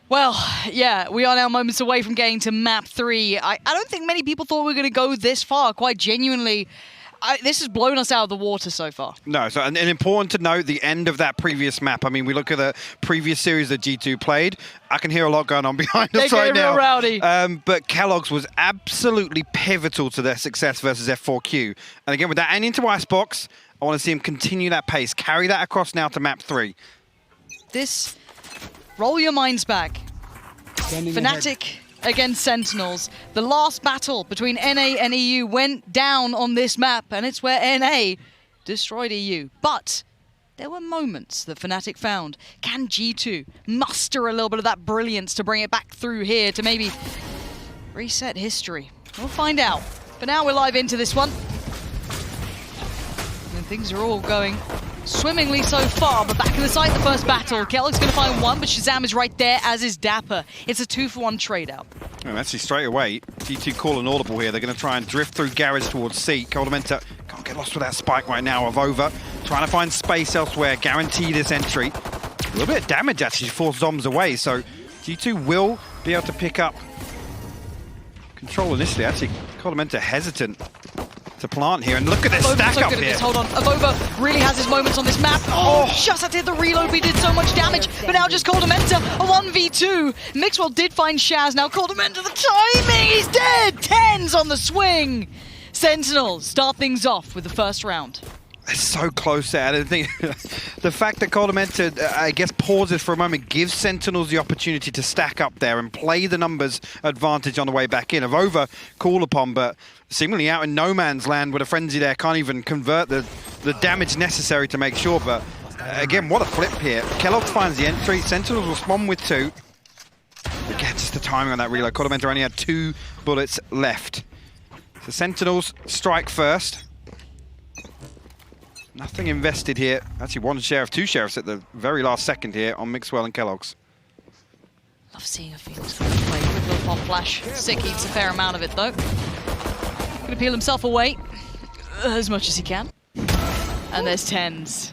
Well, yeah, we are now moments away from getting to map 3. I don't think many people thought we were going to go this far, quite genuinely. This has blown us out of the water so far. No, so and important to note the end of that previous map. I mean, we look at the previous series that G2 played. I can hear a lot going on behind us right now. Rowdy. But Kellogg's was absolutely pivotal to their success versus F4Q. And again, with that and into Icebox, I want to see him continue that pace, carry that across now to map 3. This, roll your minds back. Fnatic against Sentinels. The last battle between NA and EU went down on this map, and it's where NA destroyed EU. But there were moments that Fnatic found. Can G2 muster a little bit of that brilliance to bring it back through here to maybe reset history? We'll find out. But now we're live into this one. And things are all going swimmingly so far, but back in the site, the first battle. Kellogg's going to find one, but Shazam is right there, as is Dapper. It's a 2-for-1 trade-out. And actually, straight away, G2 call an audible here. They're going to try and drift through garage towards C. Coldamenta can't get lost with that spike right now of Over. Trying to find space elsewhere, guarantee this entry. A little bit of damage, actually, forced Zoms away, so G2 will be able to pick up control initially. Actually, Coldamenta hesitant to plant here, and look at this stack up here. Hold on, Avova really has his moments on this map. Oh, just at the reload, we did so much damage, but now just Coldamenta, a 1v2. Mixwell did find Shaz, now Coldamenta, the timing, he's dead! 10s on the swing. Sentinels start things off with the first round. It's so close there. I think the fact that Coldamenta, I guess, pauses for a moment gives Sentinels the opportunity to stack up there and play the numbers advantage on the way back in. Avova call upon, but seemingly out in no man's land with a frenzy there, can't even convert the damage necessary to make sure. But Again, what a flip here. Kellogg finds the entry. Sentinels will spawn with 2. Again, just the timing on that reload. Kodamenta only had 2 bullets left. So Sentinels strike first. Nothing invested here. Actually, 1 sheriff, 2 sheriffs at the very last second here on Mixwell and Kellogg's. Love seeing a Phoenix play. Quick little pop flash. Sick eats a fair amount of it, though. Gonna peel himself away as much as he can. And there's Tens.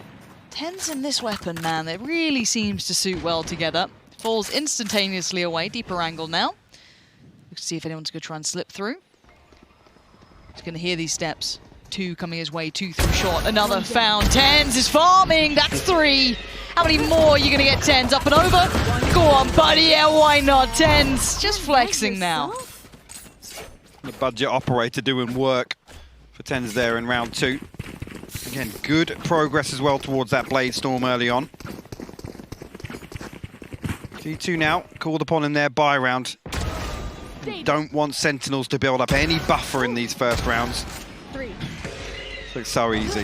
Tens in this weapon, man, it really seems to suit well together. Falls instantaneously away, deeper angle now. Let's see if anyone's gonna try and slip through. He's gonna hear these steps. 2 coming his way, 2 through short. Another found. Tens is farming, that's 3. How many more are you gonna get, Tens? Up and over? Go on, buddy, yeah, why not? Tens, just flexing now. The budget operator doing work for Tens there in round 2. Again, good progress as well towards that Blade Storm early on. G2 now, called upon in their buy round. Don't want Sentinels to build up any buffer in these first rounds. 3. Looks so easy.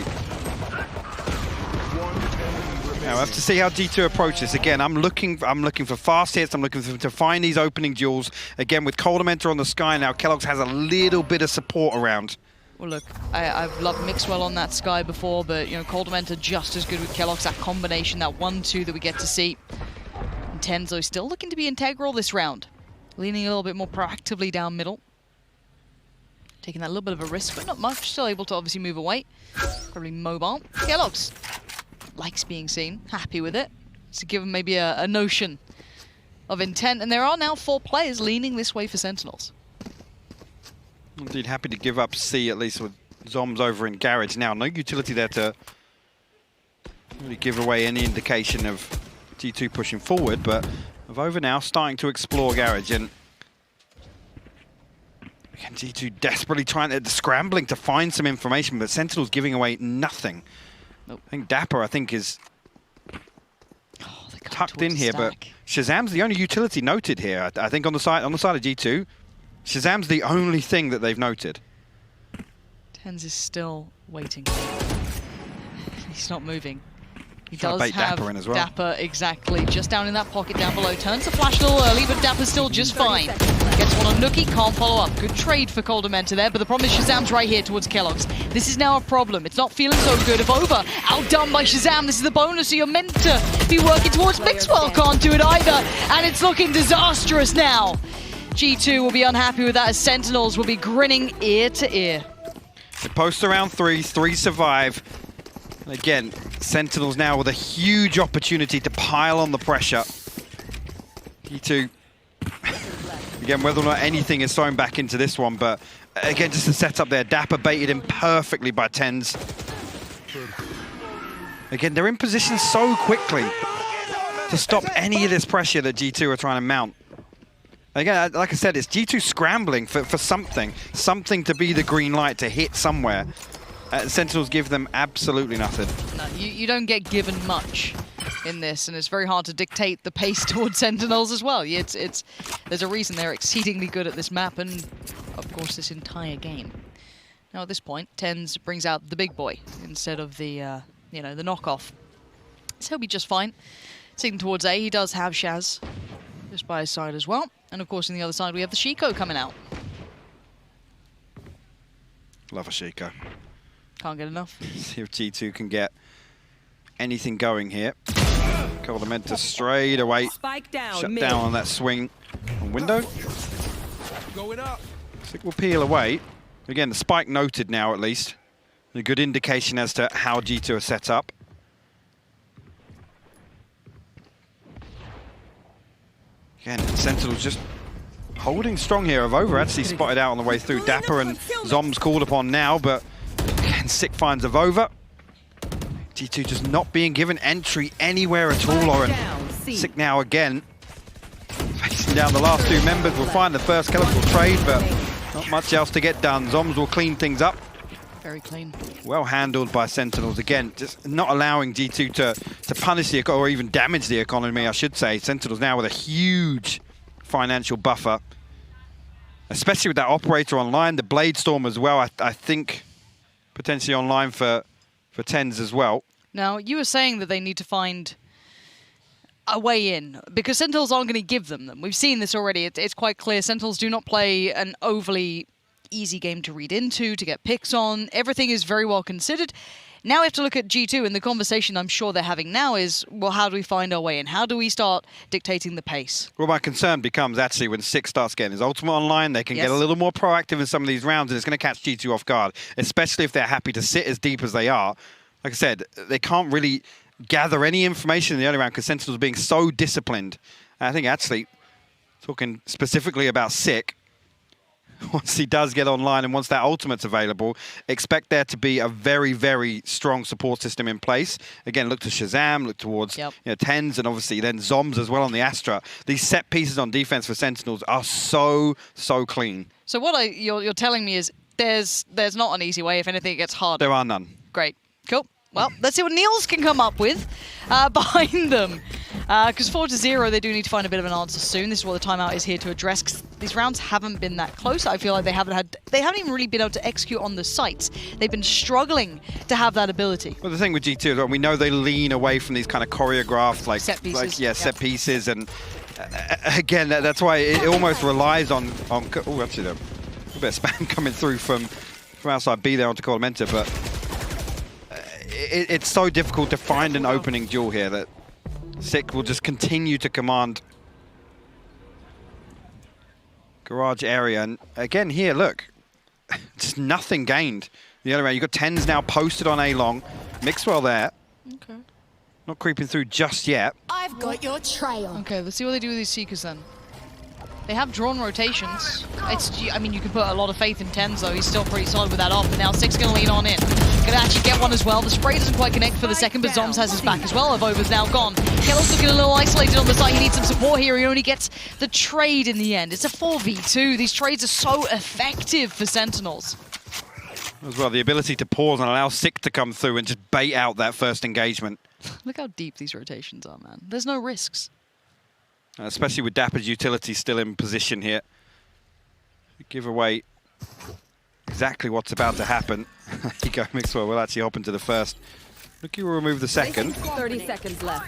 Now, we'll have to see how G2 approach this. Again, I'm looking for fast hits. I'm looking for them to find these opening duels. Again, with Kodamenta on the sky now, Kellogg's has a little bit of support around. Well, look, I've loved Mixwell on that sky before, but, you know, Kodamenta just as good with Kellogg's. That combination, that 1-2 that we get to see. And Tenzo still looking to be integral this round. Leaning a little bit more proactively down middle. Taking that little bit of a risk, but not much. Still able to obviously move away. Probably mobile. Kellogg's likes being seen. Happy with it. To give him maybe a notion of intent. And there are now 4 players leaning this way for Sentinels. Indeed, happy to give up C, at least with Zoms over in Garage now. No utility there to really give away any indication of G2 pushing forward, but Avova now starting to explore Garage. And again, G2 desperately scrambling to find some information, but Sentinel's giving away nothing. Nope. I think Dapper, is tucked in here, but Shazam's the only utility noted here. I think on the side of G2. Shazam's the only thing that they've noted. Tens is still waiting. He's not moving. He Trying does to bait have Dapper in as well. Dapper, exactly. Just down in that pocket down below. Turns the flash a little early, but Dapper's still just fine. Gets one on Nookie, can't follow up. Good trade for Kodamenta there, but the problem is Shazam's right here towards Kellogg's. This is now a problem. It's not feeling so good. Avova outdone by Shazam. This is the bonus, so you're meant to be working towards Mixwell. Can't do it either, and it's looking disastrous now. G2 will be unhappy with that as Sentinels will be grinning ear to ear. The post around 3 survive. And again, Sentinels now with a huge opportunity to pile on the pressure. G2, again, whether or not anything is thrown back into this one, but again, just to set up there, Dapper baited him perfectly by Tens. Again, they're in position so quickly to stop any of this pressure that G2 are trying to mount. Again, like I said, it's G2 scrambling for something to be the green light to hit somewhere. Sentinels give them absolutely nothing. No, you don't get given much in this, and it's very hard to dictate the pace towards Sentinels as well. There's a reason they're exceedingly good at this map, and of course this entire game. Now at this point, Tens brings out the big boy instead of the the knockoff. So he'll be just fine. Taking towards A, he does have Shaz just by his side as well. And of course, on the other side, we have the Shiko coming out. Love a Shiko. Can't get enough. See if G2 can get anything going here. Kodamenta straight away. Spike down. Shut down on that swing on window. Going up. Sick will peel away. Again, the spike noted now at least. A good indication as to how G2 are set up. Again, Sentinels just holding strong here. Avova actually spotted out on the way through. Dapper and Zoms called upon now, but again, Sick finds Avova. G2 just not being given entry anywhere at all, Lauren. Sick now again. Facing down the last 2 members. We'll find the first chemical trade, but not much else to get done. Zoms will clean things up. Very clean. Well handled by Sentinels. Again, just not allowing G2 to punish the economy, or even damage the economy, I should say. Sentinels now with a huge financial buffer, especially with that operator online, the Blade Storm as well. I think potentially online for Tens as well. Now, you were saying that they need to find a way in, because Sentinels aren't going to give them. We've seen this already. It's quite clear. Sentinels do not play an overly easy game to read into, to get picks on. Everything is very well considered. Now we have to look at G2, and the conversation I'm sure they're having now is, well, how do we find our way in? How do we start dictating the pace? Well, my concern becomes actually when Sick starts getting his ultimate online, they can get a little more proactive in some of these rounds, and it's going to catch G2 off guard, especially if they're happy to sit as deep as they are. Like I said, they can't really gather any information in the early round because Sentinels being so disciplined. And I think actually, talking specifically about Sick, once he does get online and once that ultimate's available, expect there to be a very, very strong support system in place. Again, look to Shazam, look towards Tens, and obviously then Zombs as well on the Astra. These set pieces on defense for Sentinels are so clean. So what you're telling me is there's not an easy way. If anything, it gets harder. There are none. Great. Cool. Well, let's see what Niels can come up with behind them. Because 4-0, they do need to find a bit of an answer soon. This is what the timeout is here to address, because these rounds haven't been that close. I feel like they haven't even really been able to execute on the sites. They've been struggling to have that ability. Well, the thing with G2 is we know they lean away from these kind of choreographed, like set pieces. Set pieces, and again, that's why it almost relies on. Oh, actually, there's a bit of spam coming through from outside B there onto Colamenta, but it's so difficult to find an opening duel here that Sick will just continue to command garage area. And again here, look, just nothing gained the other way. You've got Tens now posted on A long. Mixwell there. Okay. Not creeping through just yet. I've got your trail. Okay, let's see what they do with these Seekers then. They have drawn rotations. I mean, you can put a lot of faith in Tens, though. He's still pretty solid with that off, but now Sick's going to lean on in. Going to actually get one as well. The spray doesn't quite connect for the second, but Zombs has his back as well. Avova's now gone. Kello's looking a little isolated on the side. He needs some support here. He only gets the trade in the end. It's a 4v2. These trades are so effective for Sentinels. As well, the ability to pause and allow Sick to come through and just bait out that first engagement. Look how deep these rotations are, man. There's no risks. Especially with Dapper's utility still in position here. Give away exactly what's about to happen. There you go, Mixwell will actually hop into the first. Nuki will remove the second. 30 seconds left.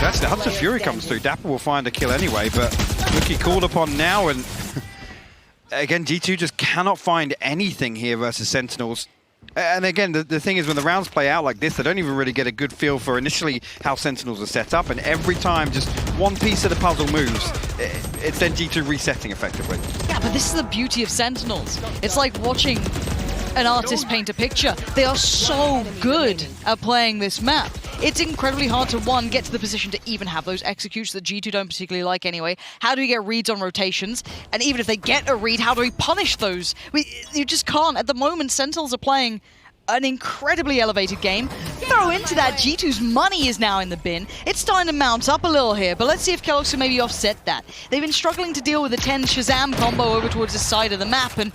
Actually, Hudson Fury comes through. Dapper will find a kill anyway, but Nuki called upon now, and again, G2 just cannot find anything here versus Sentinels. And again, the thing is, when the rounds play out like this, they don't even really get a good feel for initially how Sentinels are set up, and every time just one piece of the puzzle moves, it's then G2 resetting effectively. Yeah, but this is the beauty of Sentinels. It's like watching an artist paint a picture. They are so good at playing this map. It's incredibly hard to, one, get to the position to even have those executes that G2 don't particularly like anyway. How do we get reads on rotations? And even if they get a read, how do we punish those? You just can't. At the moment, Sentinels are playing an incredibly elevated game. Throw into that, G2's money is now in the bin. It's starting to mount up a little here, but let's see if Kellogg's can maybe offset that. They've been struggling to deal with the 10 Shazam combo over towards the side of the map, and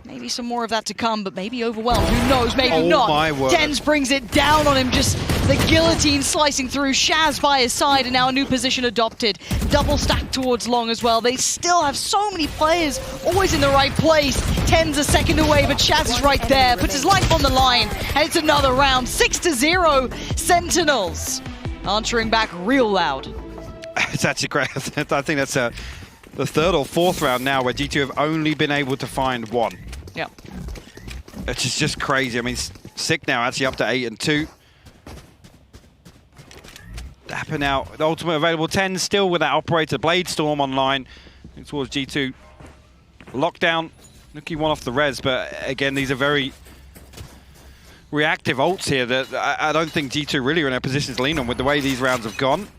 maybe some more of that to come, but maybe overwhelmed. Who knows? Maybe not. My word. Tens brings it down on him, just the guillotine slicing through. Shaz by his side, and now a new position adopted. Double stack towards long as well. They still have so many players always in the right place. Tens a second away, but Shaz is right there. Puts his life on the line, and it's another round. 6-0 Sentinels. Answering back real loud. It's actually great. I think that's the third or fourth round now where G2 have only been able to find one. Yeah. Which is just crazy. I mean, Sick now actually up to 8-2. Dapper now, the ultimate available 10 still with that operator. Blade Storm online towards G2. Lockdown, Nuki one off the res, but again, these are very reactive ults here that I don't think G2 really are in a position to lean on with the way these rounds have gone.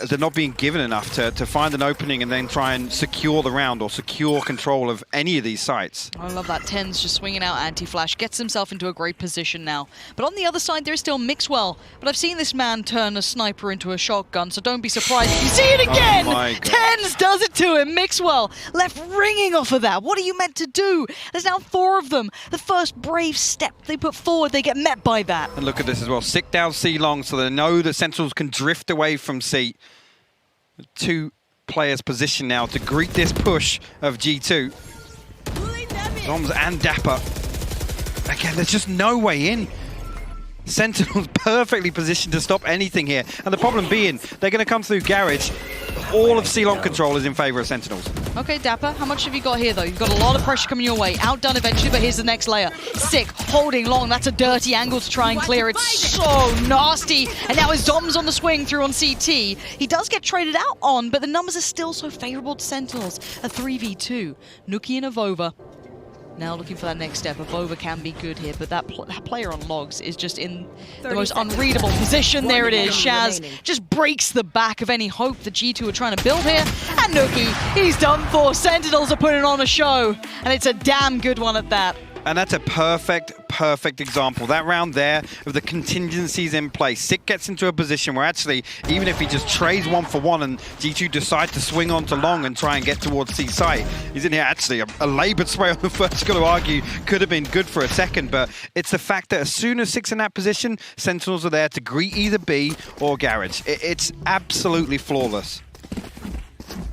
They're not being given enough to find an opening and then try and secure the round or secure control of any of these sites. I love that. Tens just swinging out anti-flash, gets himself into a great position now. But on the other side, there's still Mixwell. But I've seen this man turn a sniper into a shotgun, so don't be surprised if you see it again! Oh my God. Tens does it to him! Mixwell left ringing off of that. What are you meant to do? There's now 4 of them. The first brave step they put forward, they get met by that. And look at this as well. Sick down C long, so they know that Sentinels can drift away from C. 2 players position now to greet this push of G2. Zombs and Dapper. Again, there's just no way in. Sentinels perfectly positioned to stop anything here. And the problem being, they're going to come through Garage. All of C-Long control is in favor of Sentinels. Okay, Dapper, how much have you got here, though? You've got a lot of pressure coming your way. Outdone eventually, but here's the next layer. Sick, holding long. That's a dirty angle to try and clear. It's so nasty. And now his Zom's on the swing through on CT. He does get traded out on, but the numbers are still so favorable to Sentinels. A 3v2. Nuki and Avova. Now looking for that next step. Avova can be good here, but that player on Logs is just in the most unreadable position. There it is. Shaz just breaks the back of any hope that G2 are trying to build here. And Nuki, he's done for. Sentinels are putting on a show, and it's a damn good one at that. And that's a perfect example. That round there of the contingencies in place. Sick gets into a position where actually, even if he just trades 1-for-1 and G2 decide to swing on to long and try and get towards C site, he's in here actually a laboured spray on the first, got to argue, could have been good for a second, but it's the fact that as soon as Sick's in that position, Sentinels are there to greet either B or Garage. It's absolutely flawless.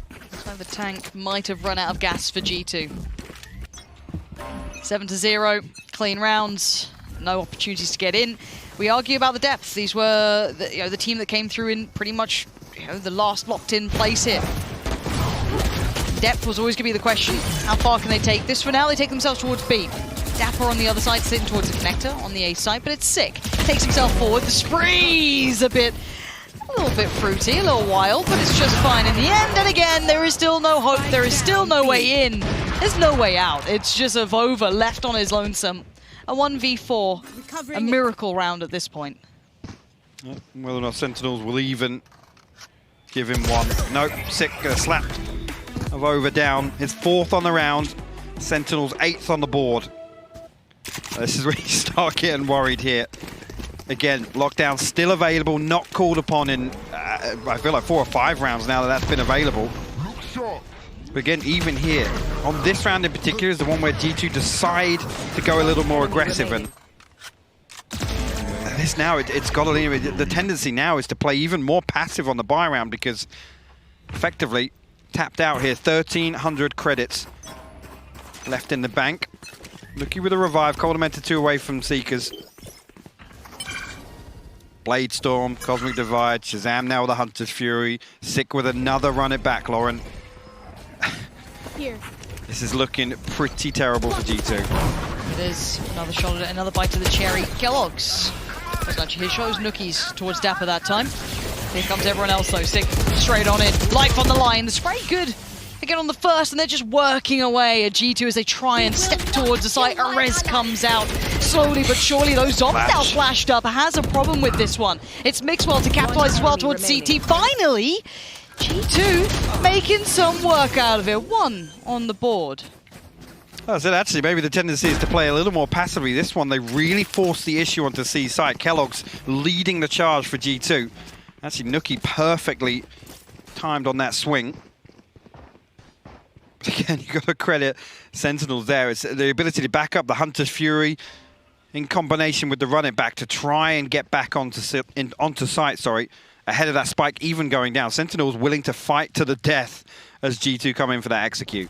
Looks like the tank might have run out of gas for G2. 7-0, clean rounds, no opportunities to get in. We argue about the depth. These were the team that came through in pretty much the last locked-in place here. Depth was always going to be the question. How far can they take this? For now, they take themselves towards B. Dapper on the other side, sitting towards the connector on the A side, but it's Sick. Takes himself forward. The spree's a little bit fruity, a little wild, but it's just fine in the end. And again, there is still no hope. There is still no way in. There's no way out. It's just Avova left on his lonesome. A 1v4, a miracle round at this point. Whether or not Sentinels will even give him one. Nope, Sick slapped Avova down. His 4th on the round. Sentinels 8th on the board. This is where you start getting worried here. Again, lockdown still available, not called upon in, I feel like 4 or 5 rounds now that's been available. But again, even here, on this round in particular is the one where G2 decide to go a little more aggressive. And this now, it's got to lean. The tendency now is to play even more passive on the buy round because effectively tapped out here, 1,300 credits left in the bank. Nuki with a revive, Coldamenta 2 away from Seekers. Blade Storm, Cosmic Divide, Shazam now with a Hunter's Fury. Sick with another run it back, Lauren. Here. This is looking pretty terrible for G2. It is. Another shot at it, another bite to the cherry. Kellogg's. Actually, he shows Nuki's towards Dapper that time. Here comes everyone else though. Sick straight on it. Life on the line. The spray good. They get on the first and they're just working away at G2 as they try and step towards the site. Arez comes out slowly but surely. Those Zombs now flashed up. Has a problem with this one. It's Mixwell to capitalize as well towards CT. Finally, G2 making some work out of it. 1 on the board. Oh, so actually, maybe the tendency is to play a little more passively. This one, they really forced the issue onto C site. Kellogg's leading the charge for G2. Actually, Nuki perfectly timed on that swing. Again, you've got to credit Sentinels there. It's the ability to back up the Hunter's Fury in combination with the run it back to try and get back onto site, ahead of that spike even going down. Sentinels willing to fight to the death as G2 come in for that execute.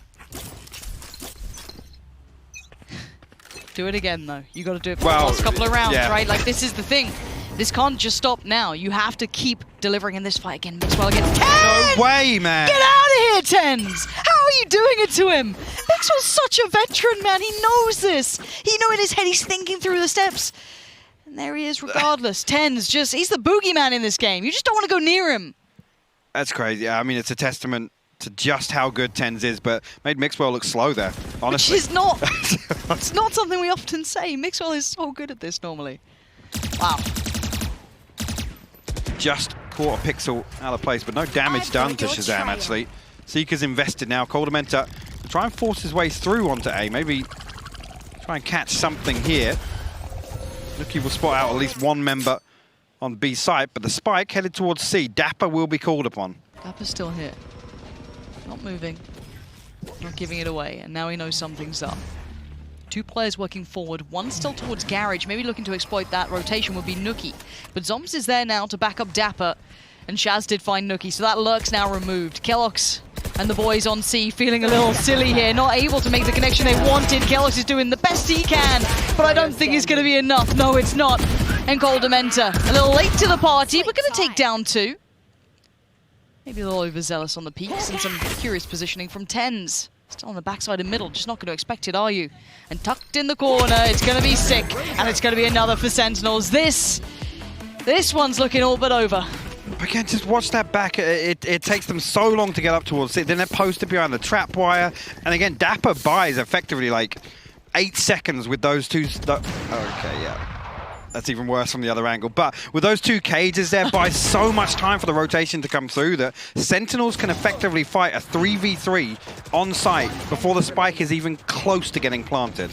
Do it again, though. You got to do it for the last couple of rounds, right? Like, this is the thing. This can't just stop now. You have to keep delivering in this fight again. Mixwell against Tens! No way, man! Get out of here, Tens! How are you doing it to him? Mixwell's such a veteran, man. He knows this. He knows in his head he's thinking through the steps. And there he is regardless. Tens he's the boogeyman in this game. You just don't want to go near him. That's crazy. I mean, it's a testament to just how good Tens is, but made Mixwell look slow there, honestly. Which is not. It's not something we often say. Mixwell is so good at this normally. Wow. Just caught a pixel out of place, but no damage done to Shazam, actually. Seeker's invested now. Coldamenta try and force his way through onto A. Maybe try and catch something here. Nuki will spot out at least one member on B site, but the spike headed towards C. Dapper will be called upon. Dapper's still here. Not moving. Not giving it away, and now he knows something's up. 2 players working forward, 1 still towards Garage, maybe looking to exploit that rotation would be Nuki. But Zombs is there now to back up Dapper, and Shaz did find Nuki, so that lurk's now removed. Kellogg's and the boys on C feeling a little silly here, not able to make the connection they wanted. Kellogg's is doing the best he can, but I don't think it's going to be enough. No, it's not. And Goldamenta, a little late to the party, but going to take down 2. Maybe a little overzealous on the peaks and some curious positioning from Tens. Still on the backside and middle, just not going to expect it, are you? And tucked in the corner, it's going to be sick, and it's going to be another for Sentinels. This one's looking all but over. Again, just watch that back. It takes them so long to get up towards it. Then they're posted behind the trap wire. And again, Dapper buys effectively like 8 seconds with those two. Okay, yeah. That's even worse from the other angle. But with those 2 cages there, buys so much time for the rotation to come through that Sentinels can effectively fight a 3v3 on site before the spike is even close to getting planted.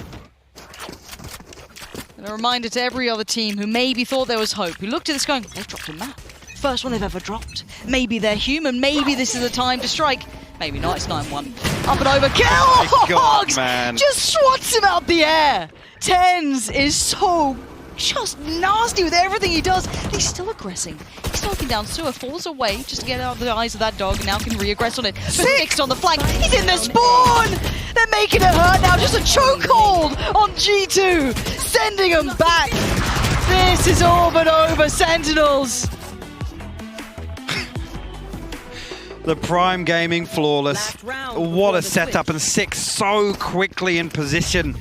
And a reminder to every other team who maybe thought there was hope, who looked at this going, they've dropped a map. First one they've ever dropped. Maybe they're human. Maybe this is the time to strike. Maybe not. It's 9-1. Up and over. Kellogg's just swats him out the air. Tens is so just nasty with everything he does. He's still aggressing. He's knocking down Sewer, falls away just to get out of the eyes of that dog, and now can re-aggress on it. But fixed on the flank. He's in the spawn. They're making it hurt now. Just a chokehold on G2, sending him back. This is all but over, Sentinels. The Prime Gaming flawless. What a setup, and 6 so quickly in position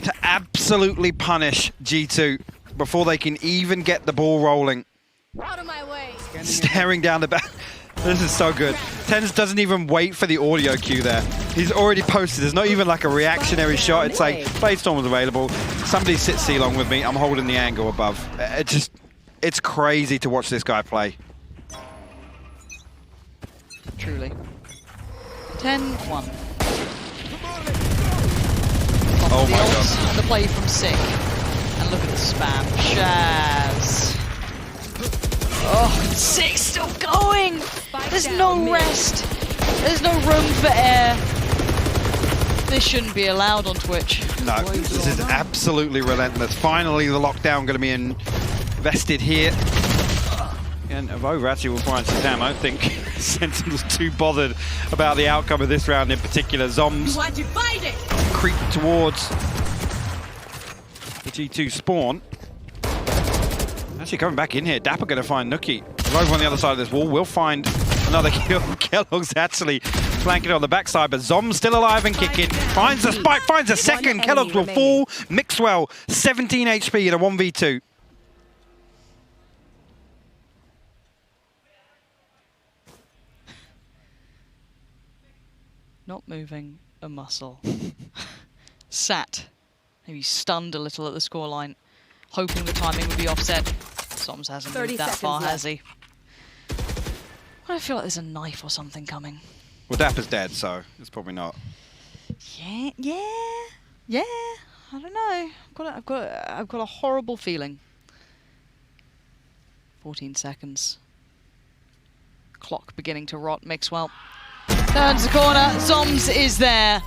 to absolutely punish G2 before they can even get the ball rolling. Out of my way. Staring down the back. This is so good. Tens doesn't even wait for the audio cue there. He's already posted. There's not even like a reactionary shot. It's like, Bladestorm was available. Somebody sit C-long with me. I'm holding the angle above. It's crazy to watch this guy play. Truly. 10-1. Oh my god. And the play from Sick. And look at the spam. Shaz. Oh, Sick still going! There's no rest. There's no room for air. This shouldn't be allowed on Twitch. No, this is absolutely relentless. Finally, the lockdown going to be invested here. And Avova actually will find some damn. I don't think Sentinel's too bothered about the outcome of this round in particular. Zombs creep towards the G2 spawn. Actually coming back in here. Dapper going to find Nookie. Over on the other side of this wall. We'll find another kill. Kellogg's actually flanking on the backside, but Zom's still alive and kicking. Finds the spike, finds a second. Kellogg's will fall. Mixwell, 17 HP in a 1v2. Not moving a muscle. Sat. Maybe stunned a little at the scoreline, hoping the timing would be offset. Soms hasn't moved that far, has he? I feel like there's a knife or something coming. Well, Dapper's dead, so it's probably not. Yeah. I don't know. I've got a horrible feeling. 14 seconds. Clock beginning to rot. Mixwell turns the corner. Zoms is there.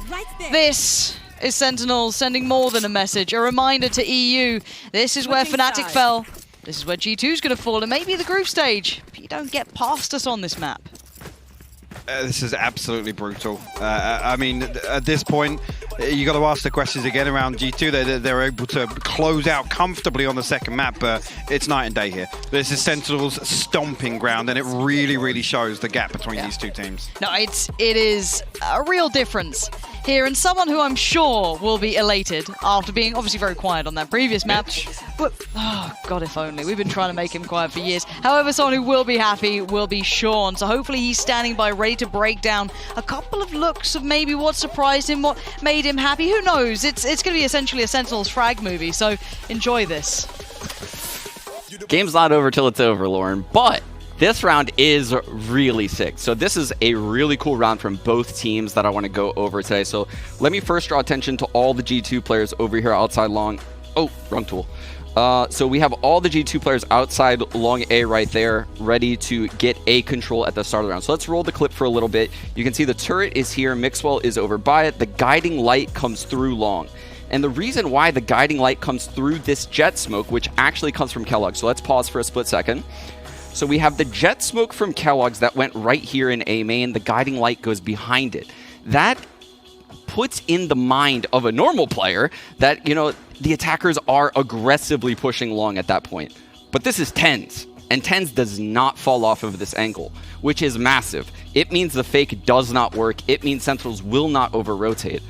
This is Sentinels sending more than a message. A reminder to EU. This is where Fnatic fell. This is where G2's going to fall, and maybe the group stage. But you don't get past us on this map. This is absolutely brutal. I mean, at this point, you got to ask the questions again around G2. They're able to close out comfortably on the second map, but it's night and day here. This is Sentinel's stomping ground, and it really, really shows the gap between these two teams. No, it is a real difference here, and someone who I'm sure will be elated after being obviously very quiet on that previous map. But, oh, God, if only. We've been trying to make him quiet for years. However, someone who will be happy will be Sean. So hopefully he's standing by ready to break down a couple of looks of maybe what surprised him, what made him happy. Who knows? It's going to be essentially a Sentinels frag movie, so enjoy this. Game's not over till it's over, Lauren, but this round is really sick. So this is a really cool round from both teams that I want to go over today. So let me first draw attention to all the G2 players over here outside long. Oh, wrong tool. So we have all the G2 players outside long A right there, ready to get A control at the start of the round. So let's roll the clip for a little bit. You can see the turret is here, Mixwell is over by it, the guiding light comes through long. And the reason why the guiding light comes through this jet smoke, which actually comes from Kellogg, so let's pause for a split second. So we have the jet smoke from Kellogg's that went right here in A main, the guiding light goes behind it. That puts in the mind of a normal player that, you know, the attackers are aggressively pushing long at that point. But this is TenZ, and TenZ does not fall off of this angle, which is massive. It means the fake does not work. It means Sentinels will not over-rotate.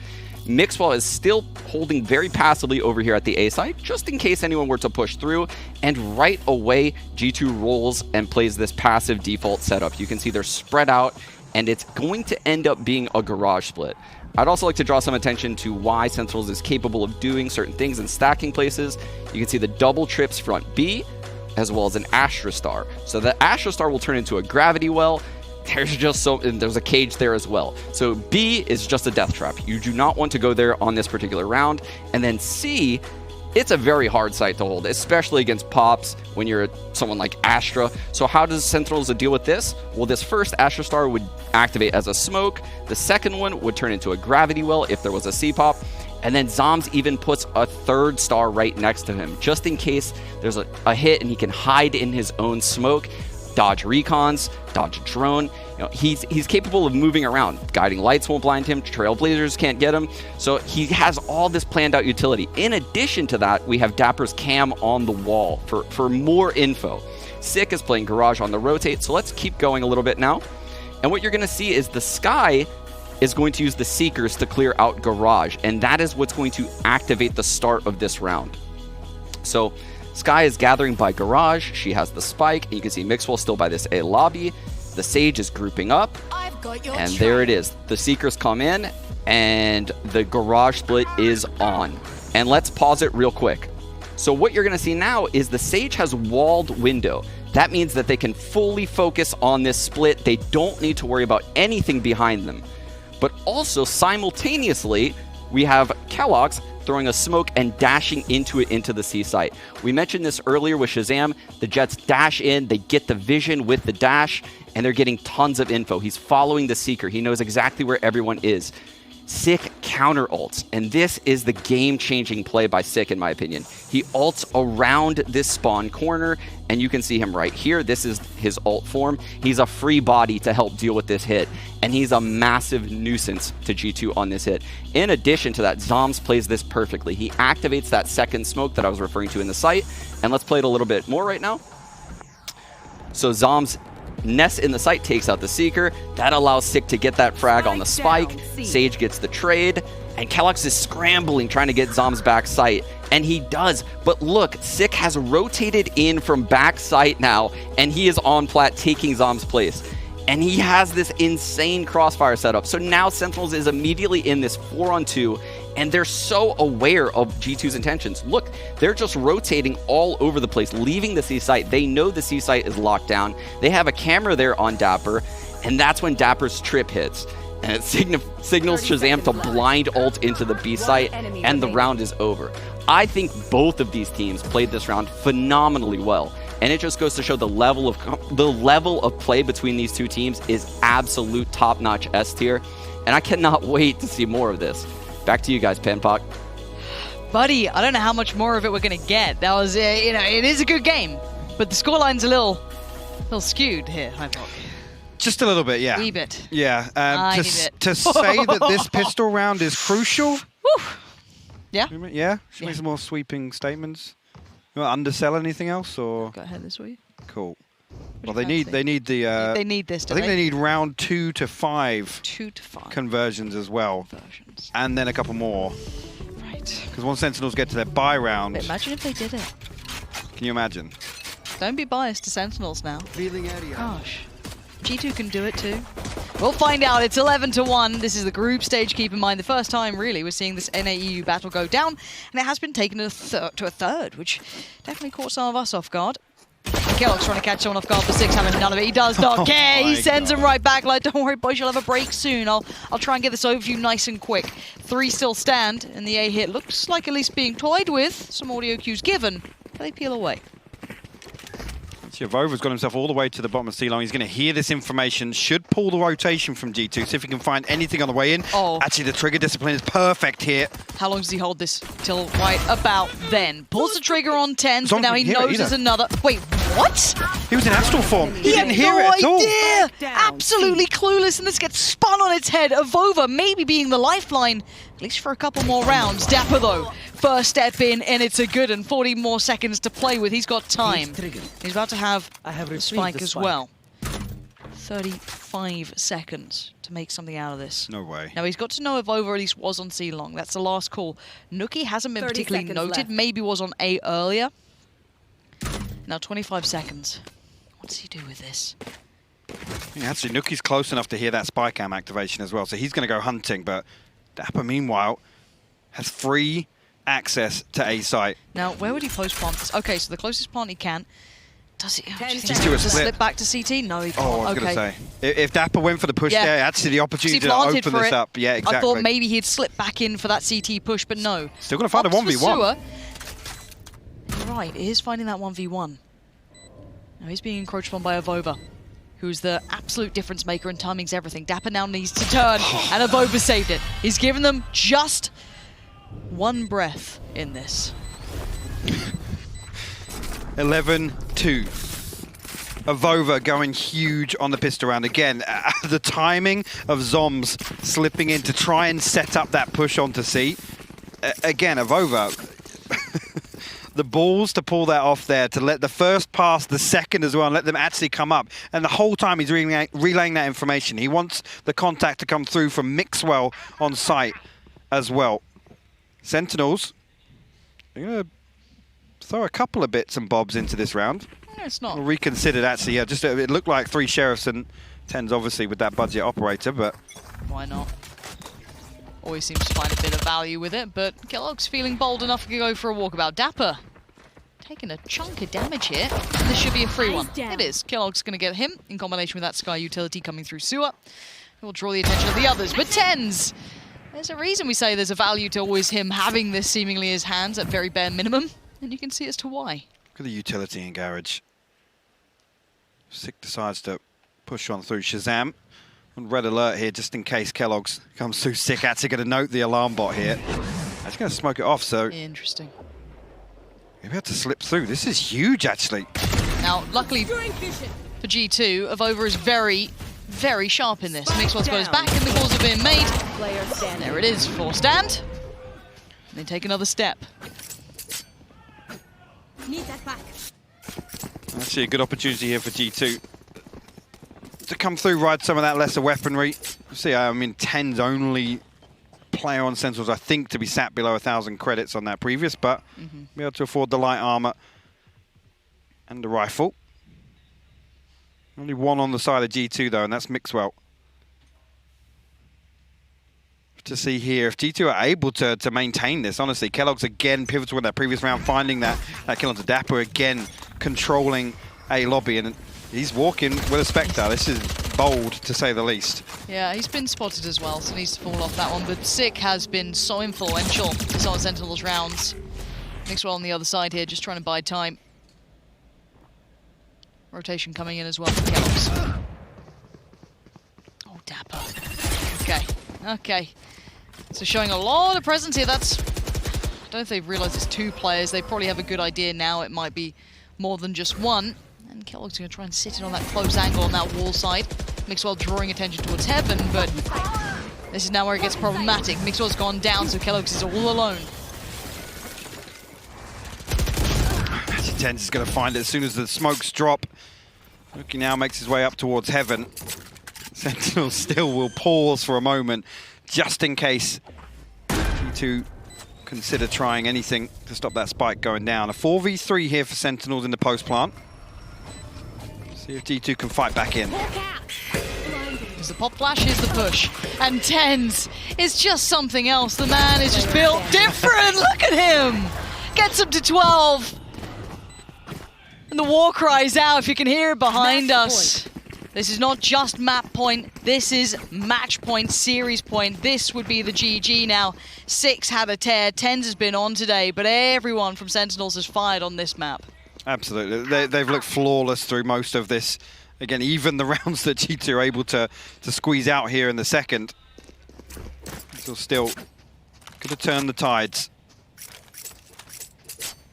Mixwell is still holding very passively over here at the A side, just in case anyone were to push through, and right away, G2 rolls and plays this passive default setup. You can see they're spread out, and it's going to end up being a garage split. I'd also like to draw some attention to why Sentinels is capable of doing certain things in stacking places. You can see the double trips front B, as well as an Astra Star. So the Astra Star will turn into a gravity well. There's a cage there as well. So B is just a death trap. You do not want to go there on this particular round. And then C, it's a very hard site to hold, especially against pops when you're someone like Astra. So how does Sentinels deal with this? Well, this first Astra Star would activate as a smoke. The second one would turn into a gravity well if there was a C-pop. And then Zoms even puts a third star right next to him, just in case there's a hit and he can hide in his own smoke, dodge recons, dodge a drone. You know, he's capable of moving around. Guiding lights won't blind him. Trailblazers can't get him. So he has all this planned out utility. In addition to that, we have Dapper's cam on the wall for more info. Sick is playing Garage on the rotate. So let's keep going a little bit now. And what you're going to see is the Sky is going to use the Seekers to clear out Garage, and that is what's going to activate the start of this round. So Sky is gathering by Garage. She has the spike, and you can see Mixwell still by this A lobby. The Sage is grouping up, and there it is. The Seekers come in, and the Garage split is on. And let's pause it real quick. So what you're going to see now is the Sage has walled window. That means that they can fully focus on this split. They don't need to worry about anything behind them. But also, simultaneously, we have Kellogg's throwing a smoke and dashing into it into the C site. We mentioned this earlier with Shazam. The Jets dash in, they get the vision with the dash, and they're getting tons of info. He's following the Seeker. He knows exactly where everyone is. Sick counter ults, and this is the game-changing play by Sick, in my opinion. He ults around this spawn corner, and you can see him right here. This is his ult form. He's a free body to help deal with this hit, and he's a massive nuisance to G2 on this hit. In addition to that, Zoms plays this perfectly. He activates that second smoke that I was referring to in the site, and let's play it a little bit more right now. So Zoms Nest in the site takes out the Seeker. That allows Sick to get that frag on the spike. Sage gets the trade. And Kellogg's is scrambling, trying to get Zoms back site. And he does. But look, Sick has rotated in from back site now. And he is on plat taking Zoms' place. And he has this insane crossfire setup. So now Sentinels is immediately in this 4-on-2. And they're so aware of G2's intentions. Look, they're just rotating all over the place, leaving the C site. They know the C site is locked down. They have a camera there on Dapper, and that's when Dapper's trip hits. And it signals Shazam to blind ult into the B site, and the round is over. I think both of these teams played this round phenomenally well. And it just goes to show the level of play between these two teams is absolute top-notch S tier. And I cannot wait to see more of this. Back to you guys, Panpoc. Buddy, I don't know how much more of it we're going to get. That was, it is a good game, but the scoreline's a little skewed here, Hypoc. Just a little bit, yeah. Wee bit. Yeah. To say that this pistol round is crucial. Woo. Yeah. Yeah. Should make some more sweeping statements. You want to undersell anything else, or? Go ahead this way. Cool. Well, they need the. They need this. I think they need round 2 to 5. 2 to 5 conversions as well, and then a couple more. Right. Because once Sentinels get to their buy round, but imagine if they did it. Can you imagine? Don't be biased to Sentinels now. Gosh, G2 can do it too. We'll find out. It's 11-1. This is the group stage. Keep in mind, the first time really we're seeing this NAEU battle go down, and it has been taken to a third, which definitely caught some of us off guard. Kellogg's trying to catch someone off guard for 6, having none of it. He does not care. He sends him right back like, don't worry, boys, you'll have a break soon. I'll try and get this over to you nice and quick. 3 still stand, and the A hit looks like at least being toyed with. Some audio cues given, but they peel away. Vova's got himself all the way to the bottom of C-Long. He's going to hear this information, should pull the rotation from G2, see if he can find anything on the way in. Oh. Actually, the trigger discipline is perfect here. How long does he hold this? Till right about then. Pulls the trigger on 10, but now he knows there's another. Wait, what? He was in Astral form. He didn't hear no it at all. idea. Absolutely clueless, and this gets spun on its head. Avova maybe being the lifeline, at least for a couple more rounds. Dapper, though, first step in, and it's a good, and 40 more seconds to play with. He's got time. He's about to have a spike as well. 35 seconds to make something out of this. No way. Now, he's got to know if Over at least was on C-Long. That's the last call. Nookie hasn't been particularly noted. Left. Maybe was on A earlier. Now, 25 seconds. What does he do with this? Yeah, actually, Nookie's close enough to hear that spy cam activation as well, so he's going to go hunting, but Dapper, meanwhile, has free access to A site. Now, where would he post plant this? Okay, so the closest plant he can. Does he? Do you think Just he do a just split. slip back to CT? No, he can't. Oh, I was going to say. If Dapper went for the push there, actually the opportunity to open this up. Yeah, exactly. I thought maybe he'd slip back in for that CT push, but no. Still going to find a 1v1. Right, he is finding that 1v1. Now he's being encroached on by Avova, who's the absolute difference maker and timing's everything. Dapper now needs to turn, and Avova saved it. He's given them just one breath in this. 11-2. Avova going huge on the pistol round. Again, the timing of Zombs slipping in to try and set up that push onto C. Again, Avova, the balls to pull that off there, to let the first pass, the second as well, and let them actually come up. And the whole time he's relaying that information. He wants the contact to come through from Mixwell on site as well. Sentinels, they're going to throw a couple of bits and bobs into this round. It's not. Reconsidered, actually. Yeah, just it looked like 3 sheriffs and 10s, obviously, with that budget operator, but why not? Always seems to find a bit of value with it, but Kellogg's feeling bold enough to go for a walkabout. Dapper taking a chunk of damage here. And this should be a free one. It is. Kellogg's going to get him in combination with that Sky utility coming through sewer. It will draw the attention of the others, but 10s. There's a reason we say there's a value to always him having this seemingly in his hands at very bare minimum, and you can see as to why. Look at the utility in Garage. Sick decides to push on through Shazam. On red alert here, just in case Kellogg's comes through. Sick actually going to note the alarm bot here. Actually going to smoke it off, so interesting. Maybe have to slip through. This is huge, actually. Now, luckily for G2, Avova is very, very sharp in this. Mixwell's got his back, and the calls are being made. There it is for stand. And they take another step. Need that back. Actually, a good opportunity here for G2 to come through, ride some of that lesser weaponry. See, I mean, 10's only player on Sentinels, I think, to be sat below 1,000 credits on that previous, but be able to afford the light armor and the rifle. Only one on the side of G2, though, and that's Mixwell. To see here, if G2 are able to maintain this, honestly, Kellogg's again pivotal in that previous round, finding that kill onto Dapper, again controlling a lobby, and he's walking with a Spectre. This is bold, to say the least. Yeah, he's been spotted as well, so needs to fall off that one, but Sick has been so influential in some of Sentinels rounds. Mixwell on the other side here, just trying to buy time. Rotation coming in as well for Kellogg's. Oh, Dapper. Okay. So showing a lot of presence here. That's... I don't know if they've realized it's 2 players. They probably have a good idea now. It might be more than just one. And Kellogg's going to try and sit it on that close angle on that wall side. Mixwell drawing attention towards Heaven, but this is now where it gets problematic. Mixwell's gone down, so Kellogg's is all alone. Tense is going to find it as soon as the smokes drop. Rookie now makes his way up towards Heaven. Sentinel still will pause for a moment, just in case G2 consider trying anything to stop that spike going down. A 4v3 here for Sentinels in the post plant. See if G2 can fight back in. There's the pop flash, here's the push. And 10s is just something else. The man is just built different. Look at him. Gets him to 12. And the war cries out, if you can hear it behind us. This is not just map point, this is match point, series point. This would be the GG now. 6 had a tear, 10's has been on today, but everyone from Sentinels has fired on this map. Absolutely. They've looked flawless through most of this. Again, even the rounds that G2 are able to squeeze out here in the second. So still could have turned the tides.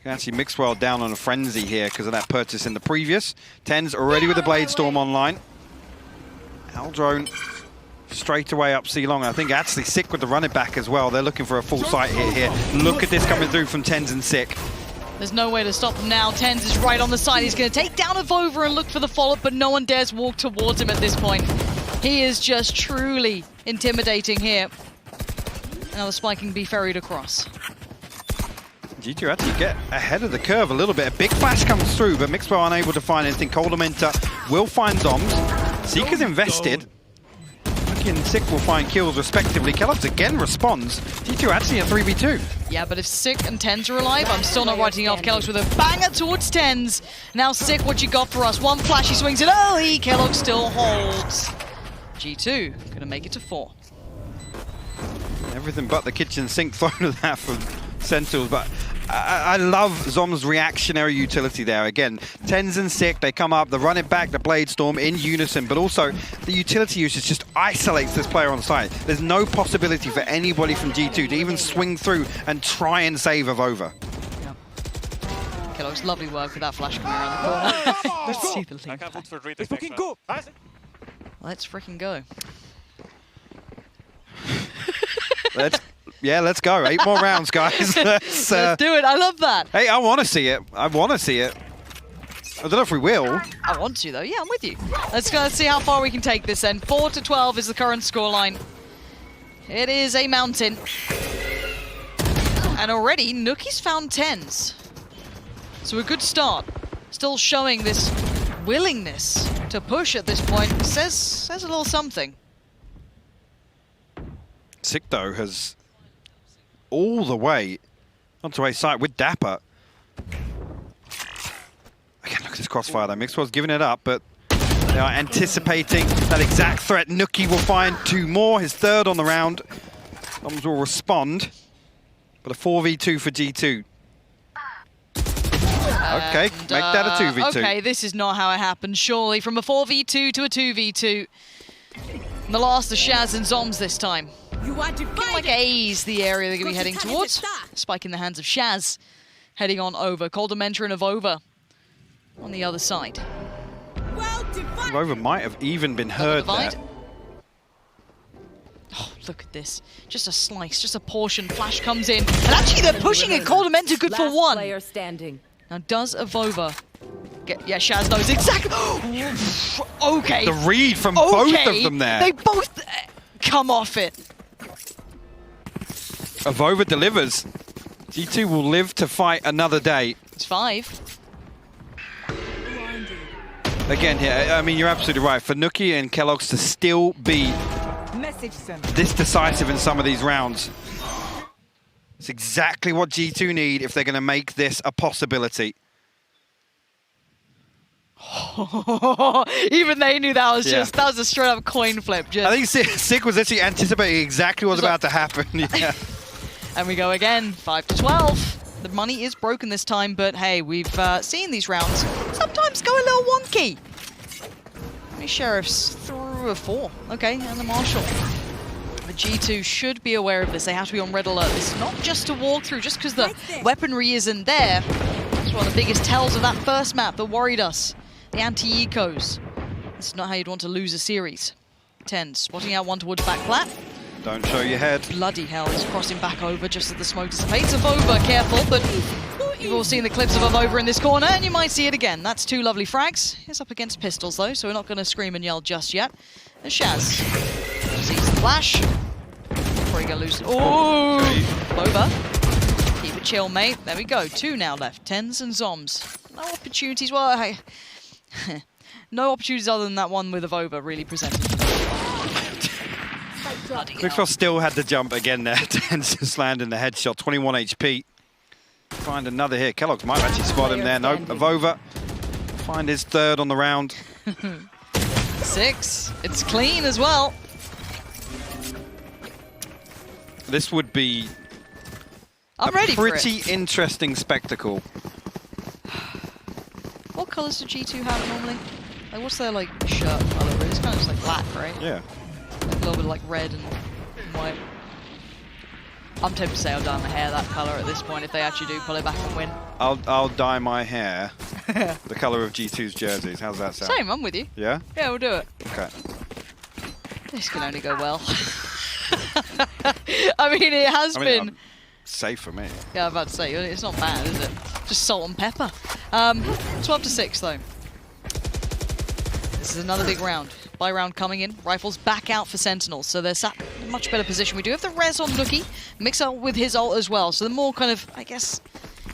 Actually, Mixwell down on a frenzy here because of that purchase in the previous. Tens already with the Blade Storm online. Aldrone straight away up C-Long. I think actually Sick with the run it back as well. They're looking for a full sight hit here. Look at this coming through from Tens and Sick. There's no way to stop him now. Tens is right on the side. He's going to take down Avova and look for the follow-up, but no one dares walk towards him at this point. He is just truly intimidating here. Now the spike can be ferried across. G2 actually get ahead of the curve a little bit. A big flash comes through, but Mixwell unable to find anything. Coldamenta will find Zoms. Seeker's invested. Nuki and Sick will find kills respectively. Kellogg's again responds. G2 actually a 3v2. Yeah, but if Sick and Tens are alive, I'm still not writing off Kellogg's with a banger towards Tens. Now Sick, what you got for us? One flash, he swings it early. Kellogg still holds. G2 gonna make it to 4. Everything but the kitchen sink thrown at that from Sentinels, but I love Zom's reactionary utility there. Again, Tens and Sick, they come up, they run it back, the Blade Storm in unison, but also the utility usage just isolates this player on site. There's no possibility for anybody from G2 to even swing through and try and save Avova. Yeah. Kellogg's lovely work with that flash coming around the corner. Let's see the link. Let's fucking go. Let's freaking go. Let's go. 8 more rounds, guys. Let's do it. I love that. Hey, I want to see it. I want to see it. I don't know if we will. I want to, though. Yeah, I'm with you. Let's go see how far we can take this then. 4-12 is the current scoreline. It is a mountain. And already, Nuki's found Tens. So a good start. Still showing this willingness to push at this point. Says a little something. Sick, though, has all the way onto a site with Dapper. Again, look at this crossfire, though. Mixwell's giving it up, but they are anticipating that exact threat. Nuki will find 2 more, his 3rd on the round. Noms will respond, but a 4v2 for G2. Okay, make that a 2v2. Okay, this is not how it happened, surely. From a 4v2 to a 2v2. And the last of Shaz and Zoms this time. Looking like A's the area they're going to be heading towards. Spike in the hands of Shaz. Heading on over. Coldamenta and Avova on the other side. Avova might have even been heard there. Oh, look at this. Just a slice, just a portion. Flash comes in. And actually they're pushing it. Coldamenta good for 1. Now does Avova get... Yeah, Shaz knows exactly... Okay. The read from both of them there. They both come off it. Avova delivers. G2 will live to fight another day. It's 5. Again, here, I mean, you're absolutely right. For Nuki and Kellogg's to still be this decisive in some of these rounds, it's exactly what G2 need if they're going to make this a possibility. Even they knew that was just that was a straight up coin flip. Just. I think Sick was actually anticipating exactly what was about to happen. Yeah. And we go again, 5-12. The money is broken this time, but hey, we've seen these rounds sometimes go a little wonky. The Sheriff's through a 4. Okay, and the Marshal. The G2 should be aware of this. They have to be on red alert. This is not just a walkthrough, just because the weaponry isn't there. It's one of the biggest tells of that first map that worried us. The anti-ecos. This is not how you'd want to lose a series. Tens spotting out one towards back plat. Don't show your head. Bloody hell, he's crossing back over just as the smoke dissipates. Avova, careful, but you've all seen the clips of Avova in this corner, and you might see it again. That's 2 lovely frags. He's up against pistols, though, so we're not going to scream and yell just yet. And Shaz sees the flash. Probably going to lose. Oh! Avova. Keep it chill, mate. There we go. 2 now left. Tens and Zoms. No opportunities. Well, no opportunities other than that one with Avova really presented. Mixwell still had to jump again there. Tens just landing the headshot. 21 HP. Find another here. Kellogg's might actually spot him there. Nope. Avova. Find his 3rd on the round. 6. It's clean as well. This would be I'm ready for it. Pretty interesting spectacle. colors do G2 have normally? Like, what's their like shirt color? It's kind of just like black, right? Yeah. Like, a little bit of, like red and white. I'm tempted to say I'll dye my hair that color at this point if they actually do pull it back and win. I'll dye my hair the color of G2's jerseys. How's that sound? Same, I'm with you. Yeah? Yeah, we'll do it. Okay. This can only go well. I mean, it has been... Safe for me. Yeah, I'm about to say, it's not bad, is it? Just salt and pepper. 12-6, though. This is another big round. Buy round coming in. Rifles back out for Sentinels, so they're sat in a much better position. We do have the res on Nookie. Mix up with his ult as well, so the more kind of, I guess,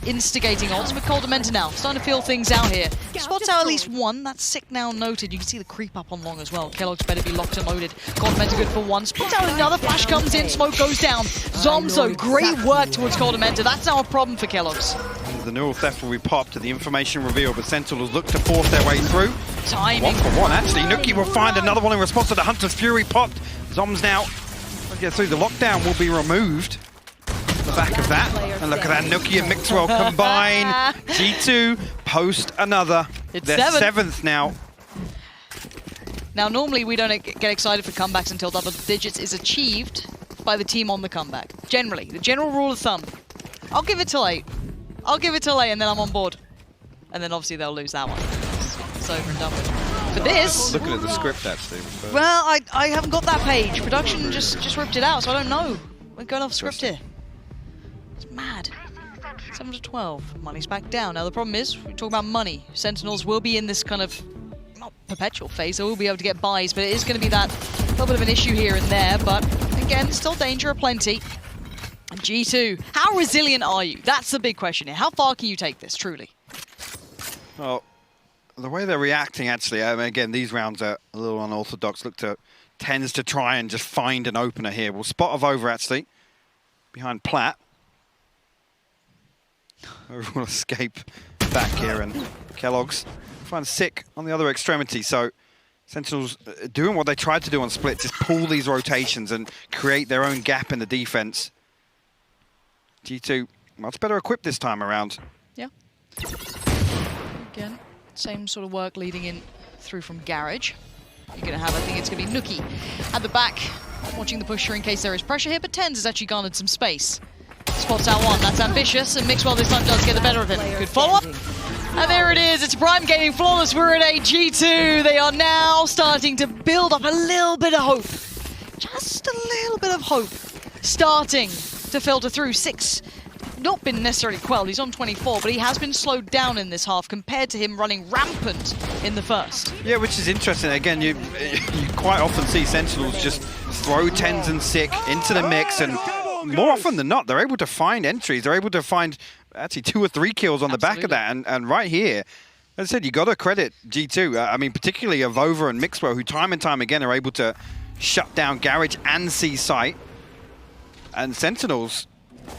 instigating ults. But Coldamenta now, starting to feel things out here. Spots out at least one. That's sick now noted. You can see the creep up on long as well. Kellogg's better be locked and loaded. Coldamenta good for one. Spots out another. Flash comes in. Smoke goes down. Zomzo, great work towards Coldamenta. That's now a problem for Kellogg's. The neural theft will be popped to the information reveal, but Sentinels look to force their way through. Timing. 1 for 1, actually. Nookie will find another one in response to the Hunter's Fury popped. Zoms now will get through. The lockdown will be removed. The back of that. And look at that, Nookie and Mixwell combine. G2 post another. It's their 7th now. Now, normally we don't get excited for comebacks until double digits is achieved by the team on the comeback. Generally, the general rule of thumb. I'll give it till 8. I'll give it till 8 and then I'm on board. And then obviously they'll lose that one. It's over and done with. For this... Looking at the script, actually. Well, I haven't got that page. Production just ripped it out, so I don't know. We're going off script here. It's mad. 7 to 12. Money's back down. Now the problem is, we talk about money. Sentinels will be in this kind of, not perpetual phase, so we'll be able to get buys, but it is going to be that little bit of an issue here and there, but again, still danger aplenty. G2, how resilient are you? That's the big question here. How far can you take this, truly? Well, the way they're reacting, actually, I mean, again, these rounds are a little unorthodox. Tends to try and just find an opener here. We'll spot of over, actually, behind Platt. Over will escape back here, and Kellogg's find sick on the other extremity. So Sentinels doing what they tried to do on Split, just pull these rotations and create their own gap in the defense. G2 much better equipped this time around. Yeah. Again, same sort of work leading in through from Garage. You're going to have, I think it's going to be Nookie at the back, watching the pusher in case there is pressure here, but Tens has actually garnered some space. Spots out one, that's ambitious, and Mixwell this time does get the better of him. Good follow-up. And there it is, it's Prime Gaming Flawless. We're at a G2. They are now starting to build up a little bit of hope. Just a little bit of hope. Starting to filter through. 6, not been necessarily quelled. He's on 24, but he has been slowed down in this half compared to him running rampant in the first. Yeah, which is interesting. Again, you quite often see Sentinels just throw Tens and Sick into the mix, and more often than not, they're able to find entries. They're able to find actually 2 or 3 kills on the back of that. And right here, as I said, you got to credit G2. I mean, particularly Avova and Mixwell, who time and time again are able to shut down Garage and see sight. And Sentinels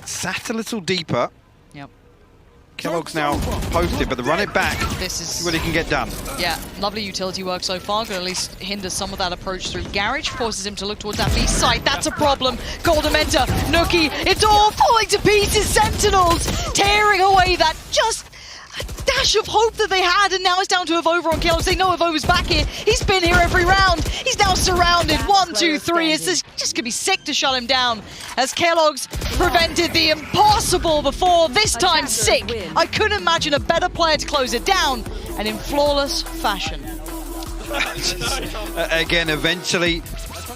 sat a little deeper. Yep. Kellogg's now posted, but the run it back, this is see what he can get done. Yeah, lovely utility work so far. Could at least hinder some of that approach through Garage. Forces him to look towards that B site. That's a problem. Coldamenta, Nookie, it's all falling to pieces. Sentinels tearing away that just a dash of hope that they had, and now it's down to Avova on Kellogg's. They know Avova's back here. He's been here every round. He's now surrounded. 1, 2, 3. It's just gonna be sick to shut him down as Kellogg's prevented the impossible before. This time, Sick. I couldn't imagine a better player to close it down, and in flawless fashion. Again, eventually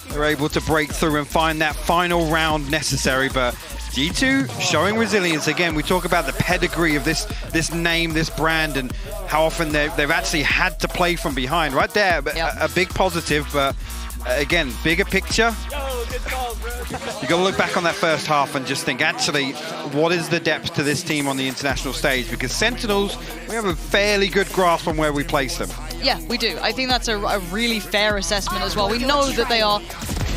they're able to break through and find that final round necessary, but G2 showing resilience. Again, we talk about the pedigree of this name, this brand, and how often they've actually had to play from behind. Right there, a big positive, but again, bigger picture. You got to look back on that first half and just think, actually, what is the depth to this team on the international stage? Because Sentinels, we have a fairly good grasp on where we place them. Yeah, we do. I think that's a really fair assessment as well. We know that they are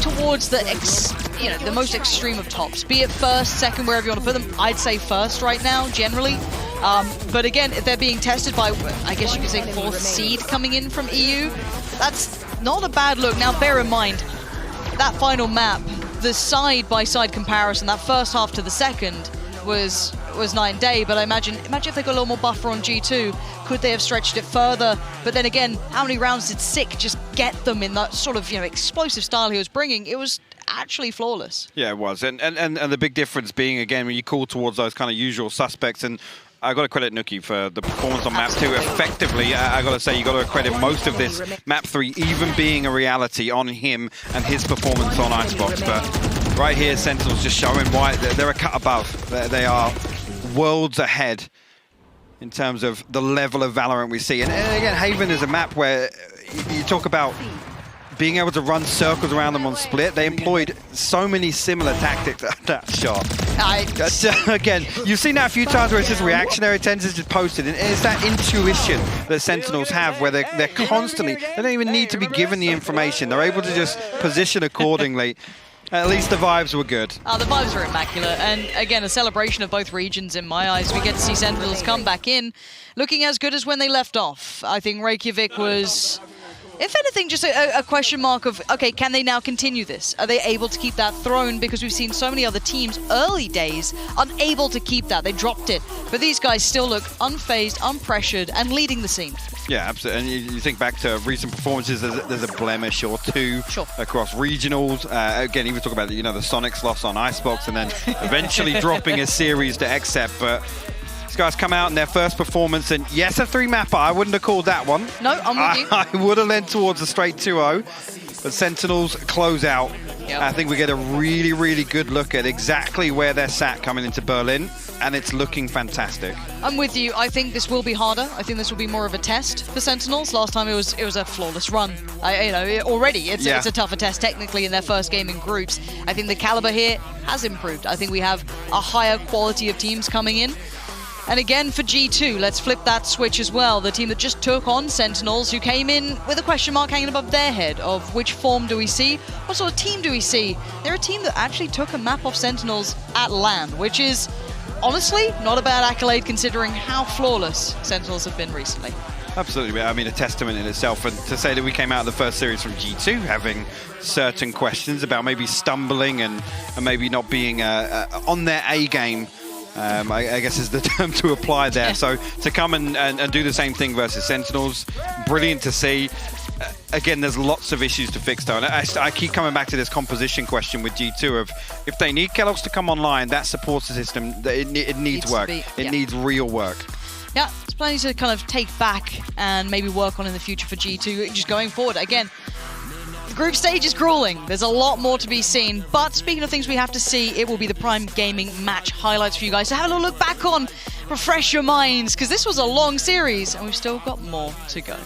towards the the most extreme of tops. Be it first, second, wherever you want to put them. I'd say first right now, generally. But again, they're being tested by, I guess you could say, 4th seed coming in from EU. That's not a bad look. Now, bear in mind, that final map, the side-by-side comparison, that first half to the second, was was night and day, but I imagine if they got a little more buffer on G2, could they have stretched it further? But then again, how many rounds did Sick just get them in that sort of, explosive style he was bringing? It was actually flawless. Yeah, it was. And the big difference being, again, when you call towards those kind of usual suspects, and I got to credit Nuki for the performance on map 2. Effectively, I got to say, you got to credit most of this map 3 even being a reality on him and his performance on Icebox. But right here, Sentinels just showing why they're a cut above. They are worlds ahead in terms of the level of Valorant we see. And again, Haven is a map where you talk about being able to run circles around them on split. They employed so many similar tactics at that shot. Again, you've seen that a few times where it's just reactionary tendencies just posted, and it's that intuition that Sentinels have where they're constantly, they don't even need to be given the information. They're able to just position accordingly. At least the vibes were good. The vibes were immaculate, and again, a celebration of both regions in my eyes. We get to see Sentinels come back in, looking as good as when they left off. I think Reykjavik was, if anything, just a question mark of, okay, can they now continue this? Are they able to keep that throne? Because we've seen so many other teams, early days, unable to keep that. They dropped it. But these guys still look unfazed, unpressured, and leading the scene. Yeah, absolutely. And you think back to recent performances, there's a blemish or two across regionals. Again, even talk about the Sonics loss on Icebox and then eventually dropping a series to Except. But these guys come out in their first performance, and yes, a 3-mapper. I wouldn't have called that one. No, I'm with you. I would have led towards a straight 2-0. But Sentinels close out. Yep. I think we get a really, really good look at exactly where they're sat coming into Berlin, and it's looking fantastic. I'm with you. I think this will be harder. I think this will be more of a test for Sentinels. Last time it was a flawless run. Already it's a tougher test technically in their first game in groups. I think the caliber here has improved. I think we have a higher quality of teams coming in. And again, for G2, let's flip that switch as well. The team that just took on Sentinels, who came in with a question mark hanging above their head of which form do we see? What sort of team do we see? They're a team that actually took a map off Sentinels at LAN, which is, honestly, not a bad accolade considering how flawless Sentinels have been recently. Absolutely. I mean, a testament in itself. And to say that we came out of the first series from G2 having certain questions about maybe stumbling and maybe not being on their A game, I guess is the term to apply there. So to come and do the same thing versus Sentinels, brilliant to see. Again, there's lots of issues to fix though. And I keep coming back to this composition question with G2 of if they need Kellogg's to come online, that supports the system. It needs work. It needs real work. Yeah, there's plenty to kind of take back and maybe work on in the future for G2, just going forward. Again, the group stage is grueling. There's a lot more to be seen. But speaking of things we have to see, it will be the Prime Gaming match highlights for you guys to have a little look back on, refresh your minds, because this was a long series and we've still got more to go.